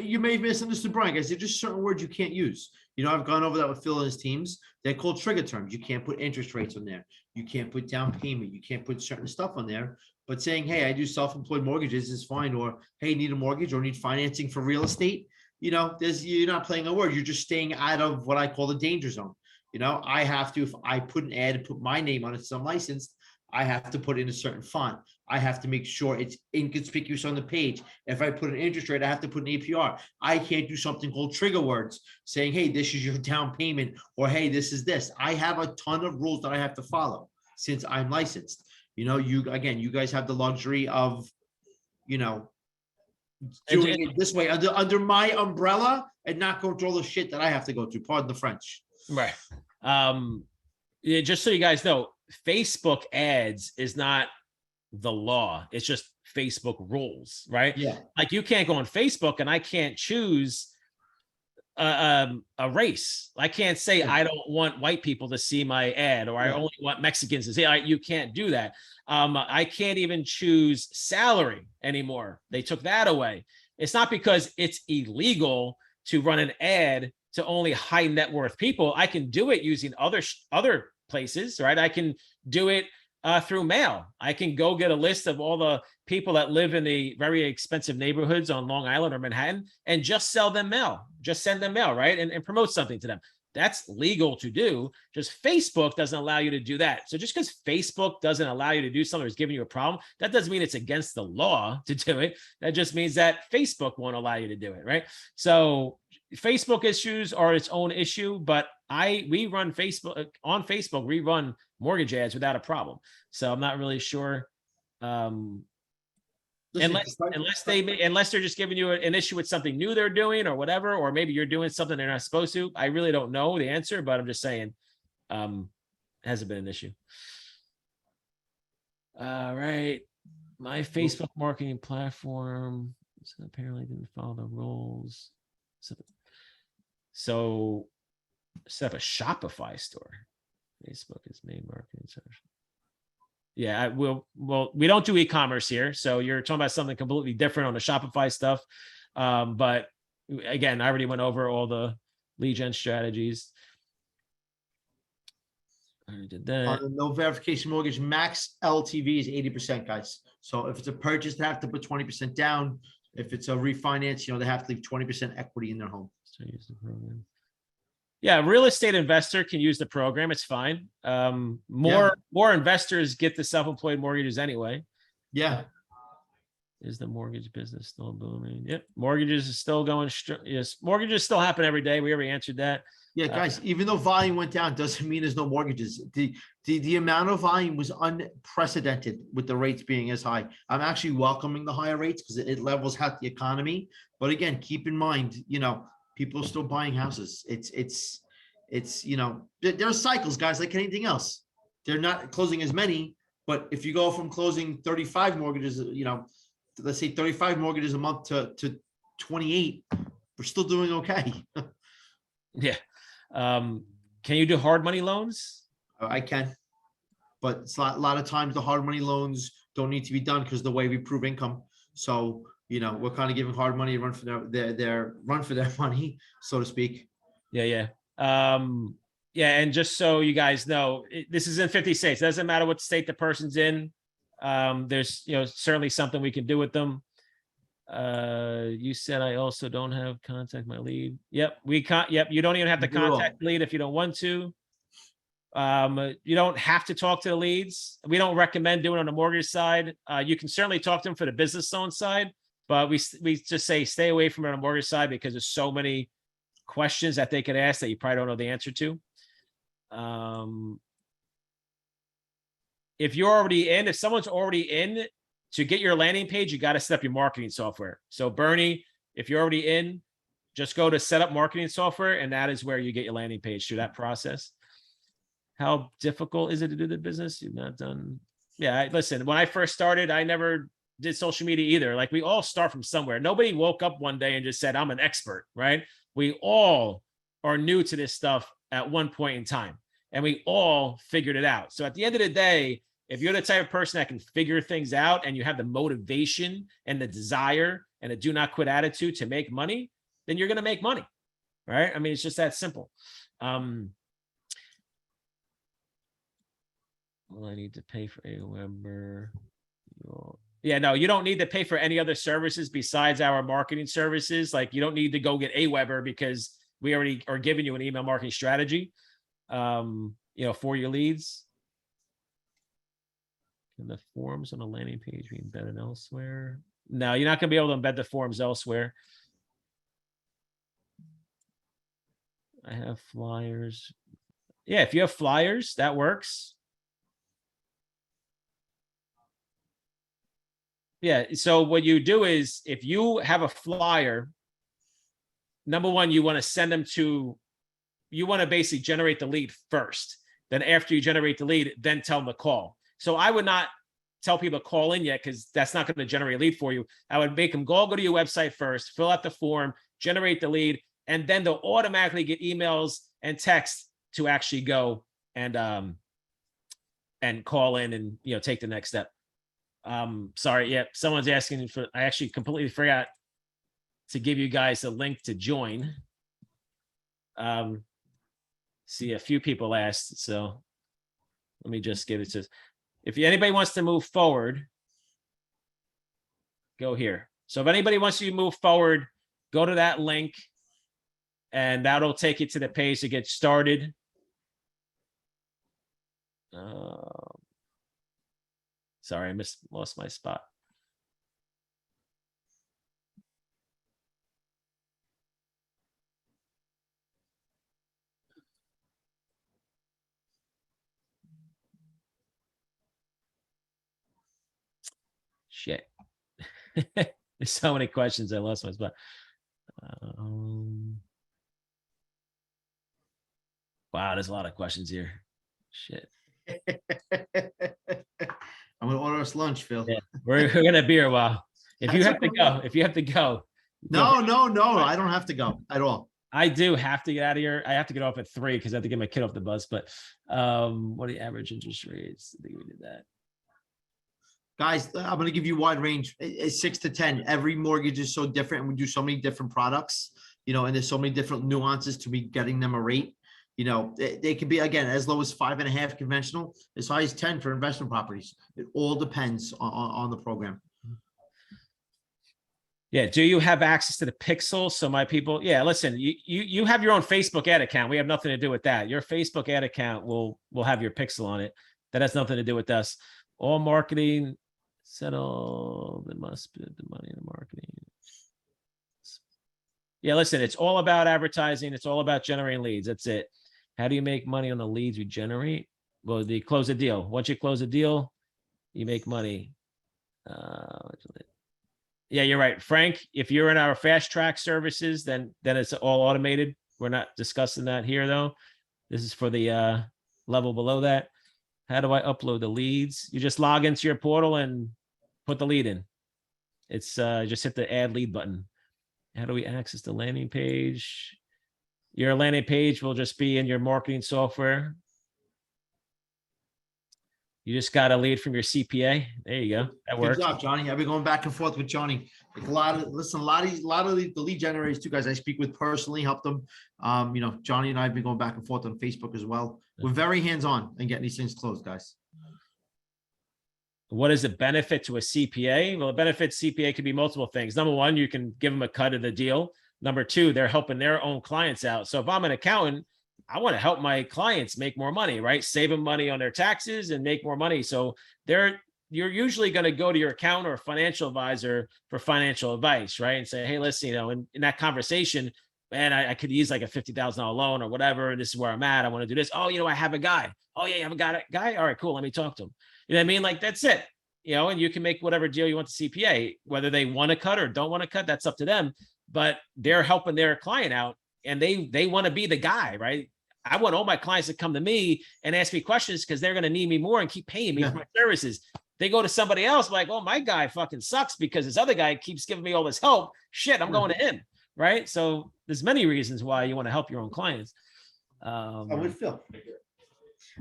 You may have misunderstood Brian, guys. There's just certain words you can't use. I've gone over that with Phil and his teams. They're called trigger terms. You can't put interest rates on there. You can't put down payment. You can't put certain stuff on there. But saying, hey, I do self-employed mortgages is fine. Or, hey, need a mortgage or need financing for real estate. You're not playing a word. You're just staying out of what I call the danger zone. I have to, if I put an ad and put my name on it, so I'm licensed, I have to put in a certain font. I have to make sure it's inconspicuous on the page. If I put an interest rate, I have to put an APR. I can't do something called trigger words saying, hey, this is your down payment, or hey, this is this. I have a ton of rules that I have to follow since I'm licensed. You guys have the luxury of, doing it this way under my umbrella and not going through all the shit that I have to go through. Pardon the French. Right. Just so you guys know, Facebook ads is not the law. It's just Facebook rules, right? Yeah. Like you can't go on Facebook and I can't choose a race. I can't say I don't want white people to see my ad, or I only want Mexicans to see. You can't do that. I can't even choose salary anymore. They took that away. It's not because it's illegal to run an ad to only high net worth people. I can do it using other places, right? I can do it through mail. I can go get a list of all the people that live in the very expensive neighborhoods on Long Island or Manhattan and just sell them mail, just send them mail, right? And promote something to them. That's legal to do. Just Facebook doesn't allow you to do that. So just because Facebook doesn't allow you to do something or is giving you a problem, that doesn't mean it's against the law to do it. That just means that Facebook won't allow you to do it, right? So Facebook issues are its own issue, but we run Facebook on Facebook. We run mortgage ads without a problem. So I'm not really sure. Listen, Unless they're just giving you an issue with something new they're doing or whatever, or maybe you're doing something they're not supposed to. I really don't know the answer, but I'm just saying, hasn't been an issue. All right. My Facebook marketing platform apparently didn't follow the rules. So set up a Shopify store. Facebook is main marketing search. Yeah, we don't do e-commerce here. So you're talking about something completely different on the Shopify stuff. But again, I already went over all the lead gen strategies. I already did that. No verification mortgage, max LTV is 80%, guys. So if it's a purchase, they have to put 20% down. If it's a refinance, they have to leave 20% equity in their home. So use the program. Yeah, real estate investor can use the program. It's fine. More investors get the self-employed mortgages anyway. Yeah. Is the mortgage business still booming? Yep. Mortgages is still going. Yes, mortgages still happen every day. We already answered that. Yeah, guys, even though volume went down, doesn't mean there's no mortgages. The amount of volume was unprecedented with the rates being as high. I'm actually welcoming the higher rates because it levels out the economy. But again, keep in mind, people are still buying houses. It's there are cycles, guys, like anything else. They're not closing as many, but if you go from closing 35 mortgages, let's say 35 mortgages a month to 28, we're still doing okay. Yeah. Can you do hard money loans? I can, but it's a lot of times the hard money loans don't need to be done because the way we prove income. So, we're kind of giving hard money a run for their run for their money, so to speak. Yeah. And just so you guys know, this is in 50 states. It doesn't matter what state the person's in. There's, certainly something we can do with them. You said I also don't have contact my lead. Yep, you don't even have to contact the lead if you don't want to. You don't have to talk to the leads. We don't recommend doing it on the mortgage side. You can certainly talk to them for the business loan side, but we just say stay away from it on the mortgage side because there's so many questions that they could ask that you probably don't know the answer to. If someone's already in, to get your landing page, you got to set up your marketing software. So Bernie, if you're already in, just go to set up marketing software, and that is where you get your landing page through that process. How difficult is it to do the business? You've not done. Yeah, listen, when I first started, I never did social media either. Like, we all start from somewhere. Nobody woke up one day and just said, I'm an expert, right? We all are new to this stuff at one point in time, and we all figured it out. So at the end of the day, if you're the type of person that can figure things out and you have the motivation and the desire and a do not quit attitude to make money, then you're going to make money, right? I mean, it's just that simple. Well, I need to pay for AWeber. Yeah, no, you don't need to pay for any other services besides our marketing services. Like, you don't need to go get AWeber because we already are giving you an email marketing strategy, for your leads. Can the forms on a landing page be embedded elsewhere? No, you're not going to be able to embed the forms elsewhere. I have flyers. Yeah, if you have flyers, that works. Yeah, so what you do is, if you have a flyer, number one, you want to send them you want to basically generate the lead first. Then after you generate the lead, then tell them to call. So I would not tell people to call in yet, because that's not going to generate a lead for you. I would make them go to your website first, fill out the form, generate the lead, and then they'll automatically get emails and texts to actually go and call in and take the next step. Sorry, yeah, someone's asking for. I actually completely forgot to give you guys a link to join. See, a few people asked, so let me just give it to. If anybody wants to move forward, go here. So if anybody wants to move forward, go to that link, and that'll take you to the page to get started. Sorry, I lost my spot. Shit. There's so many questions. I lost my spot. Wow, there's a lot of questions here. Shit. I'm gonna order us lunch, Phil. Yeah, we're gonna be here a while. If you That's have to okay. go, if you have to go. No, I don't have to go at all. I do have to get out of here. I have to get off at 3 because I have to get my kid off the bus. But what are the average interest rates? I think we did that. Guys, I'm going to give you a wide range. It's 6 to 10. Every mortgage is so different, and we do so many different products, you know, and there's so many different nuances to be getting them a rate. You know, they can be, again, as low as 5.5 conventional, as high as 10 for investment properties. It all depends on the program. Yeah. Do you have access to the pixel? So my people, yeah, listen, you have your own Facebook ad account. We have nothing to do with that. Your Facebook ad account will have your pixel on it. That has nothing to do with us. All marketing settle. There must be the money in the marketing. Yeah, listen, it's all about advertising. It's all about generating leads. That's it. How do you make money on the leads you generate? Well, you close a deal. Once you close a deal, you make money. Yeah, you're right, Frank. If you're in our fast track services, then it's all automated. We're not discussing that here, though. This is for the level below that. How do I upload the leads? You just log into your portal and put the lead in. It's just hit the add lead button. How do we access the landing page? Your landing page will just be in your marketing software. You just got a lead from your CPA. There you go. That works. Good job, Johnny. I've been going back and forth with Johnny. Like a lot of the lead generators too, guys. I speak with personally, help them. You know, Johnny and I have been going back and forth on Facebook as well. We're very hands-on in getting these things closed, guys. What is the benefit to a CPA? Well, the benefit CPA could be multiple things. Number one, you can give them a cut of the deal. Number two, they're helping their own clients out. So if I'm an accountant, I want to help my clients make more money, right? Save them money on their taxes and make more money. So you're usually going to go to your accountant or financial advisor for financial advice, right? And say, hey, listen, you know, in that conversation, man, I could use like a $50,000 loan or whatever. This is where I'm at. I want to do this. Oh, you know, I have a guy. Oh yeah, you have a guy. All right, cool. Let me talk to him. You know what I mean? Like, that's it. You know, and you can make whatever deal you want to CPA, whether they want to cut or don't want to cut, that's up to them. But they're helping their client out and they want to be the guy, right? I want all my clients to come to me and ask me questions because they're going to need me more and keep paying me for my services. They go to somebody else like, oh, my guy fucking sucks because this other guy keeps giving me all this help. Shit, I'm going to him, right? So there's many reasons why you want to help your own clients. I would feel.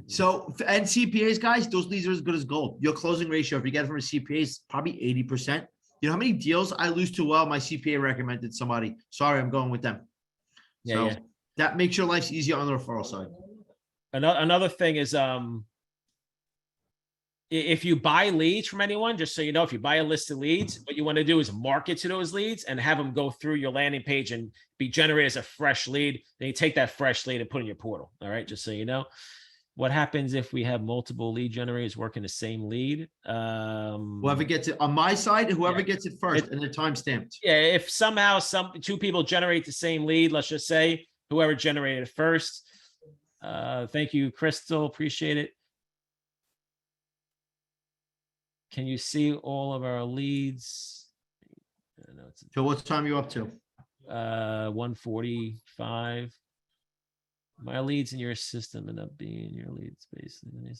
So, and CPAs, guys, those leads are as good as gold. Your closing ratio, if you get it from a CPA, is probably 80%. You know how many deals I lose to? Well, my CPA recommended somebody. Sorry, I'm going with them. Yeah, so yeah. That makes your life easier on the referral side. Another thing is, if you buy leads from anyone, just so you know, if you buy a list of leads, what you want to do is market to those leads and have them go through your landing page and be generated as a fresh lead. Then you take that fresh lead and put it in your portal. All right, just so you know. What happens if we have multiple lead generators working the same lead? Whoever gets it on my side, whoever gets it first, and they're time stamped. Yeah, if somehow two people generate the same lead, let's just say whoever generated it first. Thank you, Crystal. Appreciate it. Can you see all of our leads? So what time are you up to? 145. My leads in your system end up being your leads basically.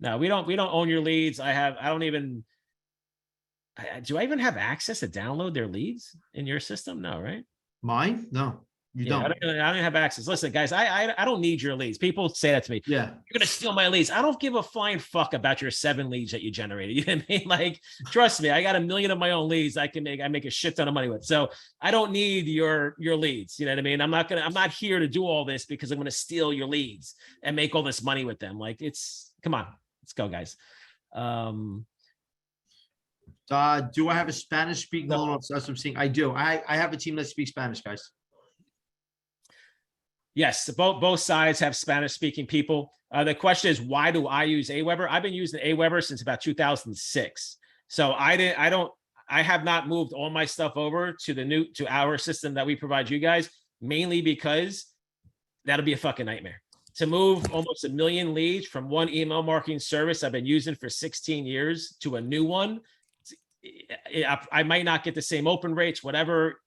No, we don't own your leads. Do I even have access to download their leads in your system? No, right? Mine? No, you don't. I don't have access. Listen, guys, I don't need your leads. People say that to me. Yeah. You're going to steal my leads. I don't give a flying fuck about your 7 leads that you generated. You know what I mean? Like, trust me, I got 1 million of my own leads I make a shit ton of money with. So I don't need your leads. You know what I mean? I'm not here to do all this because I'm going to steal your leads and make all this money with them. Like, come on, let's go, guys. Do I have a Spanish speaking loan? That's what I'm saying. I do. I have a team that speaks Spanish, guys. Yes, both sides have Spanish speaking people. The question is, why do I use Aweber? I've been using Aweber since about 2006. So I have not moved all my stuff over to our system that we provide you guys, mainly because that'll be a fucking nightmare. to move almost 1 million leads from one email marketing service I've been using for 16 years to a new one. I might not get the same open rates, whatever.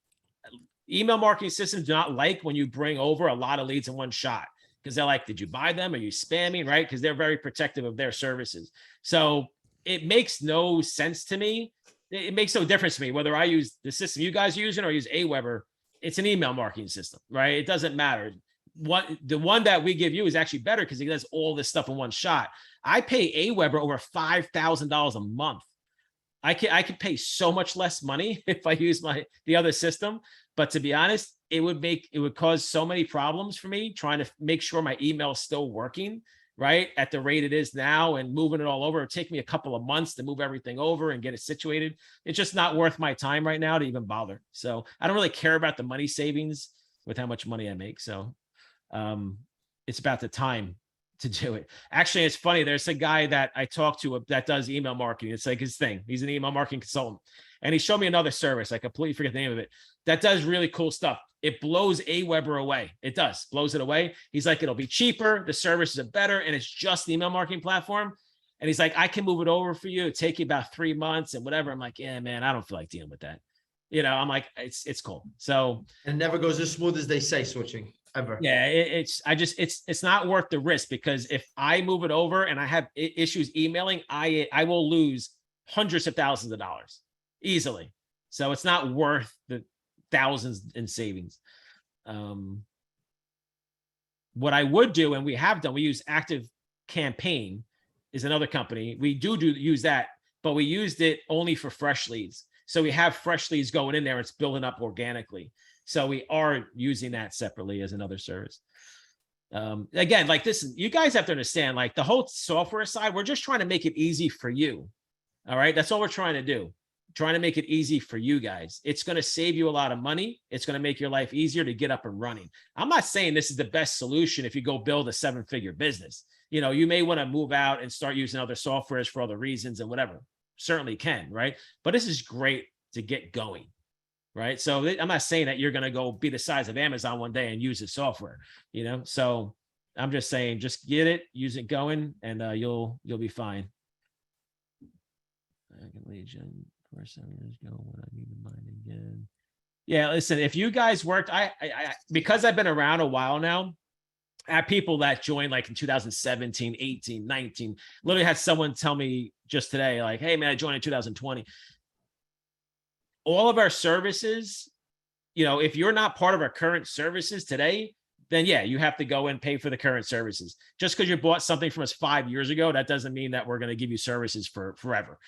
Email marketing systems do not like when you bring over a lot of leads in one shot, because they're like, did you buy them? Are you spamming? Right? Because they're very protective of their services. So it makes no sense to me. It makes no difference to me whether I use the system you guys are using or use Aweber. It's an email marketing system, right? It doesn't matter. The one that we give you is actually better because it does all this stuff in one shot. I pay Aweber over $5,000 a month. I could pay so much less money if I use the other system. But to be honest, it would cause so many problems for me trying to make sure my email is still working, right, at the rate it is now, and moving it all over. It'd take me a couple of months to move everything over and get it situated. It's just not worth my time right now to even bother. So I don't really care about the money savings with how much money I make. So it's about the time to do it. Actually, it's funny. There's a guy that I talked to that does email marketing. It's like his thing. He's an email marketing consultant. And he showed me another service. I completely forget the name of it. That does really cool stuff. It blows Aweber away. It does. Blows it away. He's like, it'll be cheaper. The services are better. And it's just the email marketing platform. And he's like, I can move it over for you. It'll take you about 3 months and whatever. I'm like, yeah, man, I don't feel like dealing with that. I'm like, it's cool. So it never goes as smooth as they say switching. Ever. Yeah, it's not worth the risk, because if I move it over and I have issues emailing, I will lose hundreds of thousands of dollars easily. So it's not worth the thousands in savings. What I would do, and we have done, we use Active Campaign is another company. We do use that, but we used it only for fresh leads. So we have fresh leads going in there. It's building up organically. So we are using that separately as another service. Again, like this, you guys have to understand, like the whole software side, we're just trying to make it easy for you. All right. That's all we're trying to do. Trying to make it easy for you guys. It's going to save you a lot of money. It's going to make your life easier to get up and running. I'm not saying this is the best solution if you go build a 7-figure business. You may want to move out and start using other softwares for other reasons and whatever. Certainly can, right? But this is great to get going. Right. So I'm not saying that you're going to go be the size of Amazon one day and use the software, so I'm just saying, just get it, use it going, and you'll be fine. I can lead gen 7 years ago when I need to mine again. Yeah. Listen, if you guys worked, I because I've been around a while now, I have people that joined like in 2017, 18, 19, literally had someone tell me just today, like, hey man, I joined in 2020. All of our services, if you're not part of our current services today, then yeah, you have to go and pay for the current services. Just because you bought something from us 5 years ago, that doesn't mean that we're going to give you services for forever.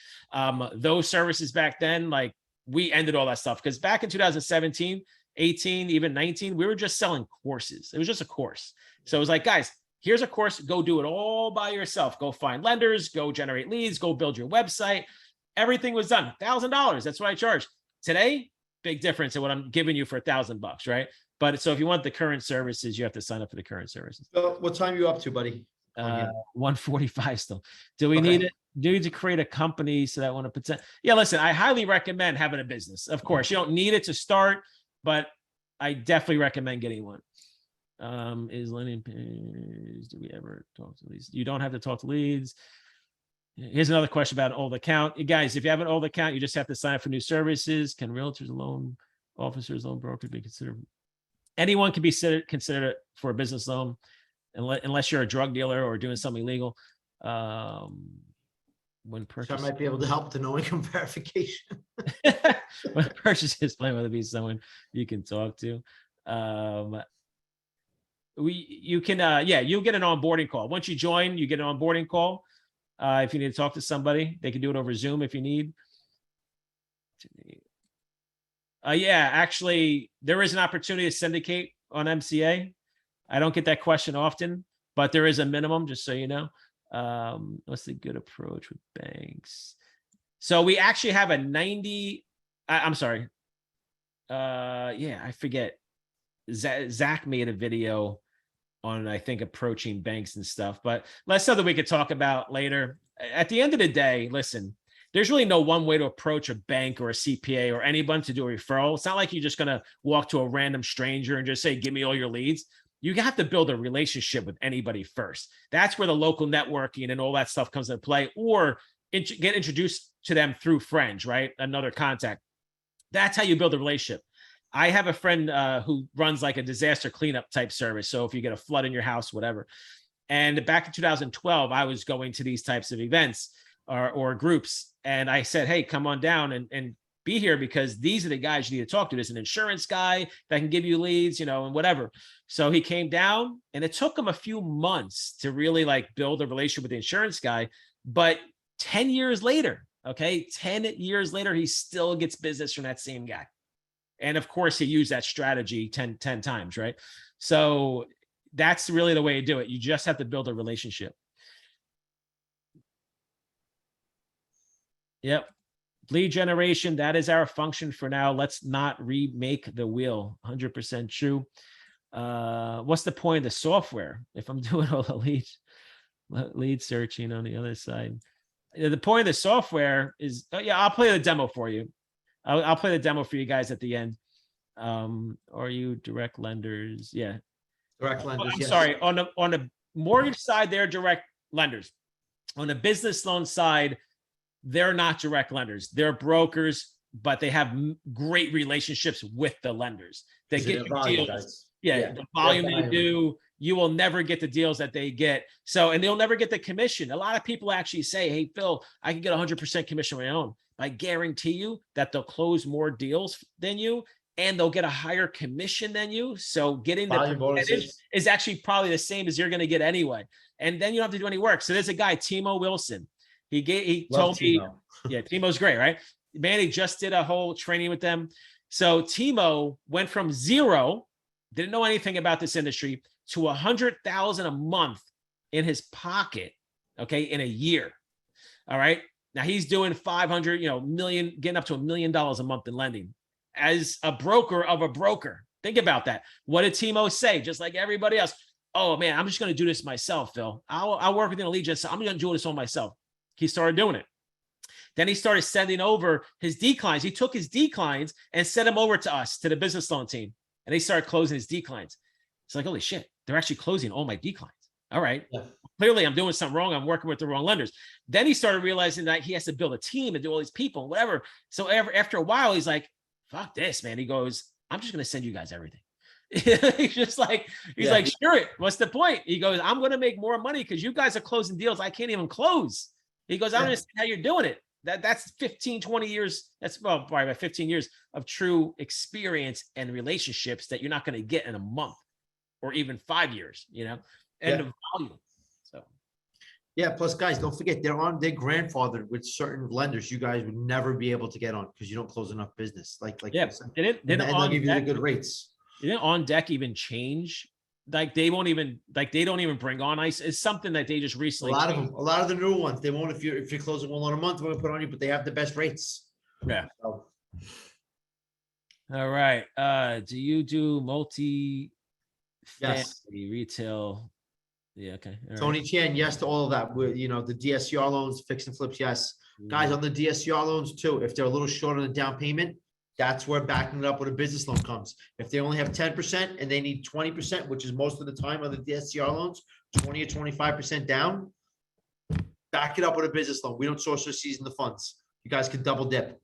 Those services back then, like we ended all that stuff, because back in 2017, 18, even 19, we were just selling courses. It was just a course. So it was like, guys, here's a course, go do it all by yourself. Go find lenders, go generate leads, go build your website. Everything was done. $1,000. That's what I charged. Today, big difference in what I'm giving you for $1,000, right? But so if you want the current services, you have to sign up for the current services. So what time are you up to, buddy? 1:45 still. Do we need it? Do you need to create a company so that when a potential? Yeah, listen, I highly recommend having a business. Of course, you don't need it to start, but I definitely recommend getting one. Is landing page? Do we ever talk to leads? You don't have to talk to leads. Here's another question about an old account. You guys, if you have an old account, you just have to sign up for new services. Can realtors, loan officers, loan brokers be considered? Anyone can be considered for a business loan, unless you're a drug dealer or doing something illegal. When purchase, so I might be able to help with the no income verification. when purchases plan to be someone you can talk to. You can you'll get an onboarding call. Once you join, you get an onboarding call. If you need to talk to somebody, they can do it over Zoom if you need. Yeah, actually, there is an opportunity to syndicate on MCA. I don't get that question often, but there is a minimum, just so you know. What's the good approach with banks? So we actually have a 90. I'm sorry. Yeah, I forget. Zach made a video on, I think, approaching banks and stuff, but that's something we could talk about later. At the end of the day, listen, there's really no one way to approach a bank or a CPA or anyone to do a referral. It's not like you're just going to walk to a random stranger and just say, give me all your leads. you have to build a relationship with anybody first. That's where the local networking and all that stuff comes into play, or get introduced to them through friends, right? Another contact. That's how you build a relationship. I have a friend who runs like a disaster cleanup type service. So if you get a flood in your house, whatever. And back in 2012, I was going to these types of events or groups. And I said, hey, come on down and be here, because these are the guys you need to talk to. There's an insurance guy that can give you leads, and whatever. So he came down, and it took him a few months to really like build a relationship with the insurance guy. But 10 years later, 10 years later, he still gets business from that same guy. And of course, he used that strategy 10 times, right? So that's really the way to do it. You just have to build a relationship. Yep. Lead generation, that is our function for now. Let's not remake the wheel. 100% true. What's the point of the software if I'm doing all the lead searching on the other side? The point of the software is, I'll play the demo for you. I'll play the demo for you guys at the end. Are you direct lenders? Yeah. Direct lenders. I'm yes. sorry. On the mortgage side, they're direct lenders. On the business loan side, they're not direct lenders. They're brokers, but they have great relationships with the lenders. They get you deals. Guys. Yeah, the volume they do, you will never get the deals that they get. So, and they'll never get the commission. A lot of people actually say, hey, Phil, I can get 100% commission on my own. I guarantee you that they'll close more deals than you, and they'll get a higher commission than you. So getting the percentage is actually probably the same as you're going to get anyway. And then you don't have to do any work. So there's a guy, Timo Wilson. He told me, yeah, Timo's great, right? Manny just did a whole training with them. So Timo went from zero, didn't know anything about this industry, to 100,000 a month in his pocket, in a year. All right. Now he's doing 500, million, getting up to $1 million a month in lending as a broker of a broker. Think about that. What did Timo say? Just like everybody else. Oh man, I'm just going to do this myself, Phil. I'll work with an allegiance. So I'm going to do this on myself. He started doing it. Then he started sending over his declines. He took his declines and sent them over to us, to the business loan team. And they started closing his declines. It's like, holy shit, they're actually closing all my declines. All right. Yeah. Clearly I'm doing something wrong. I'm working with the wrong lenders. Then he started realizing that he has to build a team and do all these people and whatever. So after a while, he's like, fuck this, man. He goes, I'm just going to send you guys everything. He's like, screw it. What's the point? He goes, I'm going to make more money because you guys are closing deals I can't even close. He goes, I don't understand how you're doing it. That's 15, 20 years. That's probably about 15 years of true experience and relationships that you're not going to get in a month or even 5 years, and the volume. So, yeah. Plus, guys, don't forget they're grandfathered with certain lenders. You guys would never be able to get on because you don't close enough business. Like yeah, and they'll give you the good rates. Didn't On Deck even change? Like they don't even bring on ice. It's something that they just recently. A lot of the newer ones, they won't. If you're closing one loan a month, we're gonna put on you, but they have the best rates. Yeah. So. All right. Do you do multi? Yes. Retail. Yeah. Okay. All Tony Chan, yes to all of that. The DSCR loans, fix and flips, yes. Guys, on the DSCR loans too, if they're a little short on the down payment, that's where backing it up with a business loan comes. If they only have 10% and they need 20%, which is most of the time on the DSCR loans, 20 or 25% down, back it up with a business loan. We don't source or season the funds. You guys can double dip.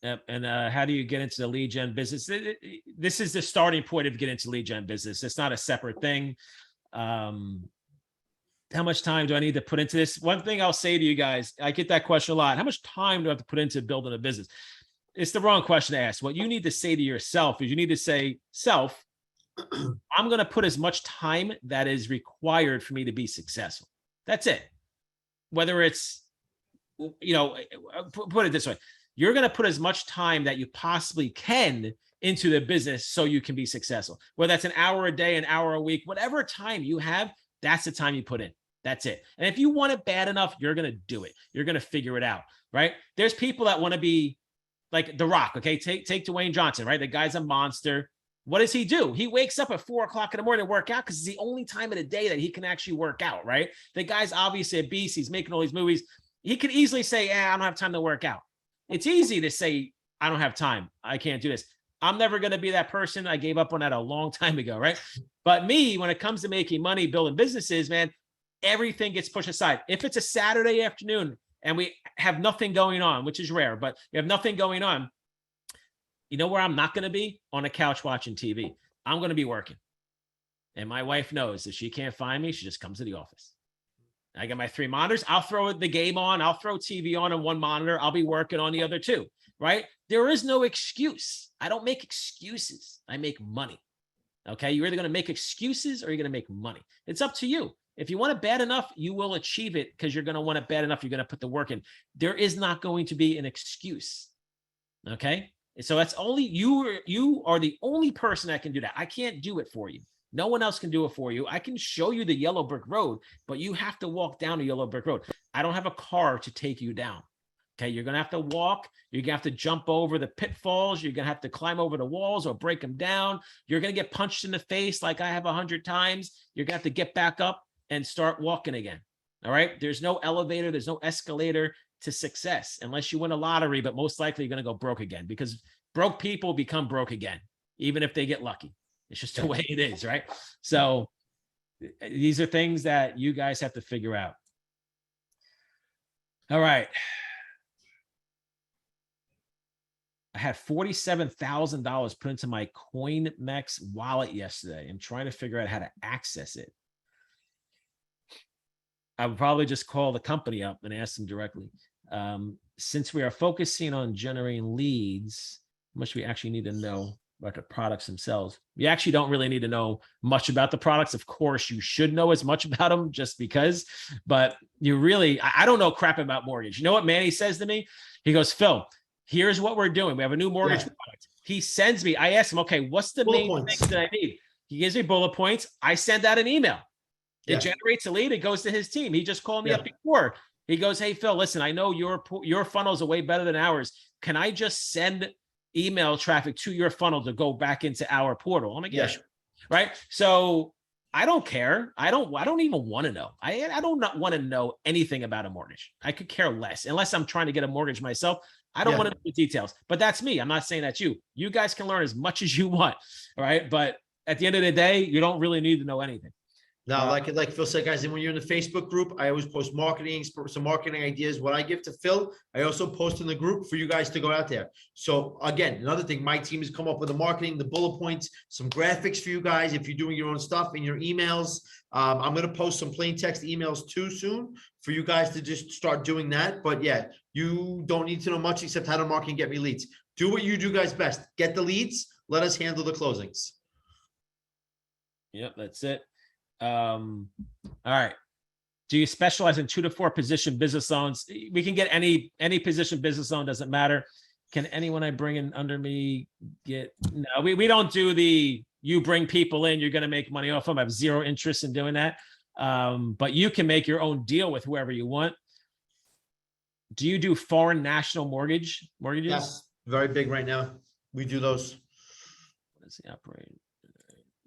Yep. And how do you get into the lead gen business? This is the starting point of getting into lead gen business. It's not a separate thing. How much time do I need to put into this? One thing I'll say to you guys, I get that question a lot. How much time do I have to put into building a business? It's the wrong question to ask. What you need to say to yourself is you need to say, self, I'm going to put as much time that is required for me to be successful. That's it. Whether it's, put it this way, you're going to put as much time that you possibly can into the business so you can be successful. Whether that's an hour a day, an hour a week, whatever time you have, that's the time you put in. That's it. And if you want it bad enough, you're going to do it. You're going to figure it out, right? There's people that want to be like The Rock, okay? Take Dwayne Johnson, right? The guy's a monster. What does he do? He wakes up at 4 o'clock in the morning to work out because it's the only time of the day that he can actually work out, right? The guy's obviously a beast. He's making all these movies. He could easily say, I don't have time to work out. It's easy to say, I don't have time. I can't do this. I'm never going to be that person. I gave up on that a long time ago, right? But me, when it comes to making money, building businesses, man, everything gets pushed aside. If it's a Saturday afternoon and we have nothing going on, which is rare, but you have nothing going on, you know where I'm not going to be? On a couch watching TV. I'm going to be working. And my wife knows if she can't find me, she just comes to the office. I got my 3 monitors. I'll throw the game on. I'll throw TV on 1 monitor. I'll be working on the other 2, right? There is no excuse. I don't make excuses. I make money. Okay. You're either going to make excuses or you're going to make money. It's up to you. If you want it bad enough, you will achieve it because you're going to want it bad enough. You're going to put the work in. There is not going to be an excuse. Okay. So that's only you are the only person that can do that. I can't do it for you. No one else can do it for you. I can show you the yellow brick road, but you have to walk down the yellow brick road. I don't have a car to take you down. Okay. You're going to have to walk. You're going to have to jump over the pitfalls. You're going to have to climb over the walls or break them down. You're going to get punched in the face like I have 100 times. You're going to have to get back up and start walking again. All right. There's no elevator. There's no escalator to success unless you win a lottery, but most likely you're going to go broke again because broke people become broke again, even if they get lucky. It's just the way it is, right? So these are things that you guys have to figure out. All right. I had $47,000 put into my CoinMex wallet yesterday. I'm trying to figure out how to access it. I would probably just call the company up and ask them directly. Since we are focusing on generating leads, how much we actually need to know about the products themselves. You actually don't really need to know much about the products. Of course, you should know as much about them just because, but you really, I don't know crap about mortgage. You know what Manny says to me? He goes, Phil, here's what we're doing. We have a new mortgage product. He sends me, I asked him, okay, what's the main things that I need? He gives me bullet points. I send out an email. It generates a lead. It goes to his team. He just called me up before. He goes, hey, Phil, listen, I know your funnels are way better than ours. Can I just send email traffic to your funnel to go back into our portal? I'm like, yeah, sure. Right. So I don't care. I don't even want to know. I don't want to know anything about a mortgage. I could care less unless I'm trying to get a mortgage myself. I don't want to know the details, but that's me. I'm not saying that's you. You guys can learn as much as you want. All right. But at the end of the day, you don't really need to know anything. No, like Phil said, guys, and when you're in the Facebook group, I always post some marketing ideas. What I give to Phil, I also post in the group for you guys to go out there. So again, another thing, my team has come up with the marketing, the bullet points, some graphics for you guys. If you're doing your own stuff in your emails, I'm going to post some plain text emails too soon for you guys to just start doing that. But yeah, you don't need to know much except how to market and get me leads. Do what you do guys best. Get the leads. Let us handle the closings. Yep, that's it. All right. Do you specialize in 2 to 4 position business loans? We can get any position business loan, doesn't matter. Can anyone I bring in under me get? No, we don't do the, you bring people in, you're going to make money off them. I have zero interest in doing that. But you can make your own deal with whoever you want. Do you do foreign national mortgages? Yes, very big right now. We do those. Let's see, operate.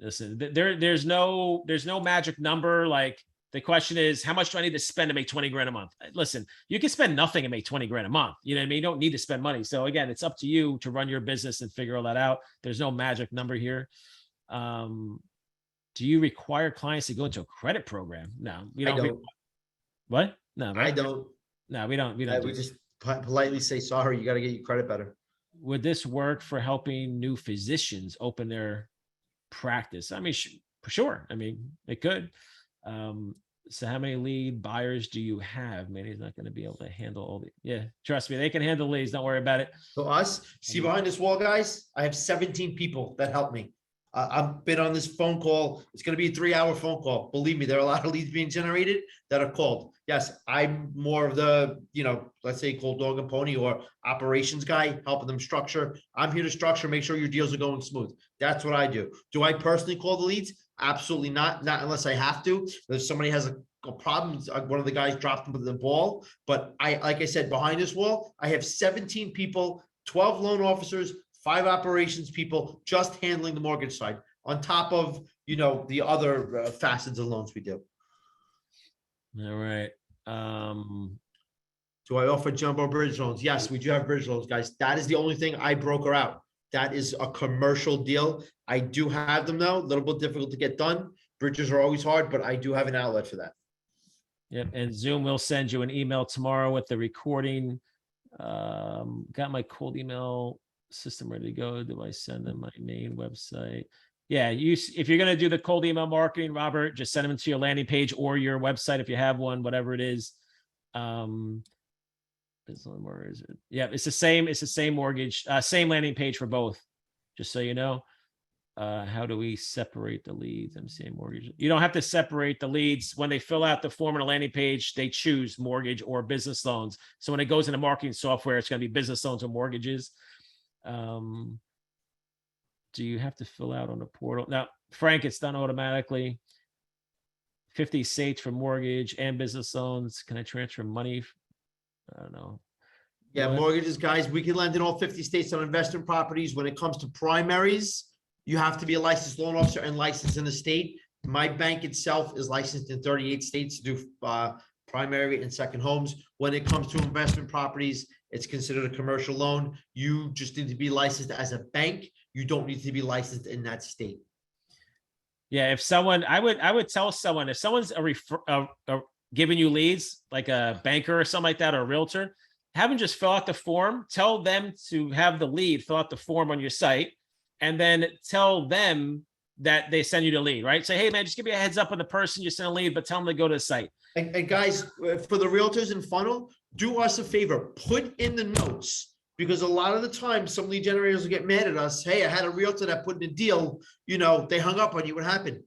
Listen, there's no magic number. Like the question is, how much do I need to spend to make 20 grand a month? Listen, you can spend nothing and make 20 grand a month. You know what I mean? You don't need to spend money. So again, it's up to you to run your business and figure all that out. There's no magic number here. Do you require clients to go into a credit program? No, we don't. I don't. What? No, right? I don't. No, we don't. We just politely say, sorry, you got to get your credit better. Would this work for helping new physicians open their practice? I mean, sure. I mean, it could. So how many lead buyers do you have? Manny's not going to be able to handle all the, yeah, trust me, they can handle leads. Don't worry about it. So see behind this wall, guys, I have 17 people that help me. I've been on this phone call. It's going to be a 3-hour phone call. Believe me, there are a lot of leads being generated that are called. Yes, I'm more of the, let's say cold dog and pony or operations guy, helping them structure. I'm here to structure, make sure your deals are going smooth. That's what I do. Do I personally call the leads? Absolutely not. Not unless I have to. If somebody has a problem, one of the guys dropped the ball. But like I said, behind this wall, I have 17 people, 12 loan officers, 5 operations people just handling the mortgage side on top of, the other facets of loans we do. All right. Do I offer jumbo bridge loans? Yes, we do have bridge loans, guys. That is the only thing I broker out. That is a commercial deal. I do have them though, a little bit difficult to get done. Bridges are always hard, but I do have an outlet for that. Yep, and Zoom will send you an email tomorrow with the recording. Got my cold email system ready to go. Do I send them my main website? Yeah, if you're gonna do the cold email marketing, Robert, just send them to your landing page or your website if you have one, whatever it is. Where is it? Yeah, it's the same mortgage, same landing page for both. Just so you know. How do we separate the leads? I'm saying mortgage. You don't have to separate the leads. When they fill out the form on a landing page, they choose mortgage or business loans. So when it goes into marketing software, it's going to be business loans or mortgages. Do you have to fill out on the portal? Now, Frank, it's done automatically. 50 states for mortgage and business loans. Can I transfer money? I don't know. Yeah, What? mortgages, guys, we can lend in all 50 states on investment properties. When it comes to primaries, you have to be a licensed loan officer and licensed in the state. My bank itself is licensed in 38 states to do primary and second homes. When it comes to investment properties, it's considered a commercial loan. You just need to be licensed as a bank. You don't need to be licensed in that state. Yeah, if someone, I would tell someone, if someone's giving you leads, like a banker or something like that, or a realtor, have them just fill out the form. Tell them to have the lead fill out the form on your site, and then tell them that they send you the lead, right? Say, hey man, just give me a heads up on the person you send a lead, but tell them to go to the site. And guys, for the realtors in funnel, do us a favor, put in the notes, because a lot of the time some lead generators will get mad at us. Hey, I had a realtor that put in a deal, you know, they hung up on you. What happened?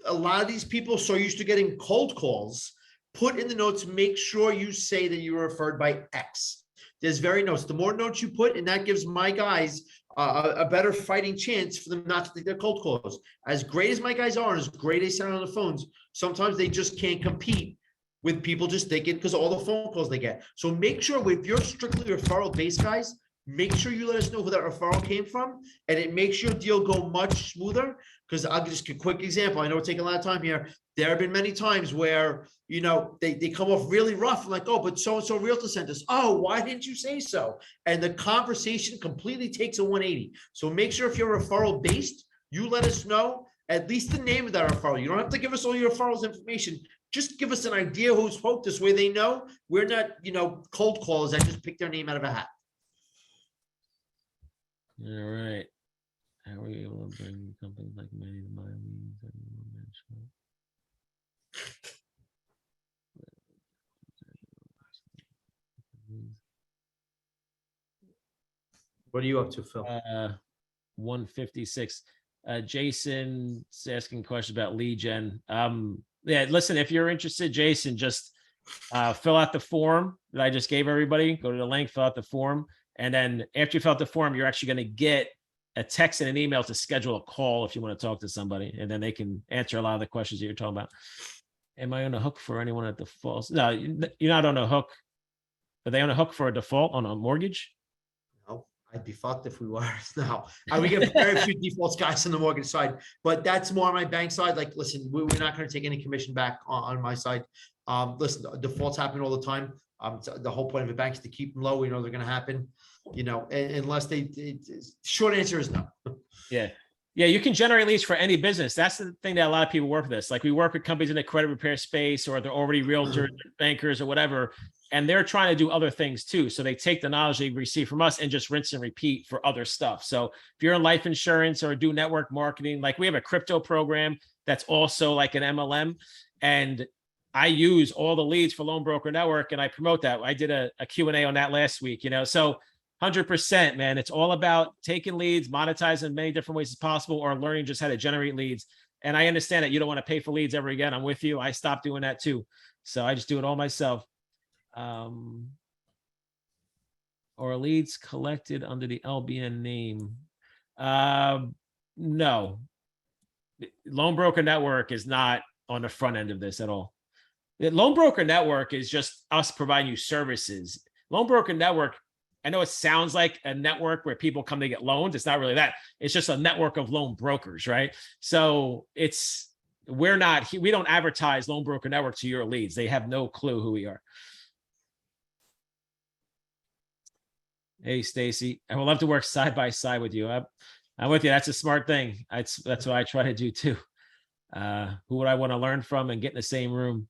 A lot of these people are so used to getting cold calls. Put in the notes, make sure you say that you were referred by X. There's very notes. The more notes you put, and that gives my guys a better fighting chance for them not to take their cold calls. As great as my guys are, and as great as they sound on the phones, sometimes they just can't compete with people just thinking because of all the phone calls they get. So make sure if you're strictly referral based, guys, make sure you let us know who that referral came from, and it makes your deal go much smoother. Because I'll just give a quick example. I know it's taking a lot of time here. There have been many times where, you know, they come off really rough, like, oh, but so-and-so realtor sent us. Oh, why didn't you say so? And the conversation completely takes a 180. So make sure if you're referral based, you let us know at least the name of that referral. You don't have to give us all your referrals information. Just give us an idea who spoke this way. They know we're not, you know, cold callers that just pick their name out of a hat. All right. How are you able to bring companies like many to my leads? What are you up to, Phil? 156. Jason's asking questions about lead gen. Yeah, listen, if you're interested, Jason, just fill out the form that I just gave everybody. Go to the link, fill out the form. And then after you fill out the form, you're actually going to get a text and an email to schedule a call if you want to talk to somebody, and then they can answer a lot of the questions that you're talking about. Am I on a hook for anyone at default? No, you're not on a hook. Are they on a hook for a default on a mortgage? No, I'd be fucked if we were. No, we get very few defaults guys on the mortgage side, but that's more on my bank side. Like, listen, we're not going to take any commission back on my side. Listen, defaults happen all the time. The whole point of a bank is to keep them low. We know they're going to happen, you know, unless short answer is no. Yeah. Yeah. You can generate leads for any business. That's the thing that a lot of people work with this. Like, we work with companies in the credit repair space, or they're already realtors, bankers, or whatever. And they're trying to do other things too. So they take the knowledge they receive from us and just rinse and repeat for other stuff. So if you're in life insurance or do network marketing, like we have a crypto program that's also like an MLM. And I use all the leads for Loan Broker Network, and I promote that. I did a Q&A on that last week, you know, so 100%, man, it's all about taking leads, monetizing in many different ways as possible, or learning just how to generate leads. And I understand that you don't want to pay for leads ever again. I'm with you. I stopped doing that too. So I just do it all myself. Or leads collected under the LBN name. No. Loan Broker Network is not on the front end of this at all. The Loan Broker Network is just us providing you services. Loan Broker Network, I know it sounds like a network where people come to get loans. It's not really that. It's just a network of loan brokers, right? So we don't advertise Loan Broker Network to your leads. They have no clue who we are. Hey, Stacy. I would love to work side by side with you. I'm with you. That's a smart thing. That's what I try to do too. Who would I want to learn from and get in the same room?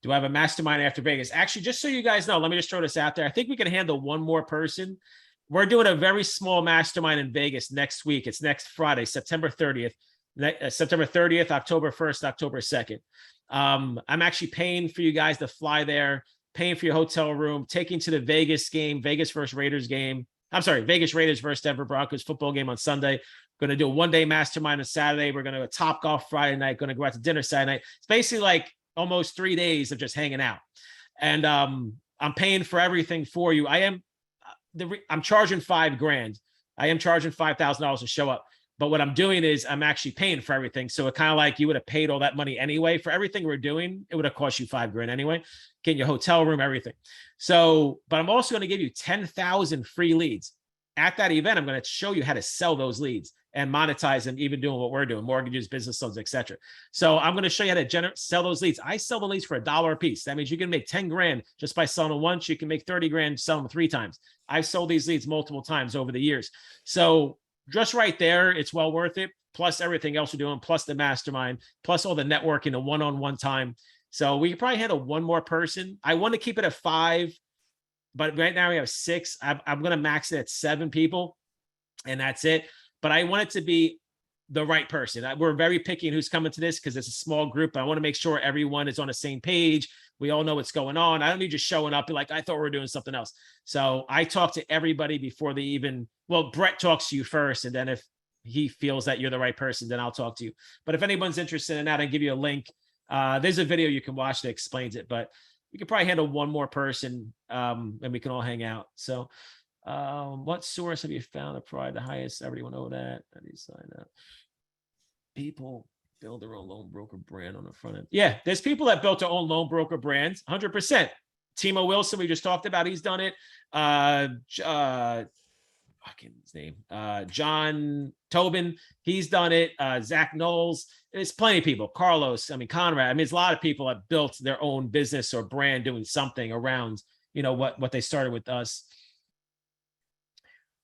Do I have a mastermind after Vegas? Actually, just so you guys know, let me just throw this out there. I think we can handle one more person. We're doing a very small mastermind in Vegas next week. It's next Friday, September 30th. September 30th, October 1st, October 2nd. I'm actually paying for you guys to fly there, paying for your hotel room, taking to the Vegas game, Vegas versus Raiders game. I'm sorry, Vegas Raiders versus Denver Broncos football game on Sunday. Going to do a one-day mastermind on Saturday. We're going to Top Golf Friday night. Going to go out to dinner Saturday night. It's basically like almost 3 days of just hanging out. And I'm paying for everything for you. I'm charging $5,000. I am charging $5,000 to show up. But what I'm doing is I'm actually paying for everything. So it kind of like you would have paid all that money anyway for everything we're doing. It would have cost you $5,000 anyway, getting your hotel room, everything. So, but I'm also going to give you 10,000 free leads at that event. I'm going to show you how to sell those leads and monetize them, even doing what we're doing, mortgages, business loans, etc. So I'm going to show you how to sell those leads. I sell the leads for $1 a piece. That means you can make 10 grand just by selling them once. You can make 30 grand selling them 3 times. I've sold these leads multiple times over the years. So just right there, it's well worth it. Plus everything else we're doing, plus the mastermind, plus all the networking, the one-on-one time. So we could probably handle one more person. I want to keep it at 5, but right now we have 6. I'm going to max it at 7 people, and that's it. But I want it to be the right person. We're very picky on who's coming to this because it's a small group. I want to make sure everyone is on the same page. We all know what's going on. I don't need just showing up and like, I thought we were doing something else. So I talk to everybody before they even, well, Brett talks to you first. And then if he feels that you're the right person, then I'll talk to you. But if anyone's interested in that, I'll give you a link. There's a video you can watch that explains it, but we could probably handle one more person and we can all hang out. So what source have you found to provide the highest? Everyone know that. How do you sign up? People build their own loan broker brand on the front end. Yeah, there's people that built their own loan broker brands, 100%. Timo Wilson, we just talked about, he's done it. His name, John Tobin, he's done it. Zach Knowles, there's plenty of people. Carlos, Conrad. There's a lot of people that built their own business or brand doing something around, what they started with us.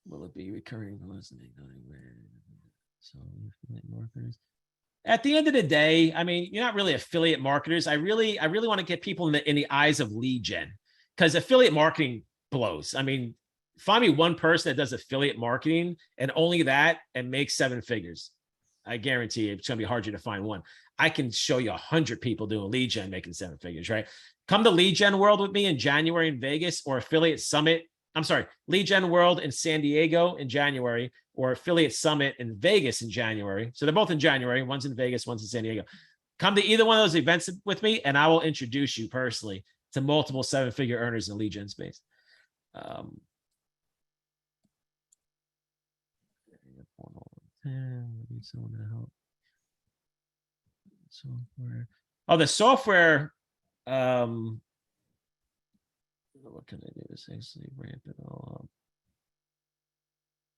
Will it be recurring? So marketers. At the end of the day, you're not really affiliate marketers. I really want to get people in the eyes of lead gen, because affiliate marketing blows. Find me one person that does affiliate marketing and only that and makes 7 figures. I guarantee you it's going to be harder to find one. I can show you 100 people doing lead gen making 7 figures, right? Come to Lead Gen World with me in January in Vegas, or Affiliate Summit. Lead Gen World in San Diego in January, or Affiliate Summit in Vegas in January. So they're both in January. One's in Vegas, one's in San Diego. Come to either one of those events with me, and I will introduce you personally to multiple 7-figure earners in the lead gen space. Need someone to help. Software. Oh, the software. What can I do to essentially ramp it all up?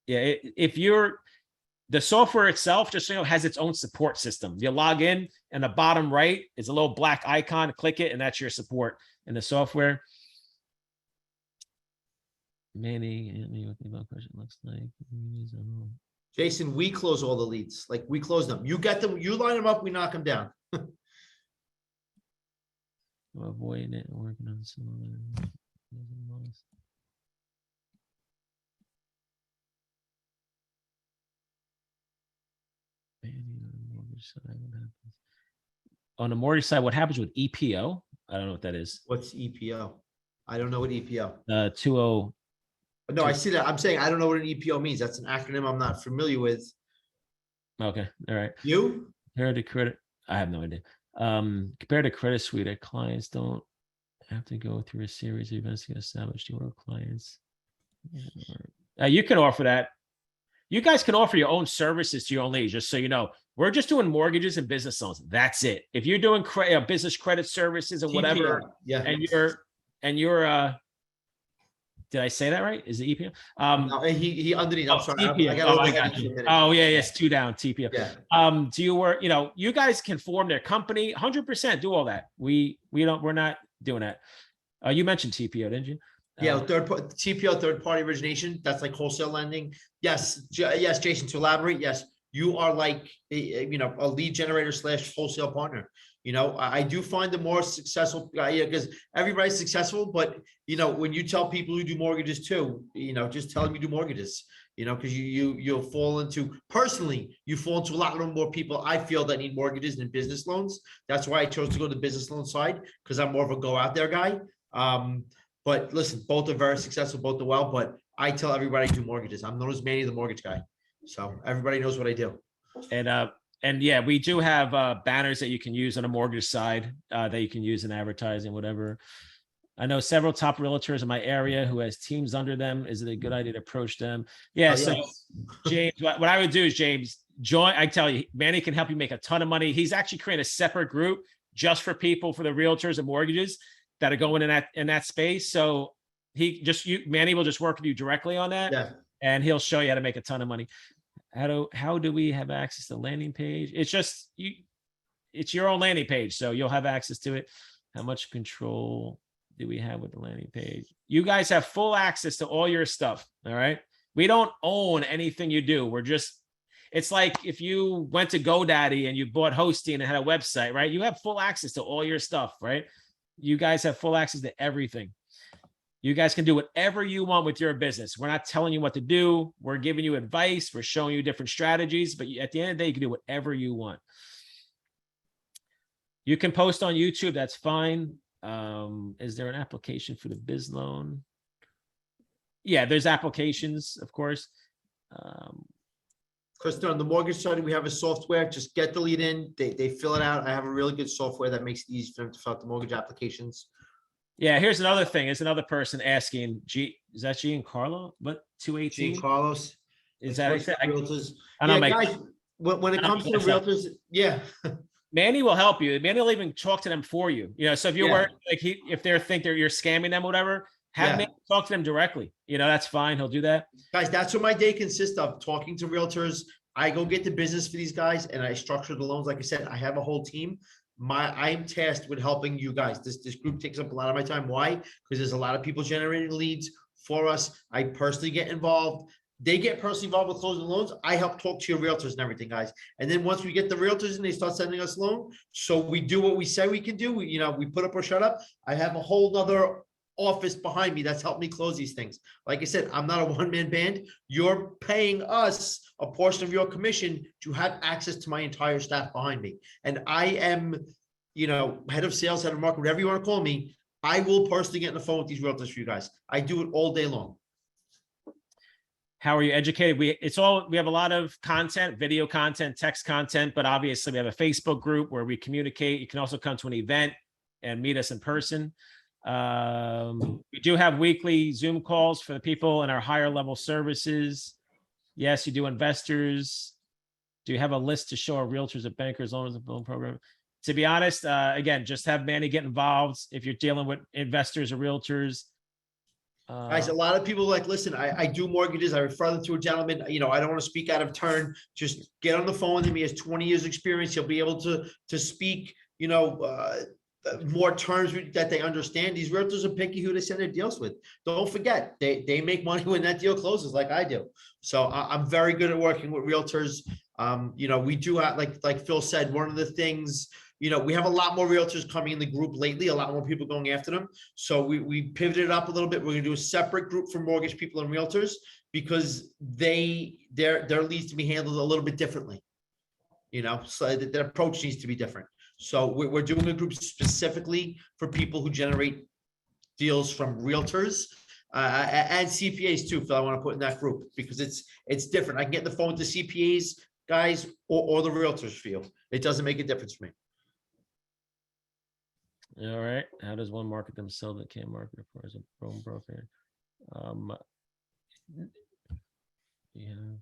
Yeah, if you're the software itself, just has its own support system. You log in, and the bottom right is a little black icon. Click it, and that's your support in the software. Manny, what the question looks like. Jason, we close all the leads. Like, we close them. You get them, you line them up, we knock them down. Avoiding it and working on some other. On the mortgage side, what happens with EPO? I don't know what that is. What's EPO? I don't know what EPO. 20. No, I see that. I'm saying I don't know what an EPO means. That's an acronym I'm not familiar with. Okay. All right. You? Compared to credit, I have no idea. Compared to Credit Suite, our clients don't have to go through a series of events to get established to our clients. You can offer that. You guys can offer your own services to your own leads, just so you know. We're just doing mortgages and business loans. That's it. If you're doing business credit services and whatever, yeah, and you're did I say that right? Is it EPO? No, he underneath. I'm sorry. TPO. Oh, yeah, yes, 2 down, TPO. Yeah. Do you work? You guys can form their company, 100%. Do all that. We're not doing that. You mentioned TPO, didn't you? Yeah, TPO, third party origination. That's like wholesale lending. Yes, yes, Jason. To elaborate, yes, you are like a lead generator / wholesale partner. I do find the more successful guy, because everybody's successful, but when you tell people who do mortgages too, just tell them you do mortgages. Because you'll fall into, personally, you fall into a lot more people I feel that need mortgages than business loans. That's why I chose to go to the business loan side, because I'm more of a go out there guy. But listen, both are very successful, both are well, but I tell everybody I do mortgages. I'm known as Manny, the mortgage guy. So everybody knows what I do. And yeah, we do have banners that you can use on a mortgage side that you can use in advertising, whatever. I know several top realtors in my area who has teams under them. Is it a good idea to approach them? Yeah. Oh, So yes. James, what I would do is, James, join. I tell you, Manny can help you make a ton of money. He's actually created a separate group just for people, for the realtors and mortgages that are going in that space. So Manny will just work with you directly on that. Yeah. And he'll show you how to make a ton of money. How do we have access to the landing page? It's just it's your own landing page, so you'll have access to it. How much control do we have with the landing page? You guys have full access to all your stuff. All right. We don't own anything you do. It's like if you went to GoDaddy and you bought hosting and had a website, right? You have full access to all your stuff, right? You guys have full access to everything. You guys can do whatever you want with your business. We're not telling you what to do. We're giving you advice. We're showing you different strategies, but at the end of the day, you can do whatever you want. You can post on YouTube. That's fine. Is there an application for the biz loan? Yeah, there's applications, of course. Kristen, on the mortgage side, we have a software. Just get the lead in. They fill it out. I have a really good software that makes it easy for them to fill out the mortgage applications. Yeah, here's another thing. It's another person asking. Is that Giancarlo? What, 218? Carlos. Is that realtors? I don't know, guys. When it comes to the realtors, yeah. Manny will help you. Manny will even talk to them for you. So if you're worried, if they think you're scamming them or whatever, have Manny talk to them directly. That's fine. He'll do that. Guys, that's what my day consists of: talking to realtors. I go get the business for these guys, and I structure the loans. Like I said, I have a whole team. I'm tasked with helping you guys. This group takes up a lot of my time. Why? Because there's a lot of people generating leads for us. I personally get involved. They get personally involved with closing loans. I help talk to your realtors and everything, guys. And then once we get the realtors and they start sending us loan, so we do what we say we can do. We put up or shut up. I have a whole other office behind me that's helped me close these things. Like I said, I'm not a one-man band. You're paying us a portion of your commission to have access to my entire staff behind me. And I am, head of sales, head of marketing, whatever you want to call me. I will personally get on the phone with these realtors for you guys. I do it all day long. How are you educated? We have a lot of content, video content, text content, but obviously we have a Facebook group where we communicate. You can also come to an event and meet us in person. We do have weekly Zoom calls for the people in our higher level services. Yes, you do investors. Do you have a list to show our realtors and bankers, owners of the loan program? To be honest, again, just have Manny get involved if you're dealing with investors or realtors. Guys, a lot of people listen, I do mortgages. I refer them to a gentleman. I don't want to speak out of turn. Just get on the phone with him. He has 20 years experience. He'll be able to speak, more terms that they understand. These realtors are picky who they send their deals with. Don't forget, they make money when that deal closes, like I do. So I'm very good at working with realtors. We do have, like Phil said, one of the things, we have a lot more realtors coming in the group lately, a lot more people going after them. So we pivoted up a little bit. We're going to do a separate group for mortgage people and realtors because their leads to be handled a little bit differently. So their approach needs to be different. So we're doing a group specifically for people who generate deals from realtors and CPAs too, Phil. I want to put in that group because it's different. I can get the phone with the CPAs guys or the realtors feel. It doesn't make a difference for me. All right. How does one market themselves that can't market for as a home broker?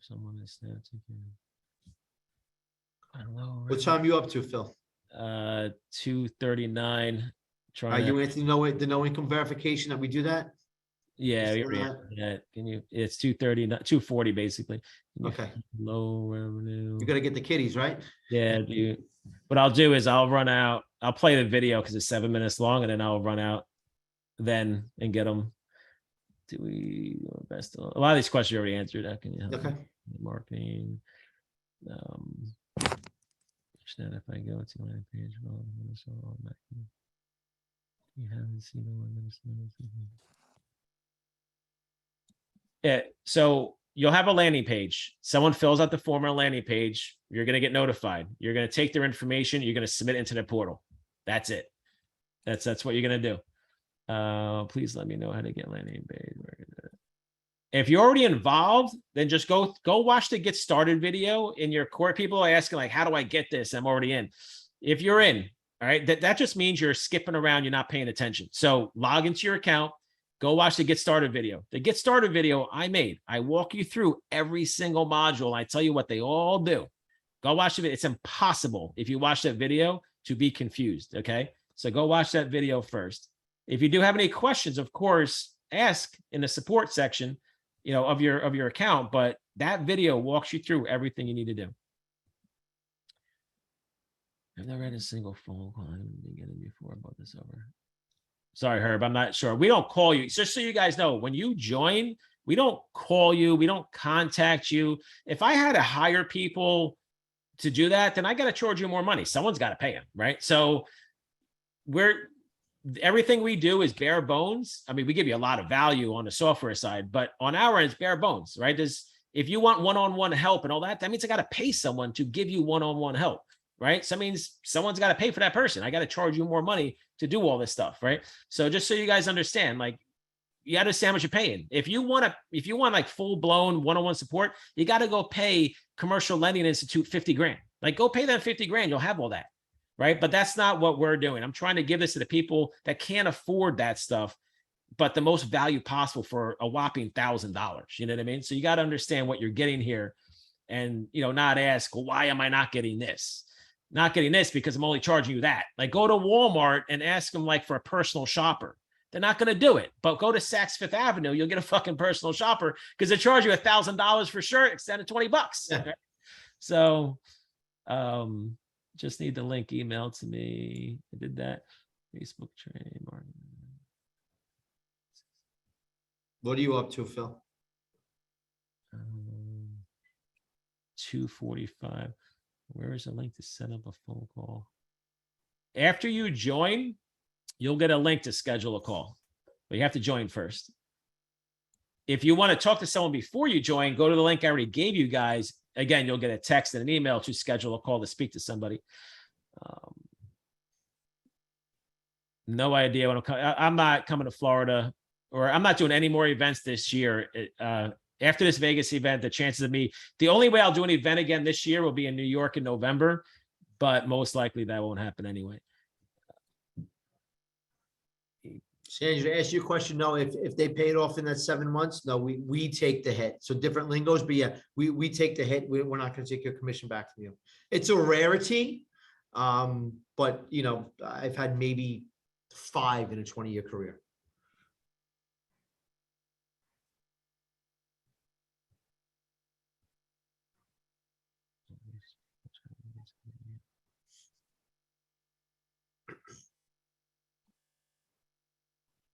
Someone is now taking. I don't know. What time are you up to, Phil? 2:39. Are you into the no income verification that we do that? Yeah, can you? It's 2:30, 2:40 basically. Okay. Low revenue. You got to get the kiddies, right? Yeah, dude. What I'll do is I'll run out. I'll play the video because it's 7 minutes long, and then I'll run out then and get them. do we do our best? A lot of these questions you already answered. How can you help Okay. me? Marketing. That if I go to landing page, well, you haven't seen the one. Yeah, so you'll have a landing page. Someone fills out the form on a landing page. You're going to get notified. You're going to take their information. You're going to submit it into the portal. That's it. That's what you're going to do. Please let me know how to get landing page. If you're already involved, then just go watch the get started video in your court. People are asking like, how do I get this? I'm already in. If you're in, all right, that just means you're skipping around. You're not paying attention. So log into your account, go watch the get started video. The get started video I made, I walk you through every single module. I tell you what they all do. Go watch the video. It's impossible if you watch that video to be confused. Okay. So go watch that video first. If you do have any questions, of course, ask in the support section, of your account, but that video walks you through everything you need to do. I've never had a single phone call. I haven't been getting before about this over. Sorry, Herb, I'm not sure. We don't call you. Just so you guys know, when you join, we don't call you. We don't contact you. If I had to hire people to do that, then I got to charge you more money. Someone's got to pay them, right? So everything we do is bare bones. I mean, we give you a lot of value on the software side, but on our end, it's bare bones, right? If you want one-on-one help and all that, that means I got to pay someone to give you one-on-one help, right? So that means someone's got to pay for that person. I got to charge you more money to do all this stuff, right? So just so you guys understand, like, you understand what you're paying. If you want like full-blown one-on-one support, you got to go pay Commercial Lending Institute 50 grand. Like, go pay them 50 grand. You'll have all that. Right. But that's not what we're doing. I'm trying to give this to the people that can't afford that stuff, but the most value possible for a whopping $1,000. You know what I mean? So you got to understand what you're getting here and, not ask, well, why am I not getting this? Not getting this because I'm only charging you that. Like, go to Walmart and ask them like for a personal shopper. They're not going to do it, but go to Saks Fifth Avenue. You'll get a fucking personal shopper because they charge you $1,000 for shirt instead of $20. Yeah. Right? So, just need the link emailed to me. I did that. Facebook training. What are you up to, Phil? 2:45. Where is the link to set up a phone call? After you join, you'll get a link to schedule a call. But you have to join first. If you want to talk to someone before you join, go to the link I already gave you guys. Again, you'll get a text and an email to schedule a call to speak to somebody. No idea when I'm not coming to Florida, or I'm not doing any more events this year. After this Vegas event, the chances of the only way I'll do an event again this year will be in New York in November, but most likely that won't happen anyway. Sandra, to ask you a question, no, if they paid off in that 7 months, no, we take the hit. So different lingos, but yeah, we take the hit. We're not going to take your commission back from you. It's a rarity, but I've had maybe 5 in a 20-year career.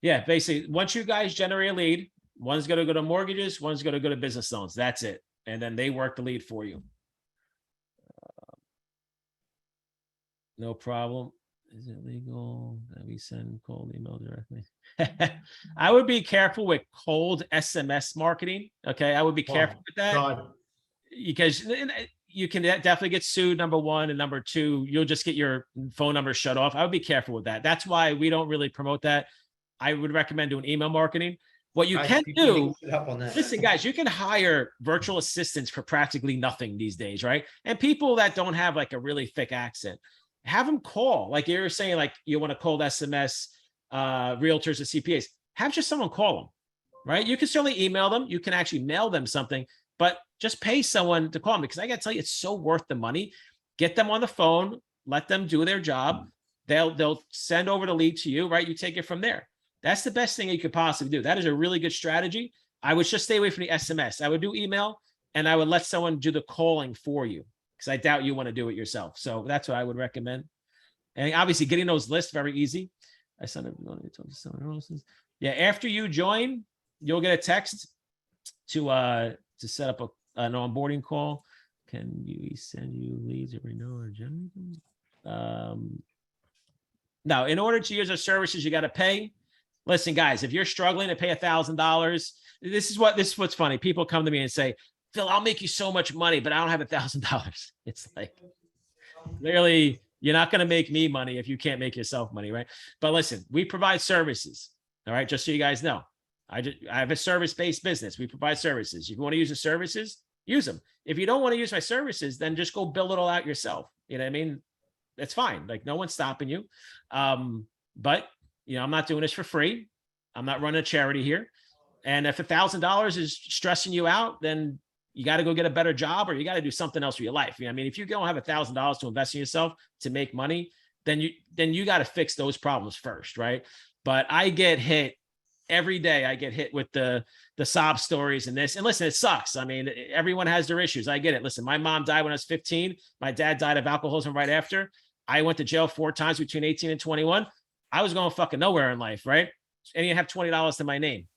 Yeah, basically, once you guys generate a lead, one's going to go to mortgages, one's going to go to business loans. That's it. And then they work the lead for you. No problem. Is it legal that we send cold email directly? I would be careful with cold SMS marketing. Okay, I would be careful with that. God. Because you can definitely get sued, number one, and number two, you'll just get your phone number shut off. I would be careful with that. That's why we don't really promote that. I would recommend doing email marketing. What you can do, listen, guys, you can hire virtual assistants for practically nothing these days, right? And people that don't have like a really thick accent, have them call. Like you're saying, like you want to cold SMS realtors or CPAs, have just someone call them, right? You can certainly email them. You can actually mail them something, but just pay someone to call them, because I got to tell you, it's so worth the money. Get them on the phone, let them do their job. They'll send over the lead to you, right? You take it from there. That's the best thing you could possibly do. That is a really good strategy. I would just stay away from the SMS. I would do email, and I would let someone do the calling for you, because I doubt you want to do it yourself. So that's what I would recommend. And obviously getting those lists, very easy. I sent it to someone else's. Yeah, after you join, you'll get a text to set up an onboarding call. Can you send you leads every no or general? Now, in order to use our services, you got to pay. Listen, guys, if you're struggling to pay $1,000, this is what's funny. People come to me and say, Phil, I'll make you so much money, but I don't have $1,000. It's like, clearly, you're not going to make me money if you can't make yourself money, right? But listen, we provide services. All right, just so you guys know, I have a service-based business. We provide services. If you want to use the services, use them. If you don't want to use my services, then just go build it all out yourself. You know what I mean? That's fine. Like, no one's stopping you. But I'm not doing this for free. I'm not running a charity here. And if $1,000 is stressing you out, then you got to go get a better job, or you got to do something else with your life. I mean, if you don't have $1,000 to invest in yourself to make money, then you got to fix those problems first, right? But I get hit every day. I get hit with the sob stories and this. And listen, it sucks. I mean, everyone has their issues. I get it. Listen, my mom died when I was 15. My dad died of alcoholism right after. I went to jail 4 times between 18 and 21. I was going fucking nowhere in life, right? And you have $20 to my name.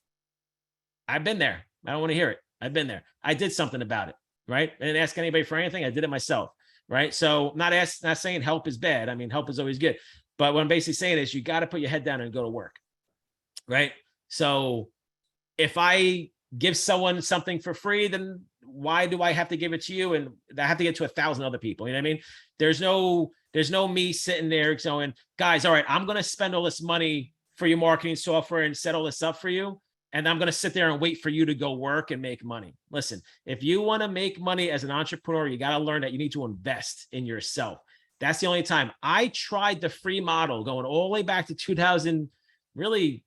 I've been there. I don't want to hear it. I've been there. I did something about it, right? I didn't ask anybody for anything. I did it myself, right? So not saying help is bad. I mean, help is always good. But what I'm basically saying is you got to put your head down and go to work, right? So if I give someone something for free, then why do I have to give it to you? And I have to get to 1,000 other people. You know what I mean? There's no me sitting there going, guys, all right, I'm going to spend all this money for your marketing software and set all this up for you. And I'm going to sit there and wait for you to go work and make money. Listen, if you want to make money as an entrepreneur, you got to learn that you need to invest in yourself. That's the only time. I tried the free model going all the way back to 2000, really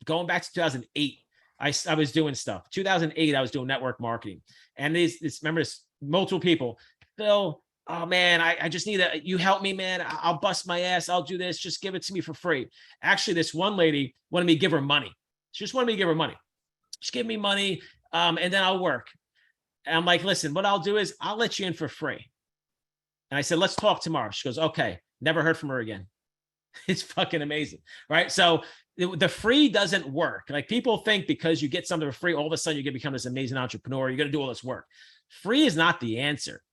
going back to 2008. I was doing stuff. 2008, I was doing network marketing. And remember this, multiple people, Phil, oh man, I just need you help me, man. I'll bust my ass. I'll do this. Just give it to me for free. Actually, this one lady wanted me to give her money. She just wanted me to give her money. Just give me money, and then I'll work. And I'm like, listen, what I'll do is I'll let you in for free. And I said, let's talk tomorrow. She goes, okay. Never heard from her again. It's fucking amazing, right? So the free doesn't work. Like, people think because you get something for free, all of a sudden you're going to become this amazing entrepreneur. You're going to do all this work. Free is not the answer,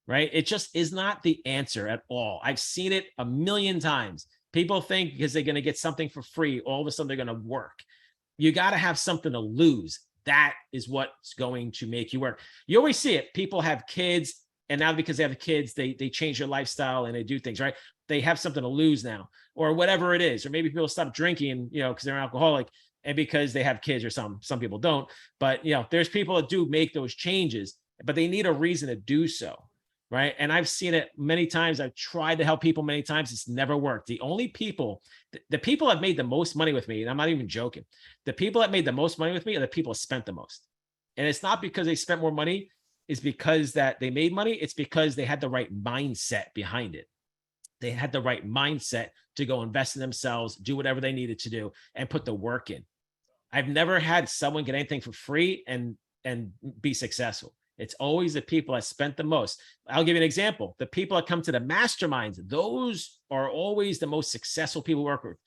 right? It just is not the answer at all. I've seen it a million times. People think because they're going to get something for free, all of a sudden they're going to work. You got to have something to lose. That is what's going to make you work. You always see it. People have kids, and now because they have kids, they change their lifestyle and they do things, right? They have something to lose now, or whatever it is. Or maybe people stop drinking, because they're an alcoholic, and because they have kids, or some people don't. But, there's people that do make those changes, but they need a reason to do so, right? And I've seen it many times. I've tried to help people many times. It's never worked. The only people, the people that made the most money with me, and I'm not even joking, the people that made the most money with me are the people that spent the most. And it's not because they spent more money. It's because that they made money. It's because they had the right mindset behind it. They had the right mindset to go invest in themselves, do whatever they needed to do, and put the work in. I've never had someone get anything for free and be successful. It's always the people that spent the most. I'll give you an example. The people that come to the masterminds, those are always the most successful people we work with.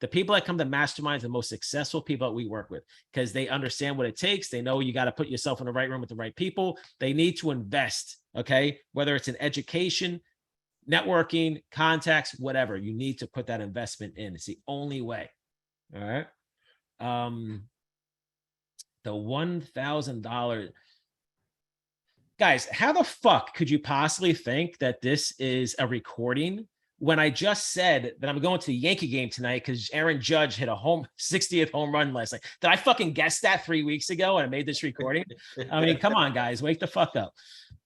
The people that come to masterminds, the most successful people that we work with, because they understand what it takes. They know you got to put yourself in the right room with the right people. They need to invest, okay? Whether it's in education, networking, contacts, whatever, you need to put that investment in. It's the only way. All right. The $1,000. Guys, how the fuck could you possibly think that this is a recording when I just said that I'm going to the Yankee game tonight because Aaron Judge hit a 60th home run last night? Did I fucking guess that 3 weeks ago when I made this recording? I mean, come on, guys, wake the fuck up.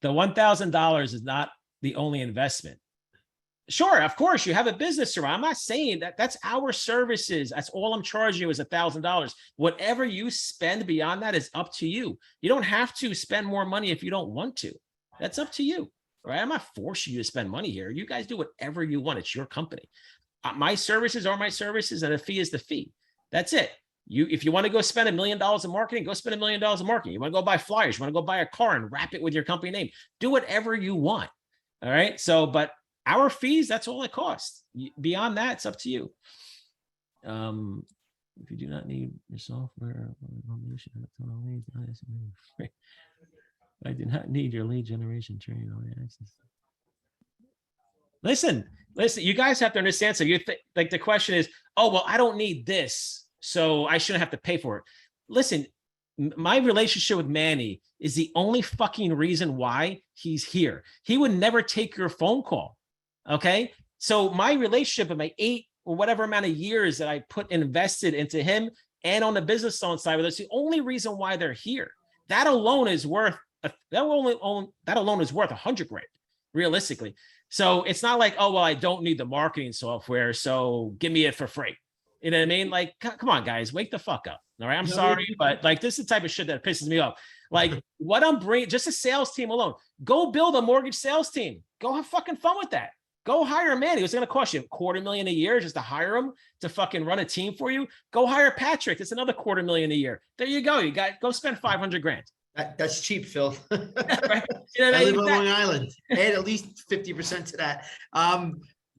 The $1,000 is not the only investment. Sure, of course, you have a business around. I'm not saying that. That's our services. That's all I'm charging you is $1,000. Whatever you spend beyond that is up to you. You don't have to spend more money if you don't want to. That's up to you, right? I'm not forcing you to spend money here. You guys do whatever you want. It's your company. My services are my services, and the fee is the fee. That's it. If you want to go spend $1 million in marketing, go spend $1 million in marketing. You want to go buy flyers, you want to go buy a car and wrap it with your company name. Do whatever you want. All right. So, but our fees, that's all it costs. Beyond that, it's up to you. If you do not need your software, I do not need your lead generation training. Listen, you guys have to understand. So you like the question is, oh, well, I don't need this, so I shouldn't have to pay for it. Listen, my relationship with Manny is the only fucking reason why he's here. He would never take your phone call. Okay. So my relationship of my 8 or whatever amount of years that I put invested into him and on the business loan side, that's the only reason why they're here. That alone is worth that alone is worth $100 grand, realistically. So it's not like, oh, well, I don't need the marketing software, so give me it for free. You know what I mean? Like, come on, guys, wake the fuck up. All right. I'm sorry, but like, this is the type of shit that pisses me off. Like, what I'm bringing, just a sales team alone, go build a mortgage sales team. Go have fucking fun with that. Go hire a man. It was going to cost you $250,000 a year just to hire him to fucking run a team for you. Go hire Patrick. It's another $250,000 a year. There you go. Go spend $500 grand. That's cheap, Phil. Right? You know, I live on Long Island. Add at least 50% to that.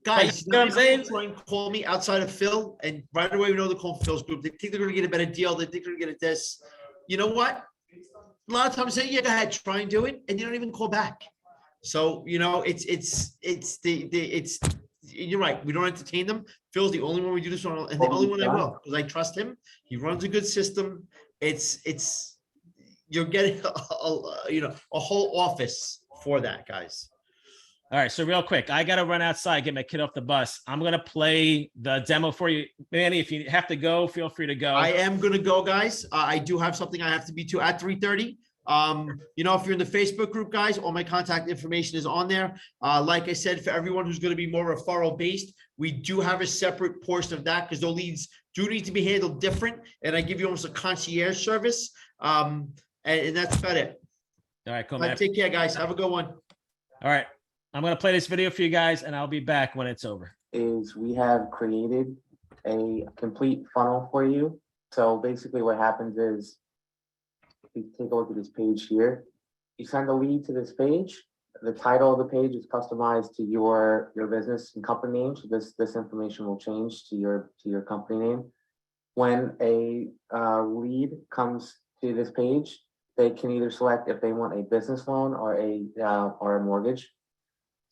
Guys, you know what I'm saying? Try and call me outside of Phil, and right away we know the call from Phil's group. They think they're going to get a better deal. They think they're going to get this. You know what? A lot of times say, yeah, go ahead, try and do it, and you don't even call back. So you know, it's you're right. We don't entertain them. Phil's the only one we do this on, and the only one I will, because I trust him. He runs a good system. It's you're getting a whole office for that, guys. All right, so real quick, I got to run outside, get my kid off the bus. I'm going to play the demo for you. Manny, if you have to go, feel free to go. I am going to go, guys. I do have something I have to be to at 3:30. You know, if you're in the Facebook group, guys, all my contact information is on there. Like I said, for everyone who's going to be more referral based, we do have a separate portion of that because those leads do need to be handled different. And I give you almost a concierge service. And that's about it. All right, cool, man. Take care, guys. Have a good one. All right. I'm going to play this video for you guys, and I'll be back when it's over. Is we have created a complete funnel for you. So basically what happens is, if you take a look at this page here, you send a lead to this page. The title of the page is customized to your business and company name. So this information will change to your company name. When a lead comes to this page, they can either select if they want a business loan or a mortgage.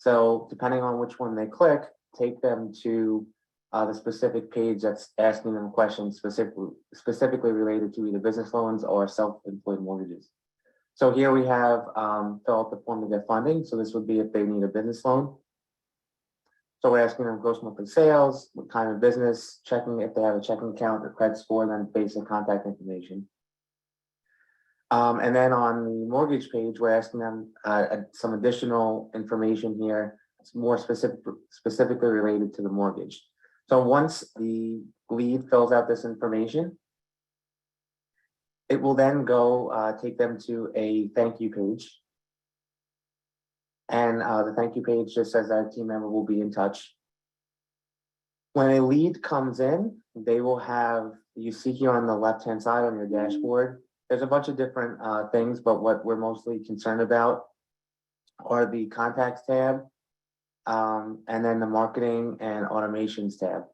So depending on which one they click, take them to the specific page that's asking them questions specifically related to either business loans or self-employed mortgages. So here we have fill out the form to get funding. So this would be if they need a business loan. So we're asking them gross monthly sales, what kind of business, checking if they have a checking account, their credit score, and then basic contact information. And then on the mortgage page, we're asking them some additional information here. It's more specifically related to the mortgage. So once the lead fills out this information, it will then go take them to a thank you page. And the thank you page just says that a team member will be in touch. When a lead comes in, they will have, you see here on the left-hand side on your dashboard, there's a bunch of different things, but what we're mostly concerned about are the contacts tab, and then the marketing and automations tab.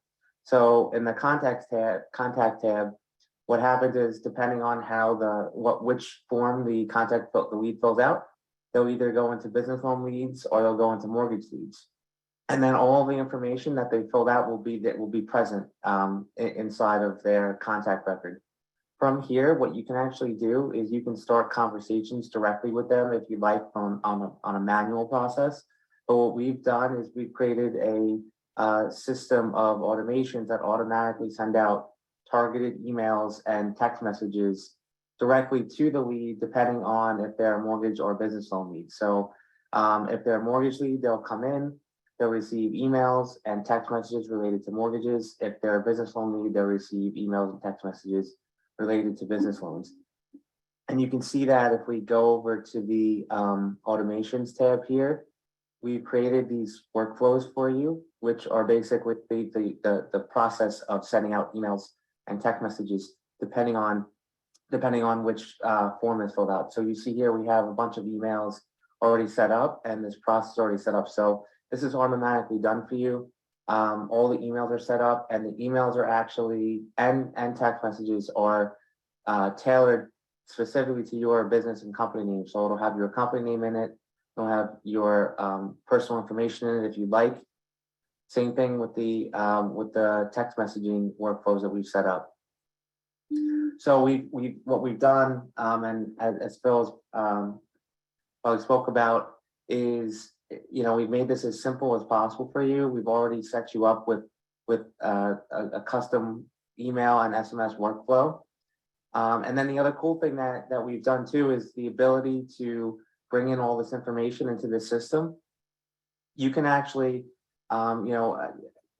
So in the contact tab, what happens is depending on how which form the lead fills out, they'll either go into business loan leads or they'll go into mortgage leads. And then all the information that they filled out will be present inside of their contact record. From here, what you can actually do is you can start conversations directly with them if you like on a manual process. But what we've done is we've created a system of automations that automatically send out targeted emails and text messages directly to the lead, depending on if they're a mortgage or business loan lead. So if they're a mortgage lead, they'll come in, they'll receive emails and text messages related to mortgages. If they're a business loan lead, they'll receive emails and text messages related to business loans. And you can see that if we go over to the automations tab here, we've created these workflows for you, which are basically the process of sending out emails and text messages depending on which form is filled out. So you see here we have a bunch of emails already set up and this process already set up. So this is automatically done for you. All the emails are set up, and the emails are actually, and text messages are tailored specifically to your business and company name. So it'll have your company name in it. It'll have your personal information in it if you'd like. Same thing with the text messaging workflows that we've set up. So what we've done, and as Phil's probably spoke about, is, you know, we've made this as simple as possible for you. We've already set you up with a custom email and SMS workflow. And then the other cool thing that we've done too is the ability to bring in all this information into the system. You can actually, you know,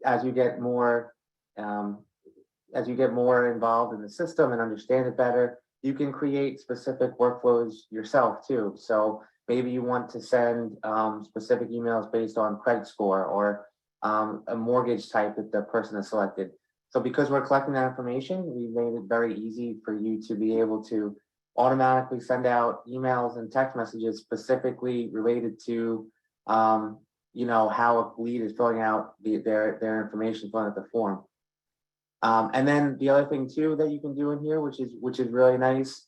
as you get more involved in the system and understand it better, you can create specific workflows yourself too. So maybe you want to send specific emails based on credit score or a mortgage type that the person has selected. So because we're collecting that information, we made it very easy for you to be able to automatically send out emails and text messages specifically related to, you know, how a lead is filling out their information, filling out the form. And then the other thing too that you can do in here, which is really nice,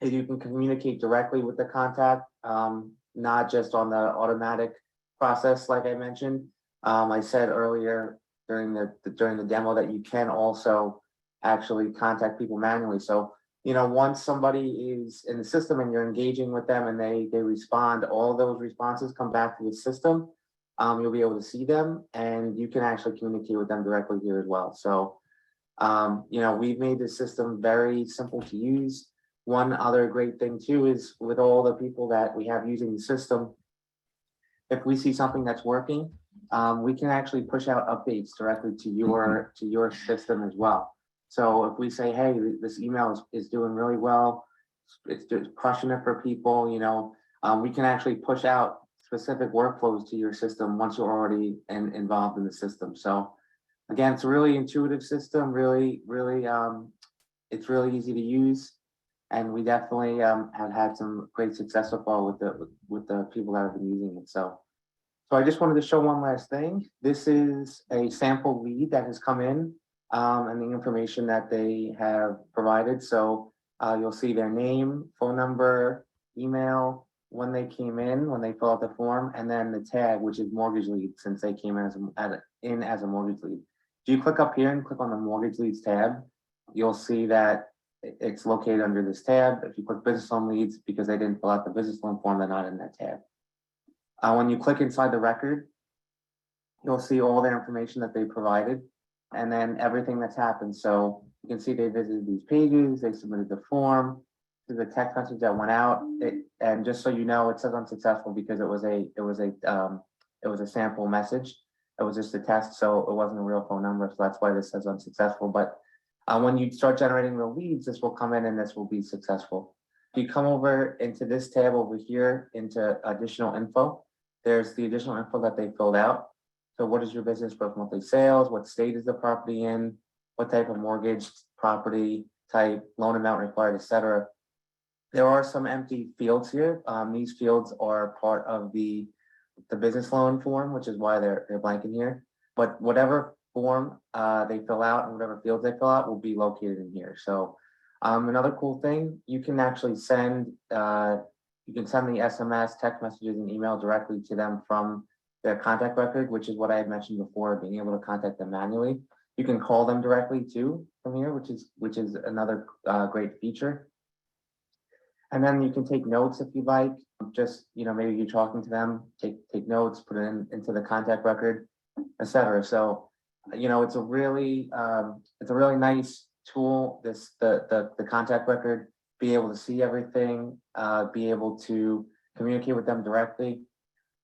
is you can communicate directly with the contact, not just on the automatic process like I mentioned. I said earlier during the demo that you can also actually contact people manually. So, you know, once somebody is in the system and you're engaging with them and they respond, all those responses come back to the system. You'll be able to see them and you can actually communicate with them directly here as well. So, you know, we've made the system very simple to use. One other great thing too is with all the people that we have using the system, if we see something that's working, we can actually push out updates directly to your system as well. So if we say, hey, this email is doing really well, it's just crushing it for people, you know, we can actually push out specific workflows to your system once you're already involved in the system. So again, it's a really intuitive system, really, it's really easy to use. And we definitely have had some great success so far with the people that have been using it. So I just wanted to show one last thing. This is a sample lead that has come in and the information that they have provided. So you'll see their name, phone number, email, when they came in, when they fill out the form, and then the tag, which is mortgage lead, since they came in as a mortgage lead. If you click up here and click on the mortgage leads tab, you'll see that it's located under this tab. If you click business loan leads, because they didn't fill out the business loan form, they're not in that tab. When you click inside the record, you'll see all their information that they provided and then everything that's happened. So you can see they visited these pages, they submitted the form, the text message that went out. And just so you know, it says unsuccessful because it was a sample message. It was just a test, so it wasn't a real phone number. So that's why this says unsuccessful. But when you start generating the leads, this will come in and this will be successful. If you come over into this tab over here into additional info, there's the additional info that they filled out. So what is your business, gross monthly sales? What state is the property in? What type of mortgage, property type, loan amount required, etc. There are some empty fields here. These fields are part of the business loan form, which is why they're blank in here. But whatever form they fill out and whatever fields they fill out will be located in here. So another cool thing, you can actually send the SMS, text messages, and email directly to them from their contact record, which is what I had mentioned before, being able to contact them manually. You can call them directly too from here, which is another great feature. And then you can take notes if you'd like. Just, you know, maybe you're talking to them, take notes, put it into the contact record, etc. So, you know, it's a really nice tool. The contact record, be able to see everything, be able to communicate with them directly.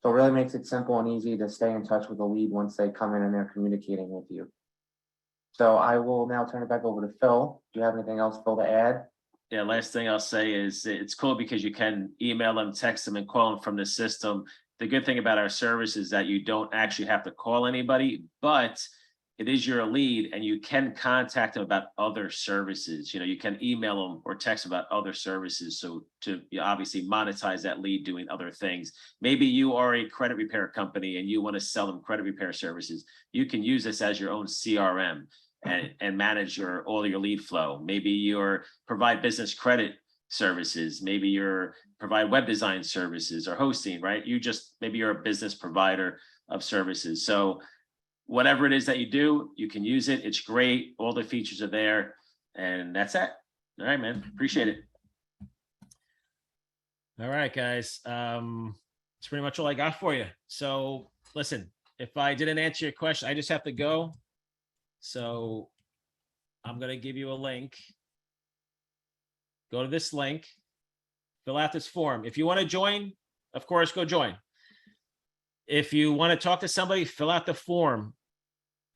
So it really makes it simple and easy to stay in touch with the lead once they come in and they're communicating with you. So I will now turn it back over to Phil. Do you have anything else, Phil, to add? Yeah, last thing I'll say is it's cool because you can email them, text them, and call them from the system. The good thing about our service is that you don't actually have to call anybody, but it is your lead, and you can contact them about other services. You can email them or text about other services. So to obviously monetize that lead doing other things. Maybe you are a credit repair company and you want to sell them credit repair services. You can use this as your own CRM and manage all your lead flow. Maybe you're provide business credit services. Maybe you're provide web design services or hosting, right? Maybe you're a business provider of services. So whatever it is that you do, you can use it. It's great. All the features are there. And that's it. All right, man. Appreciate it. All right, guys. That's pretty much all I got for you. So listen, if I didn't answer your question, I just have to go. So I'm going to give you a link. Go to this link, fill out this form. If you want to join, of course, go join. If you want to talk to somebody, fill out the form.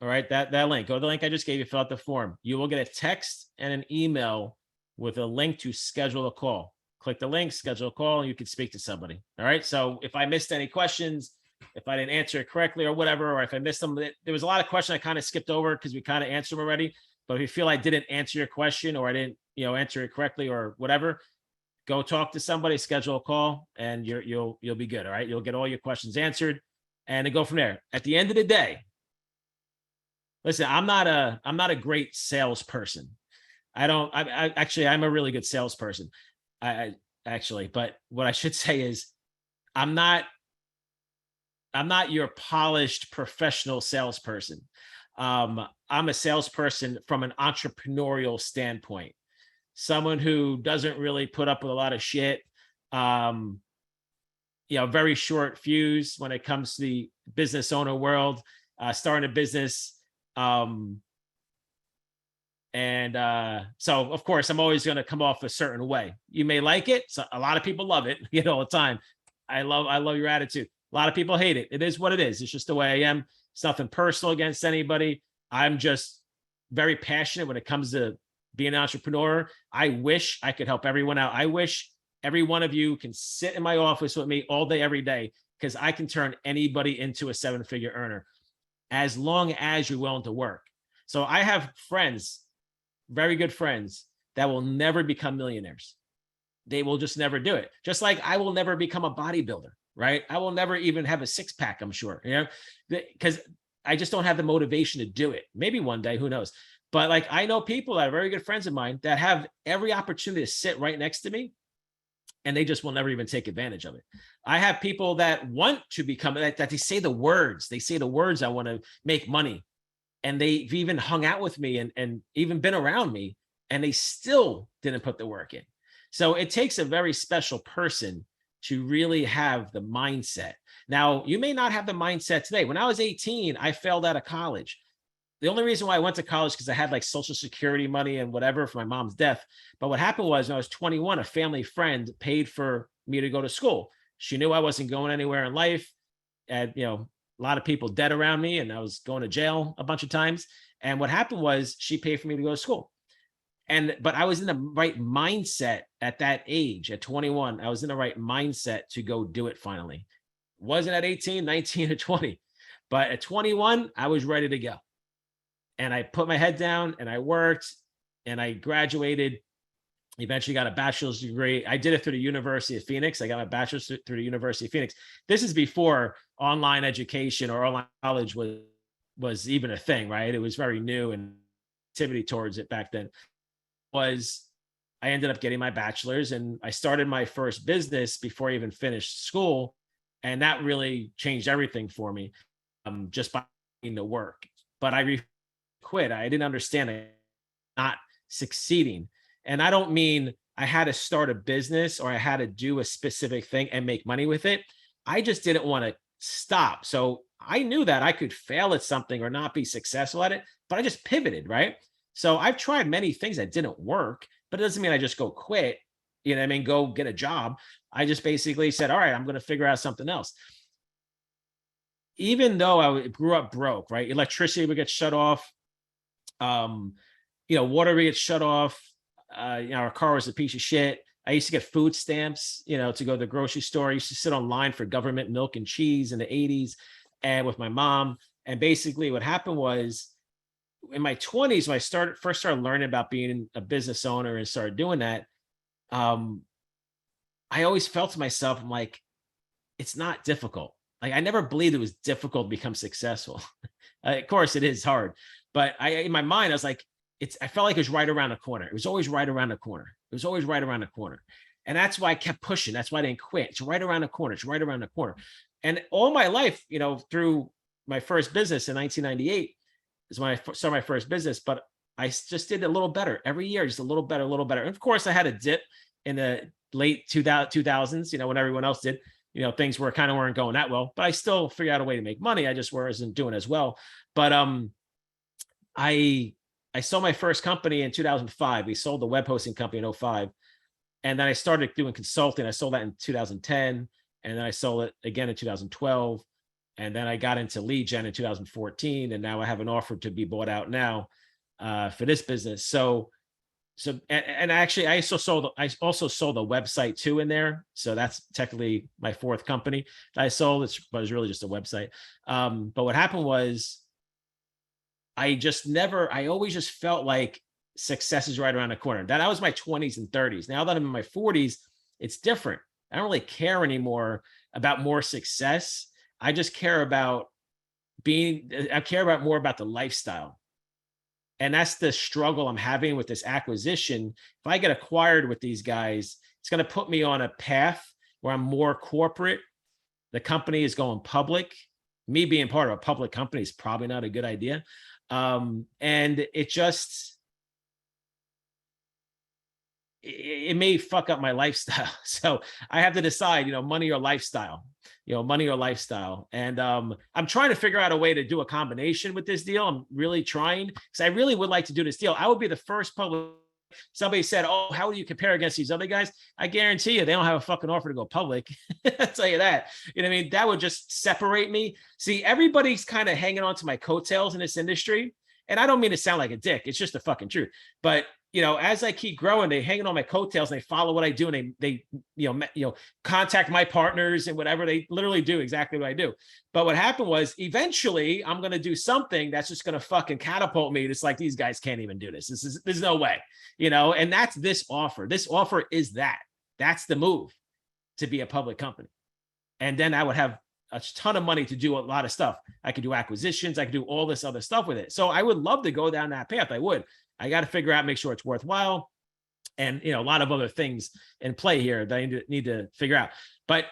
All right, that link. Go to the link I just gave you, fill out the form. You will get a text and an email with a link to schedule a call. Click the link, schedule a call, and you can speak to somebody. All right. So if I missed any questions, if I didn't answer it correctly or whatever, or if I missed them, there was a lot of questions I kind of skipped over because we kind of answered them already. But if you feel I didn't answer your question or I didn't, answer it correctly or whatever, go talk to somebody, schedule a call, and you'll be good. All right. You'll get all your questions answered and then go from there. At the end of the day, listen, I'm not a great salesperson. I'm a really good salesperson. But what I should say is I'm not your polished professional salesperson. I'm a salesperson from an entrepreneurial standpoint, someone who doesn't really put up with a lot of shit. Very short fuse when it comes to the business owner world, starting a business. So of course I'm always going to come off a certain way. You may like it. So a lot of people love it, all the time. I love your attitude. A lot of people hate it. It is what it is. It's just the way I am. It's nothing personal against anybody. I'm just very passionate when it comes to being an entrepreneur. I wish I could help everyone out. I wish every one of you can sit in my office with me all day, every day, because I can turn anybody into a 7-figure earner as long as you're willing to work. So I have friends, very good friends, that will never become millionaires. They will just never do it. Just like I will never become a bodybuilder, right? I will never even have a six-pack, I'm sure, because I just don't have the motivation to do it. Maybe one day, who knows? But like, I know people that are very good friends of mine that have every opportunity to sit right next to me, and they just will never even take advantage of it. I have people that want to become that they say the words. They say the words, I want to make money. And they've even hung out with me and even been around me, and they still didn't put the work in. So it takes a very special person to really have the mindset. Now, you may not have the mindset today. When I was 18, I failed out of college. The only reason why I went to college because I had like Social Security money and whatever for my mom's death. But what happened was when I was 21, a family friend paid for me to go to school. She knew I wasn't going anywhere in life. And, a lot of people dead around me, and I was going to jail a bunch of times. And what happened was she paid for me to go to school. But I was in the right mindset at that age, at 21. I was in the right mindset to go do it finally. Wasn't at 18, 19, or 20. But at 21, I was ready to go. And I put my head down and I worked and I graduated. Eventually got a bachelor's degree. I did it through the University of Phoenix. I got my bachelor's through the University of Phoenix. This is before online education or online college was even a thing, right? It was very new, and activity towards it back then I ended up getting my bachelor's, and I started my first business before I even finished school. And that really changed everything for me, just by the work. But I quit. I didn't understand it, not succeeding. And I don't mean I had to start a business or I had to do a specific thing and make money with it. I just didn't want to stop. So I knew that I could fail at something or not be successful at it, but I just pivoted, right? So I've tried many things that didn't work, but it doesn't mean I just go quit, go get a job. I just basically said, all right, I'm going to figure out something else. Even though I grew up broke, right? Electricity would get shut off. Water would get shut off. Our car was a piece of shit. I used to get food stamps, to go to the grocery store. I used to sit online for government milk and cheese in the 80s and with my mom. And basically what happened was in my 20s, when I first started learning about being a business owner and started doing that, I always felt to myself, I'm like, it's not difficult. Like, I never believed it was difficult to become successful. Of course, it is hard, but in my mind, I was like, I felt like it was right around the corner. It was always right around the corner. It was always right around the corner. And that's why I kept pushing. That's why I didn't quit. It's right around the corner. It's right around the corner. And all my life, through my first business in 1998 is when I started my first business, but I just did a little better every year, just a little better, a little better. And of course, I had a dip in the late 2000s, when everyone else did. Things weren't going that well, but I still figured out a way to make money. I just wasn't doing as well. But I sold my first company in 2005. We sold the web hosting company in 2005. And then I started doing consulting. I sold that in 2010. And then I sold it again in 2012. And then I got into lead gen in 2014. And now I have an offer to be bought out now for this business. So actually, I also sold a website too in there. So that's technically my fourth company that I sold. But it was really just a website. But what happened was, I always just felt like success is right around the corner. That was my 20s and 30s. Now that I'm in my 40s, it's different. I don't really care anymore about more success. I just care about more about the lifestyle. And that's the struggle I'm having with this acquisition. If I get acquired with these guys, it's going to put me on a path where I'm more corporate. The company is going public. Me being part of a public company is probably not a good idea. And it may fuck up my lifestyle. So I have to decide, money or lifestyle. And I'm trying to figure out a way to do a combination with this deal. I'm really trying, because I really would like to do this deal. I would be the first public. Somebody said, "Oh, how do you compare against these other guys?" I guarantee you, they don't have a fucking offer to go public. I'll tell you that. That would just separate me. See, everybody's kind of hanging on to my coattails in this industry. And I don't mean to sound like a dick. It's just the fucking truth. But as I keep growing, they hanging on my coattails and they follow what I do, and they contact my partners and whatever. They literally do exactly what I do. But what happened was, eventually I'm going to do something that's just going to fucking catapult me. It's like, these guys can't even do this. There's no way, and that's this offer. This offer is that. That's the move, to be a public company. And then I would have a ton of money to do a lot of stuff. I could do acquisitions. I could do all this other stuff with it. So I would love to go down that path. I would. I got to figure out, make sure it's worthwhile. And, a lot of other things in play here that I need to figure out. But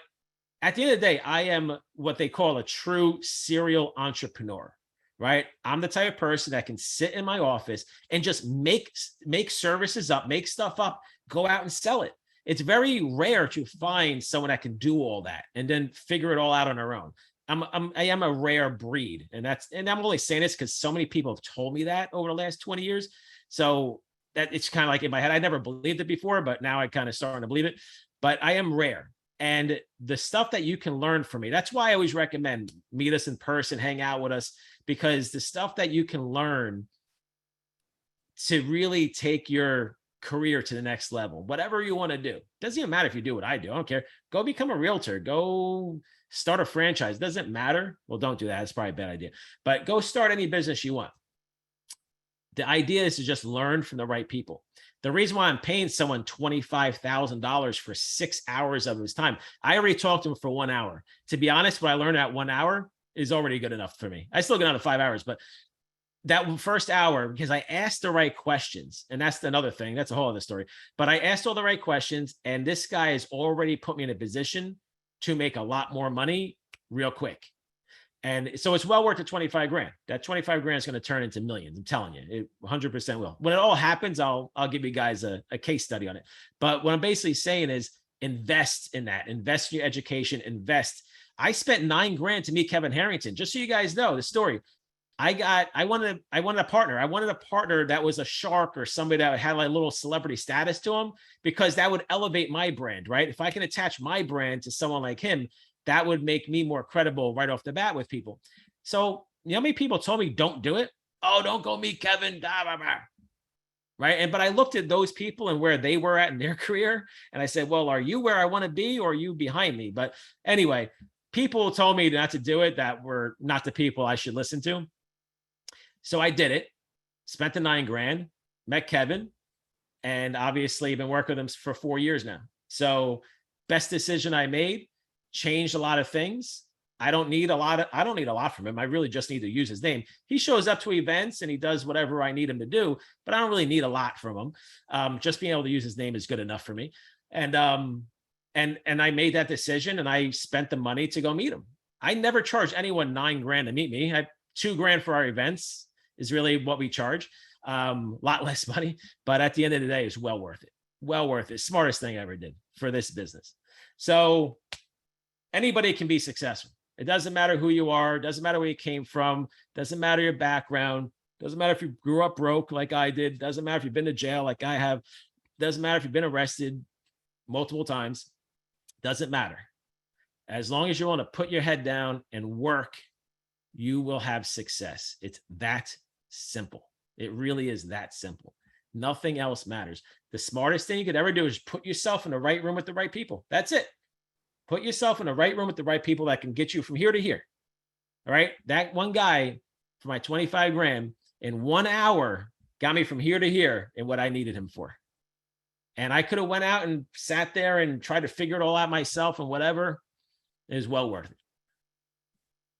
at the end of the day, I am what they call a true serial entrepreneur, right? I'm the type of person that can sit in my office and just make services up, make stuff up, go out and sell it. It's very rare to find someone that can do all that and then figure it all out on their own. I am a rare breed. And I'm only saying this because so many people have told me that over the last 20 years. So that it's kind of like in my head. I never believed it before, but now I kind of starting to believe it. But I am rare. And the stuff that you can learn from me, that's why I always recommend meet us in person, hang out with us, because the stuff that you can learn to really take your career to the next level, whatever you want to do. Doesn't even matter if you do what I do. I don't care. Go become a realtor. Go start a franchise. Doesn't matter. Well, don't do that. It's probably a bad idea. But go start any business you want. The idea is to just learn from the right people. The reason why I'm paying someone $25,000 for 6 hours of his time, I already talked to him for 1 hour. To be honest, what I learned at 1 hour is already good enough for me. I still get out of 5 hours, but that first hour, because I asked the right questions, and that's another thing. That's a whole other story. But I asked all the right questions, and this guy has already put me in a position to make a lot more money real quick. And so it's well worth the 25 grand. That 25 grand is going to turn into millions. I'm telling you, it 100% will. When it all happens, I'll give you guys a case study on it. But what I'm basically saying is invest in that, invest in your education, invest. I spent 9 grand to meet Kevin Harrington. Just so you guys know the story. I wanted a partner. I wanted a partner that was a shark or somebody that had like a little celebrity status to him, because that would elevate my brand, right? If I can attach my brand to someone like him, that would make me more credible right off the bat with people. So, how many people told me don't do it? Oh, don't go meet Kevin. Blah, blah, blah. Right. But I looked at those people and where they were at in their career. And I said, well, are you where I want to be, or are you behind me? But anyway, people told me not to do it, that were not the people I should listen to. So I did it. spent the 9 grand, met Kevin, and obviously been working with him for 4 years now. So best decision I made, changed a lot of things. I don't need a lot from him. I really just need to use his name. He shows up to events and he does whatever I need him to do, but I don't really need a lot from him. Just being able to use his name is good enough for me. And I made that decision and I spent the money to go meet him. I never charge anyone 9 grand to meet me. 2 grand for our events is really what we charge. A lot less money, but at the end of the day, it's well worth it. Well worth it. Smartest thing I ever did for this business. So anybody can be successful. It doesn't matter who you are. It doesn't matter where you came from. It doesn't matter your background. It doesn't matter if you grew up broke like I did. It doesn't matter if you've been to jail like I have. It doesn't matter if you've been arrested multiple times. It doesn't matter. As long as you want to put your head down and work, you will have success. It's that simple. It really is that simple. Nothing else matters. The smartest thing you could ever do is put yourself in the right room with the right people. That's it. Put yourself in the right room with the right people that can get you from here to here. All right. That one guy for my 25 grand in 1 hour got me from here to here and what I needed him for. And I could have went out and sat there and tried to figure it all out myself and whatever. It is well worth it.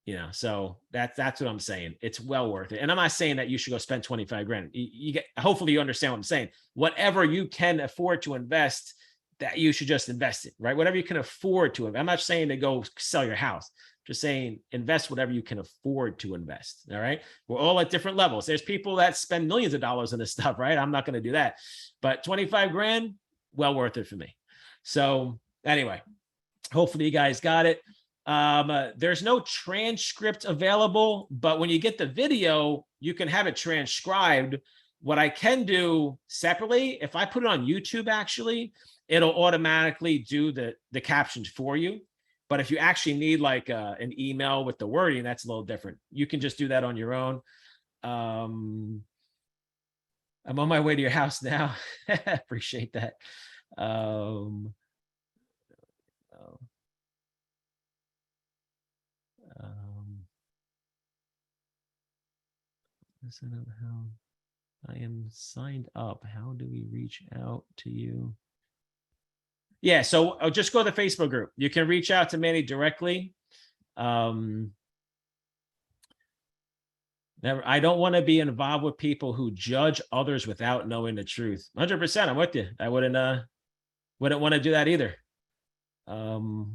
You know, so that's what I'm saying. It's well worth it. And I'm not saying that you should go spend 25 grand. Hopefully you understand what I'm saying. Whatever you can afford to invest, that you should just invest it, right? Whatever you can afford to. I'm not saying to go sell your house. Just saying invest whatever you can afford to invest. All right. We're all at different levels. There's people that spend millions of dollars on this stuff, right? I'm not going to do that. But 25 grand, well worth it for me. So anyway, hopefully you guys got it. There's no transcript available, but when you get the video, you can have it transcribed. What I can do separately, if I put it on YouTube, actually, it'll automatically do the captions for you. But if you actually need like an email with the wording, that's a little different. You can just do that on your own. I'm on my way to your house now. Appreciate that. How I am signed up. How do we reach out to you? Yeah, so I'll just go to the Facebook group. You can reach out to Manny directly. I don't want to be involved with people who judge others without knowing the truth. 100%, I'm with you. I wouldn't want to do that either. No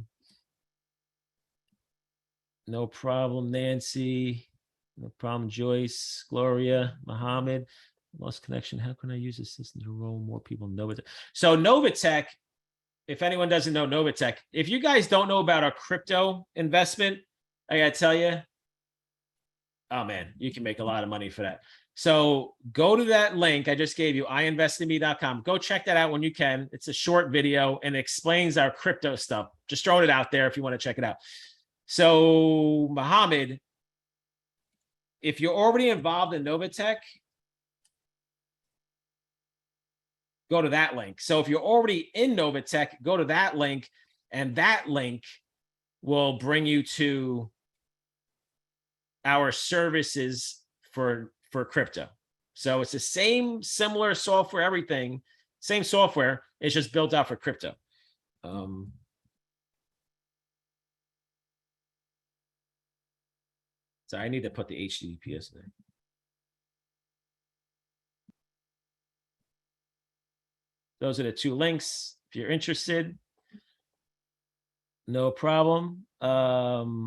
problem, Nancy. No problem, Joyce, Gloria, Mohammed. Lost connection. How can I use this system to enroll more people in Novatech? So Novatech, if anyone doesn't know Novatech, if you guys don't know about our crypto investment, I gotta tell you, oh man, you can make a lot of money for that. So go to that link I just gave you, iinvestinme.com. Go check that out when you can. It's a short video and it explains our crypto stuff. Just throwing it out there if you want to check it out. So Mohammed, if you're already involved in Novatech, go to that link. So if you're already in Novatech, go to that link, and that link will bring you to our services for crypto. So it's the same, similar software, everything, same software. It's just built out for crypto. So I need to put the HTTPS there. Those are the 2 links. If you're interested, no problem. Oh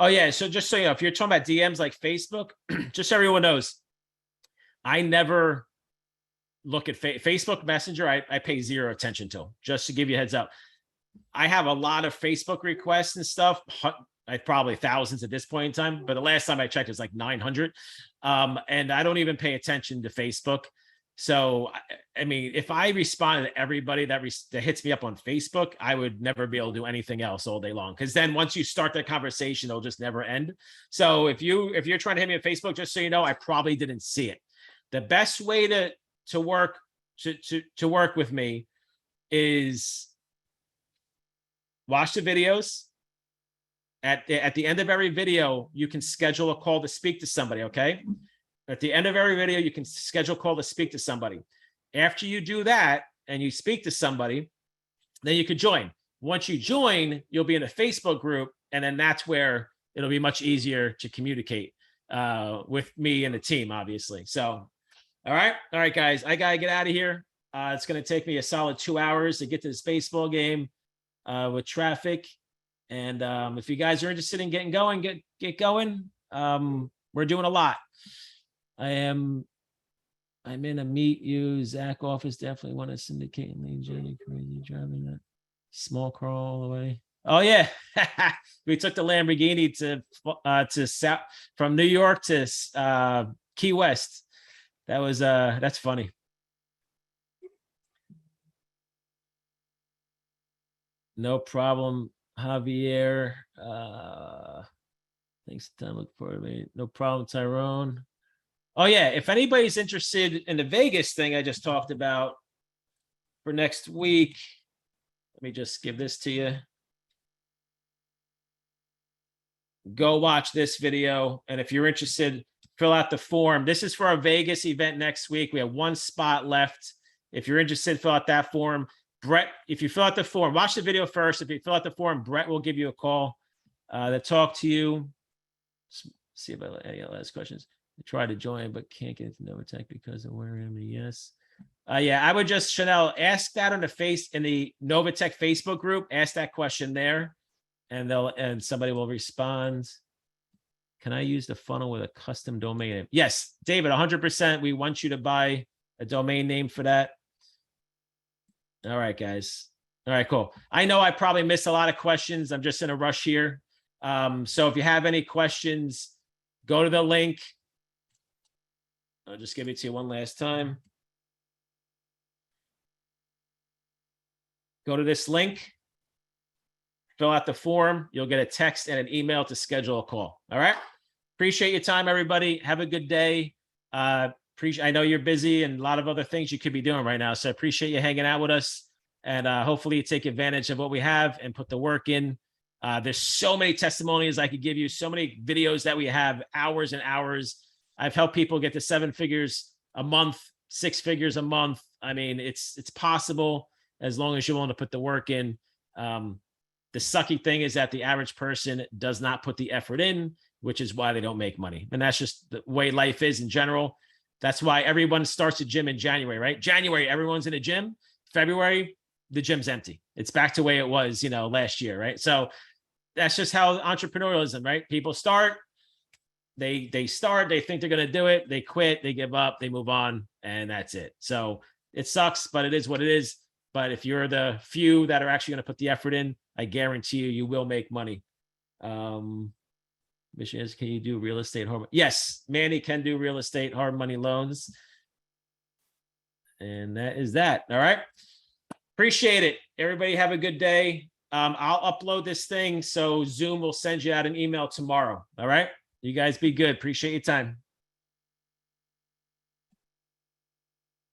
yeah, so just so you know, if you're talking about DMs like Facebook, just so everyone knows, I never look at Facebook Messenger. I pay 0 attention to, just to give you a heads up. I have a lot of Facebook requests and stuff. I probably thousands at this point in time, but the last time I checked, it was like 900. And I don't even pay attention to Facebook. So, I mean, if I responded to everybody that hits me up on Facebook, I would never be able to do anything else all day long. Because then once you start that conversation, it'll just never end. So if you're trying to hit me on Facebook, just so you know, I probably didn't see it. The best way to work with me is watch the videos, at the end of every video, you can schedule a call to speak to somebody, okay? At the end of every video, you can schedule a call to speak to somebody. After you do that and you speak to somebody, then you could join. Once you join, you'll be in a Facebook group, and then that's where it'll be much easier to communicate with me and the team, obviously. So, all right, guys, I gotta get out of here. It's gonna take me a solid 2 hours to get to this baseball game with traffic. And if you guys are interested in getting going, get going. We're doing a lot. I'm in a meet you. Zach office definitely want to syndicate and lead Jenny crazy driving that small crawl all the way. Oh yeah, we took the Lamborghini to South from New York to Key West. That was that's funny. No problem, Javier. Thanks, time. Look forward to me. No problem, Tyrone. Oh yeah, if anybody's interested in the Vegas thing I just talked about for next week, let me just give this to you. Go watch this video, and if you're interested, fill out the form. This is for our Vegas event next week. We have 1 spot left. If you're interested, fill out that form. Brett, if you fill out the form, watch the video first. If you fill out the form, Brett will give you a call to talk to you. See if I have any last questions. I tried to join, but can't get into Novatech because of where I am. Yes. Yeah, I would just, Chanel, ask that on in the Novatech Facebook group. Ask that question there, and somebody will respond. Can I use the funnel with a custom domain name? Yes, David, 100%. We want you to buy a domain name for that. All right, guys. All right, cool. I know I probably missed a lot of questions. I'm just in a rush here. So if you have any questions, go to the link. I'll just give it to you one last time. Go to this link, fill out the form. You'll get a text and an email to schedule a call. All right. Appreciate your time, everybody. Have a good day. I know you're busy and a lot of other things you could be doing right now. So I appreciate you hanging out with us, and hopefully you take advantage of what we have and put the work in. There's so many testimonials I could give you, so many videos that we have, hours and hours. I've helped people get to 7 figures a month, 6 figures a month. I mean, it's possible as long as you're willing to put the work in. The sucky thing is that the average person does not put the effort in, which is why they don't make money. And that's just the way life is in general. That's why everyone starts a gym in January, right? January, everyone's in a gym. February, the gym's empty. It's back to the way it was, last year, right? So that's just how entrepreneurialism, right? People start, they start, they think they're going to do it. They quit, they give up, they move on, and that's it. So it sucks, but it is what it is. But if you're the few that are actually going to put the effort in, I guarantee you will make money. Mission is, can you do real estate hard? Yes, Manny can do real estate hard money loans. And that is that. All right. Appreciate it. Everybody have a good day. I'll upload this thing, so Zoom will send you out an email tomorrow. All right. You guys be good. Appreciate your time.